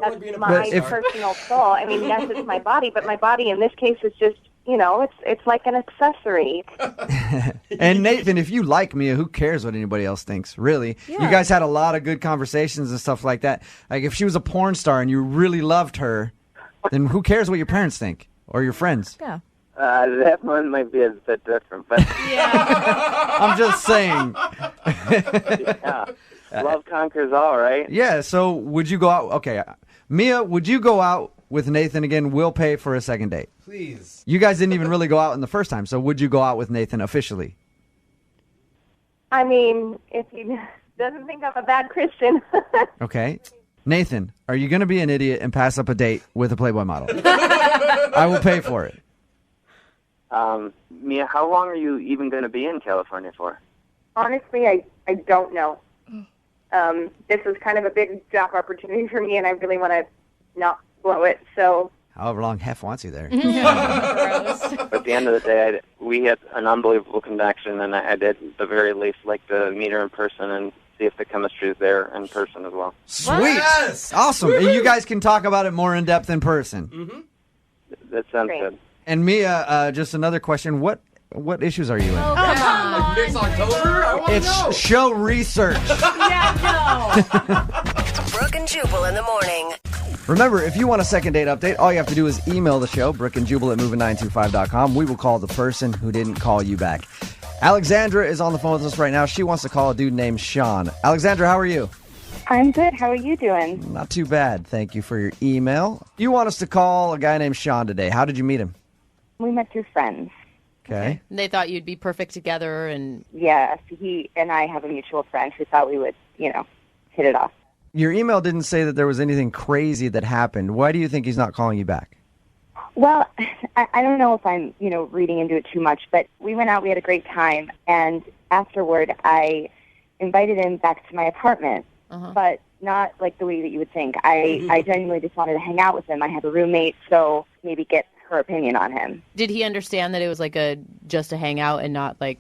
that's my personal soul. I mean, yes, it's my body, but my body in this case is just, you know, it's like an accessory. And Nathan, if you like Mia, who cares what anybody else thinks, really? Yeah. You guys had a lot of good conversations and stuff like that. Like, if she was a porn star and you really loved her, then who cares what your parents think or your friends? Yeah. That one might be a bit different, but I'm just saying. Yeah. Love conquers all, right? Yeah, so would you go out? Okay, Mia, would you go out with Nathan again, we'll pay for a second date. Please. You guys didn't even really go out in the first time, so would you go out with Nathan officially? I mean, if he doesn't think I'm a bad Christian. Okay. Nathan, are you going to be an idiot and pass up a date with a Playboy model? I will pay for it. Mia, how long are you even going to be in California for? Honestly, I don't know. This is kind of a big job opportunity for me, and I really want to not blow it. So, however long Hef wants you there. But at the end of the day, we had an unbelievable connection, and I did, at the very least, like to meet her in person and see if the chemistry is there in person as well. Sweet. Yes! Awesome. You guys can talk about it more in depth in person. That sounds good. And Mia, just another question. What issues are you in? Oh, come on. It's October? I want to know. It's show research. Brooke and Jubal in the morning. Remember, if you want a second date update, all you have to do is email the show, brookeandjubal@moving925.com. We will call the person who didn't call you back. Alexandra is on the phone with us right now. She wants to call a dude named Sean. Alexandra, how are you? I'm good. How are you doing? Not too bad. Thank you for your email. You want us to call a guy named Sean today. How did you meet him? We met through friends. Okay. And they thought you'd be perfect together, and Yes, he and I have a mutual friend who thought we would, hit it off. Your email didn't say that there was anything crazy that happened. Why do you think he's not calling you back? Well, I don't know if I'm, reading into it too much, but we went out, we had a great time, and afterward I invited him back to my apartment, but not like the way that you would think. I genuinely just wanted to hang out with him. I have a roommate, so maybe get her opinion on him. did he understand that it was like just a hangout and not like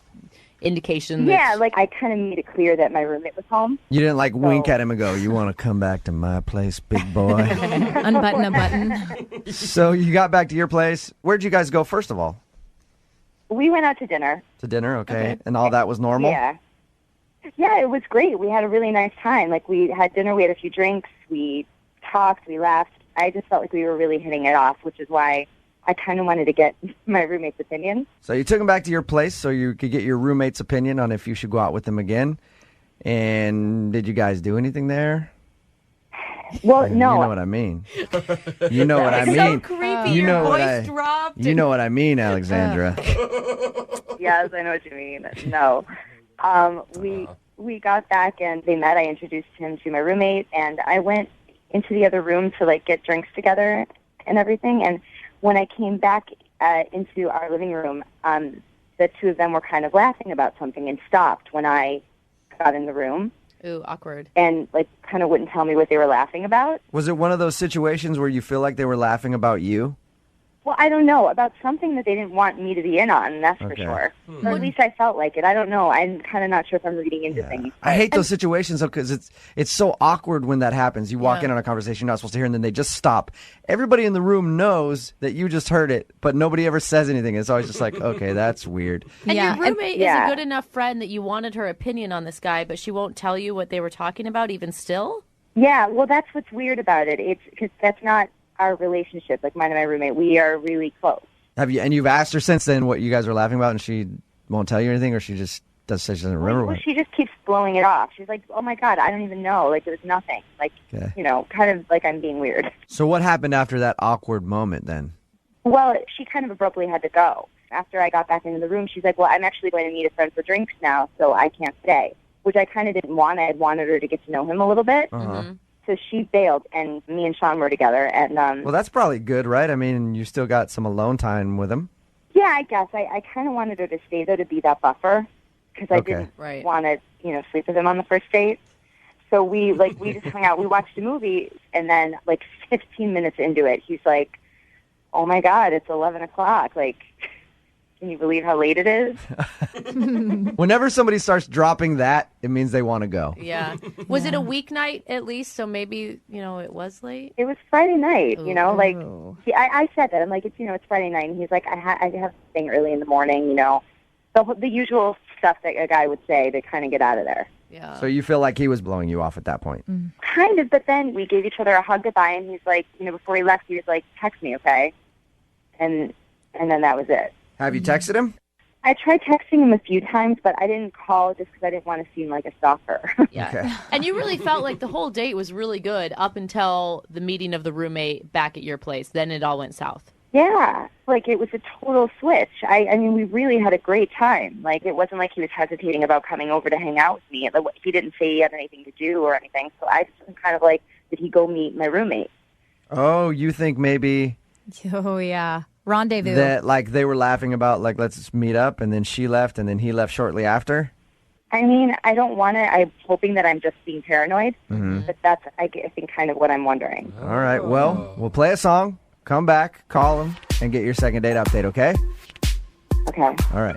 indication that... Yeah, like I kind of made it clear that my roommate was home. You didn't wink at him and go, "You want to come back to my place, big boy?" Unbutton a button. So you got back to your place. Where'd you guys go first of all? We went out to dinner. To dinner, okay. And all that was normal? Yeah. Yeah, it was great. We had a really nice time. Like, we had dinner, we had a few drinks, we talked, we laughed. I just felt like we were really hitting it off, which is why I kind of wanted to get my roommate's opinion. So you took him back to your place so you could get your roommate's opinion on if you should go out with him again. And did you guys do anything there? Well, no. You know what I mean. You know what I mean. So creepy. You know Your what voice dropped. You know what I mean, Alexandra. Yes, I know what you mean. No. We got back and they met. I introduced him to my roommate, and I went into the other room to get drinks together and everything. And when I came back into our living room, the two of them were kind of laughing about something and stopped when I got in the room. Ooh, awkward. And kind of wouldn't tell me what they were laughing about. Was it one of those situations where you feel like they were laughing about you? Well, I don't know, about something that they didn't want me to be in on, that's for sure. Or at least I felt like it. I don't know. I'm kind of not sure if I'm reading into things. I hate those situations though, because it's so awkward when that happens. You walk in on a conversation you're not supposed to hear, and then they just stop. Everybody in the room knows that you just heard it, but nobody ever says anything. It's always just like, okay, that's weird. And your roommate is a good enough friend that you wanted her opinion on this guy, but she won't tell you what they were talking about even still? Yeah, well, that's what's weird about it. It's because that's not our relationship, like mine and my roommate. We are really close. You've asked her since then what you guys are laughing about, and she won't tell you anything, or she just she doesn't remember? Well, she just keeps blowing it off. She's like, "Oh my God, I don't even know. It was nothing." Kind of like I'm being weird. So what happened after that awkward moment then? Well, she kind of abruptly had to go. After I got back into the room, she's like, "Well, I'm actually going to meet a friend for drinks now, so I can't stay," which I kind of didn't want. I had wanted her to get to know him a little bit. So she bailed, and me and Sean were together. And well, that's probably good, right? I mean, you still got some alone time with him. Yeah, I guess. I kind of wanted her to stay, though, to be that buffer, because I didn't want to, sleep with him on the first date. So we just hung out. We watched a movie, and then 15 minutes into it, he's like, "Oh my God, it's 11 o'clock. Can you believe how late it is?" Whenever somebody starts dropping that, it means they want to go. Yeah. Was it a weeknight at least? So maybe, it was late? It was Friday night, I said that. I'm like, it's Friday night. And he's like, I have a thing early in the morning, the usual stuff that a guy would say to kind of get out of there. Yeah. So you feel like he was blowing you off at that point? Kind of, but then we gave each other a hug goodbye, and he's like, before he left, he was like, "Text me, okay?" And then that was it. Have you texted him? I tried texting him a few times, but I didn't call just because I didn't want to seem like a stalker. Yeah. Okay. And you really felt like the whole date was really good up until the meeting of the roommate back at your place. Then it all went south. Yeah, like it was a total switch. I mean, we really had a great time. Like it wasn't like he was hesitating about coming over to hang out with me. He didn't say he had anything to do or anything. So I just was kind of like, did he go meet my roommate? Oh, you think maybe Oh, yeah. Rendezvous. that like they were laughing about like let's just meet up, and then she left, and then he left shortly after? I mean, I don't want to. I'm hoping that I'm just being paranoid, Mhm. but that's, I think, kind of what I'm wondering. All right. Well, we'll play a song, come back, call him, and get your second date update, okay? Okay. All right.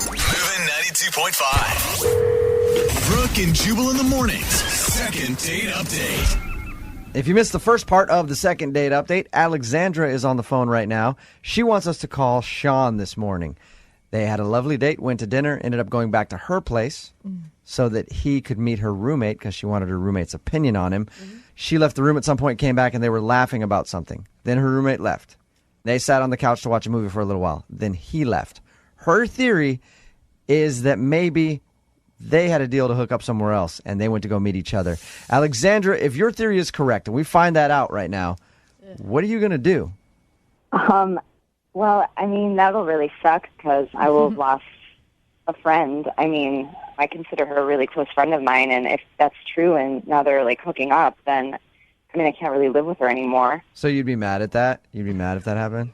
Moving 92.5. Brooke and Jubal in the mornings. Second date update. If you missed the first part of the second date update, Alexandra is on the phone right now. She wants us to call Sean this morning. They had a lovely date, went to dinner, ended up going back to her place so that he could meet her roommate because she wanted her roommate's opinion on him. She left the room at some point, came back, and they were laughing about something. Then her roommate left. They sat on the couch to watch a movie for a little while. Then he left. Her theory is that maybe they had a deal to hook up somewhere else, and they went to go meet each other. Alexandra, if your theory is correct, and we find that out right now, what are you going to do? Well, I mean, that'll really suck because I will have lost a friend. I mean, I consider her a really close friend of mine, and if that's true and now they're, like, hooking up, then, I mean, I can't really live with her anymore. So you'd be mad at that? You'd be mad if that happened?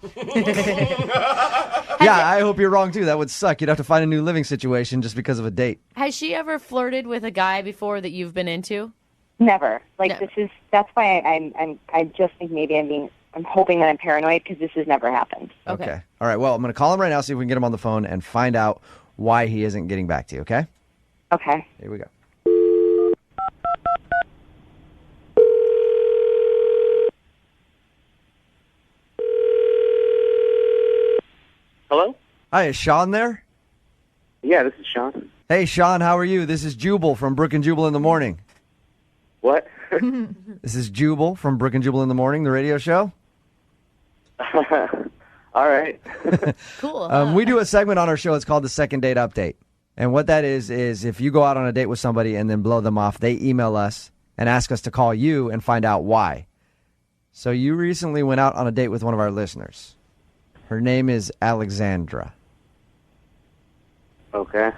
Yeah, I hope you're wrong, too. That would suck. You'd have to find a new living situation just because of a date. Has she ever flirted with a guy before that you've been into? Never. Like, that's why I just think maybe I'm hoping that I'm paranoid because this has never happened. Okay. All right, well, I'm going to call him right now, see if we can get him on the phone and find out why he isn't getting back to you, okay? Okay. Here we go. Hello? Hi, is Sean there? Yeah, this is Sean. Hey, Sean, how are you? This is Jubal from Brooke and Jubal in the Morning. What? This is Jubal from Brooke and Jubal in the Morning, the radio show. All right. Cool. We do a segment on our show. It's called the Second Date Update. And what that is if you go out on a date with somebody and then blow them off, they email us and ask us to call you and find out why. So you recently went out on a date with one of our listeners. Her name is Alexandra. Okay.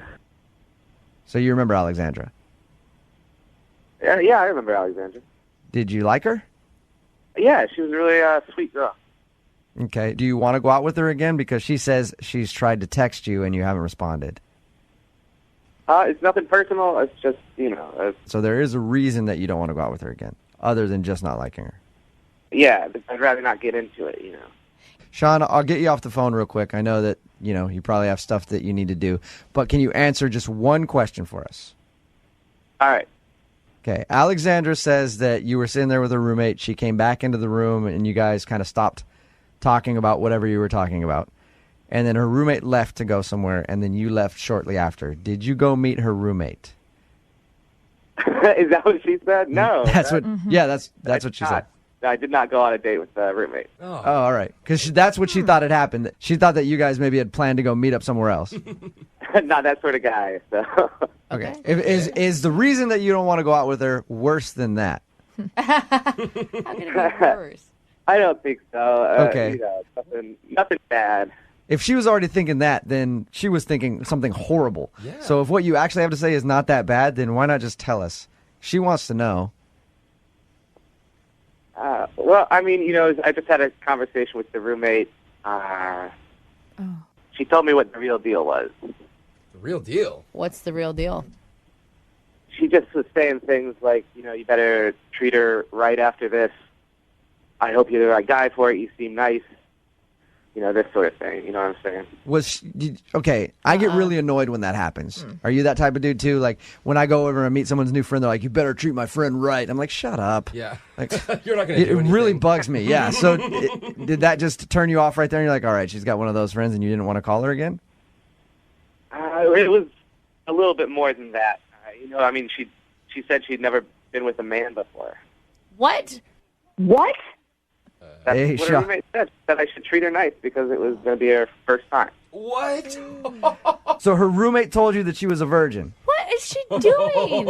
So you remember Alexandra? Yeah, I remember Alexandra. Did you like her? Yeah, she was a really sweet girl. Okay. Do you want to go out with her again? Because she says she's tried to text you and you haven't responded. It's nothing personal. It's just, So there is a reason that you don't want to go out with her again, other than just not liking her. yeah, I'd rather not get into it, Sean, I'll get you off the phone real quick. I know that, you probably have stuff that you need to do. But can you answer just one question for us? All right. Okay. Alexandra says that you were sitting there with her roommate. She came back into the room, and you guys kind of stopped talking about whatever you were talking about. And then her roommate left to go somewhere, and then you left shortly after. Did you go meet her roommate? Is that what she said? No. That's what what she said. I did not go on a date with a roommate. Oh, all right. Because that's what she thought had happened. She thought that you guys maybe had planned to go meet up somewhere else. Not that sort of guy. So. Okay. Is the reason that you don't want to go out with her worse than that? How can it be worse? I don't think so. Okay. Nothing bad. If she was already thinking that, then she was thinking something horrible. Yeah. So if what you actually have to say is not that bad, then why not just tell us? She wants to know. Well, I mean, I just had a conversation with the roommate. She told me what the real deal was. The real deal? What's the real deal? She just was saying things like, you better treat her right after this. I hope you're the right guy for it. You seem nice. This sort of thing. You know what I'm saying? Okay, I get really annoyed when that happens. Are you that type of dude, too? Like, when I go over and meet someone's new friend, they're like, you better treat my friend right. I'm like, shut up. Yeah. Like, You're not going to do anything. It really bugs me, yeah. So did that just turn you off right there? And you're like, all right, she's got one of those friends, and you didn't want to call her again? It was a little bit more than that. I mean, she said she'd never been with a man before. What? What? That's Hey, what her Sean. roommate said. That I should treat her nice because it was going to be her first time. What? So her roommate told you that she was a virgin. What is she doing?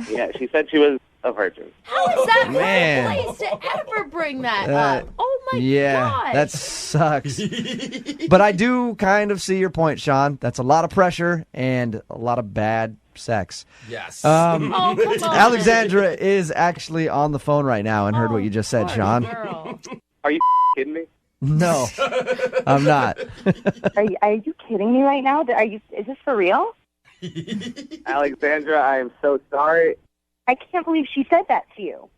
Yeah, she said she was a virgin. How is that Man. one place to ever bring that Uh, up? Oh my Yeah, gosh. that sucks. But I do kind of see your point, Sean. That's a lot of pressure and a lot of bad sex. Yes. Oh, come on. Alexandra is actually on the phone right now and heard what you just said, Sean. Girl. Are you kidding me? No, I'm not. Are you kidding me right now? Is this for real? Alexandra, I am so sorry. I can't believe she said that to you.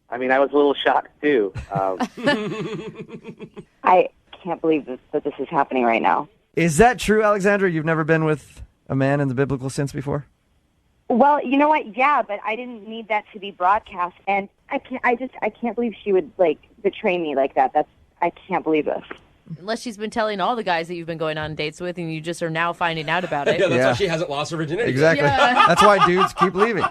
I mean, I was a little shocked, too. I can't believe that this is happening right now. Is that true, Alexandra? You've never been with a man in the biblical sense before? Well, you know what? Yeah, but I didn't need that to be broadcast, and I can't believe she would betray me like that. I can't believe this. Unless she's been telling all the guys that you've been going on dates with, and you just are now finding out about it. Yeah, that's why she hasn't lost her virginity. Exactly. Yeah. That's why dudes keep leaving.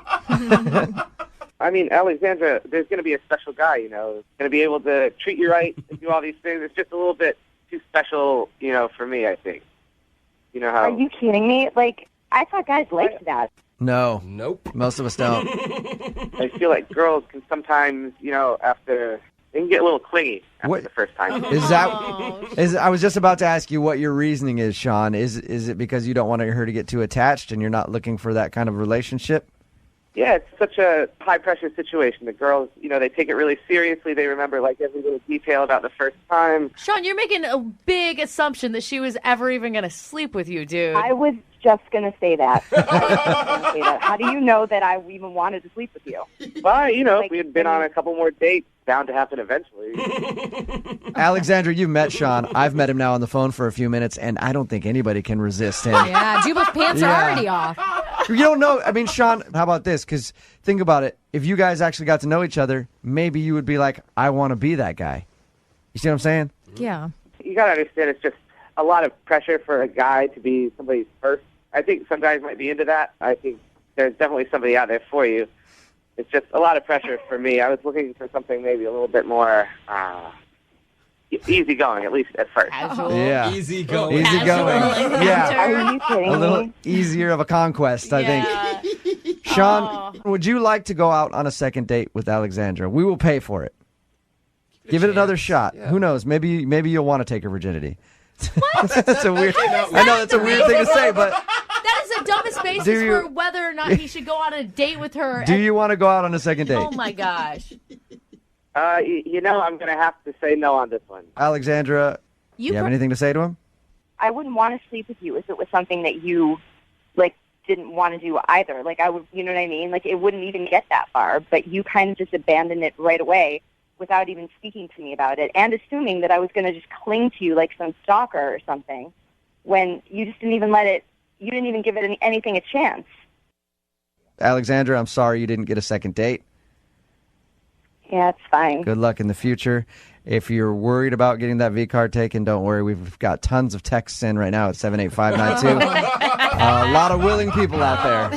I mean, Alexandra, there's going to be a special guy, going to be able to treat you right and do all these things. It's just a little bit too special, for me, I think. You know how... Are you kidding me? I thought guys liked that. No. Nope. Most of us don't. I feel like girls can sometimes, after... They can get a little clingy after the first time. I was just about to ask you what your reasoning is, Sean. Is it because you don't want her to get too attached and you're not looking for that kind of relationship? Yeah, it's such a high-pressure situation. The girls, they take it really seriously. They remember, every little detail about the first time. Sean, you're making a big assumption that she was ever even going to sleep with you, dude. I was just going to say that. How do you know that I even wanted to sleep with you? Well, if we had been on a couple more dates, bound to happen eventually. Alexandra, you've met Sean. I've met him now on the phone for a few minutes, and I don't think anybody can resist him. Yeah, Jubal's pants are already off. You don't know. I mean, Sean, how about this? Because think about it. If you guys actually got to know each other, maybe you would be like, I want to be that guy. You see what I'm saying? Yeah. You got to understand it's just a lot of pressure for a guy to be somebody's first. I think some guys might be into that. I think there's definitely somebody out there for you. It's just a lot of pressure for me. I was looking for something maybe a little bit more easygoing, at least at first. Yeah. Easygoing. Easygoing. Yeah. Are you kidding A little me? easier of a conquest, I think. Sean, would you like to go out on a second date with Alexandra? We will pay for it. Give it another shot. Yeah. Who knows? Maybe you'll want to take her virginity. That's a weird. I know that's a weird thing to say, but That is the dumbest basis Do you- for whether or not he should go on a date with her. do you want to go out on a second date? Oh my gosh. I'm going to have to say no on this one. Alexandra, you have anything to say to him? I wouldn't want to sleep with you if it was something that you, didn't want to do either. I would, you know what I mean? It wouldn't even get that far, but you kind of just abandoned it right away without even speaking to me about it and assuming that I was going to just cling to you like some stalker or something when you just didn't even you didn't even give it anything a chance. Alexandra, I'm sorry you didn't get a second date. Yeah, it's fine. Good luck in the future. If you're worried about getting that V card taken, don't worry. We've got tons of texts in right now at 78592. A lot of willing people out there.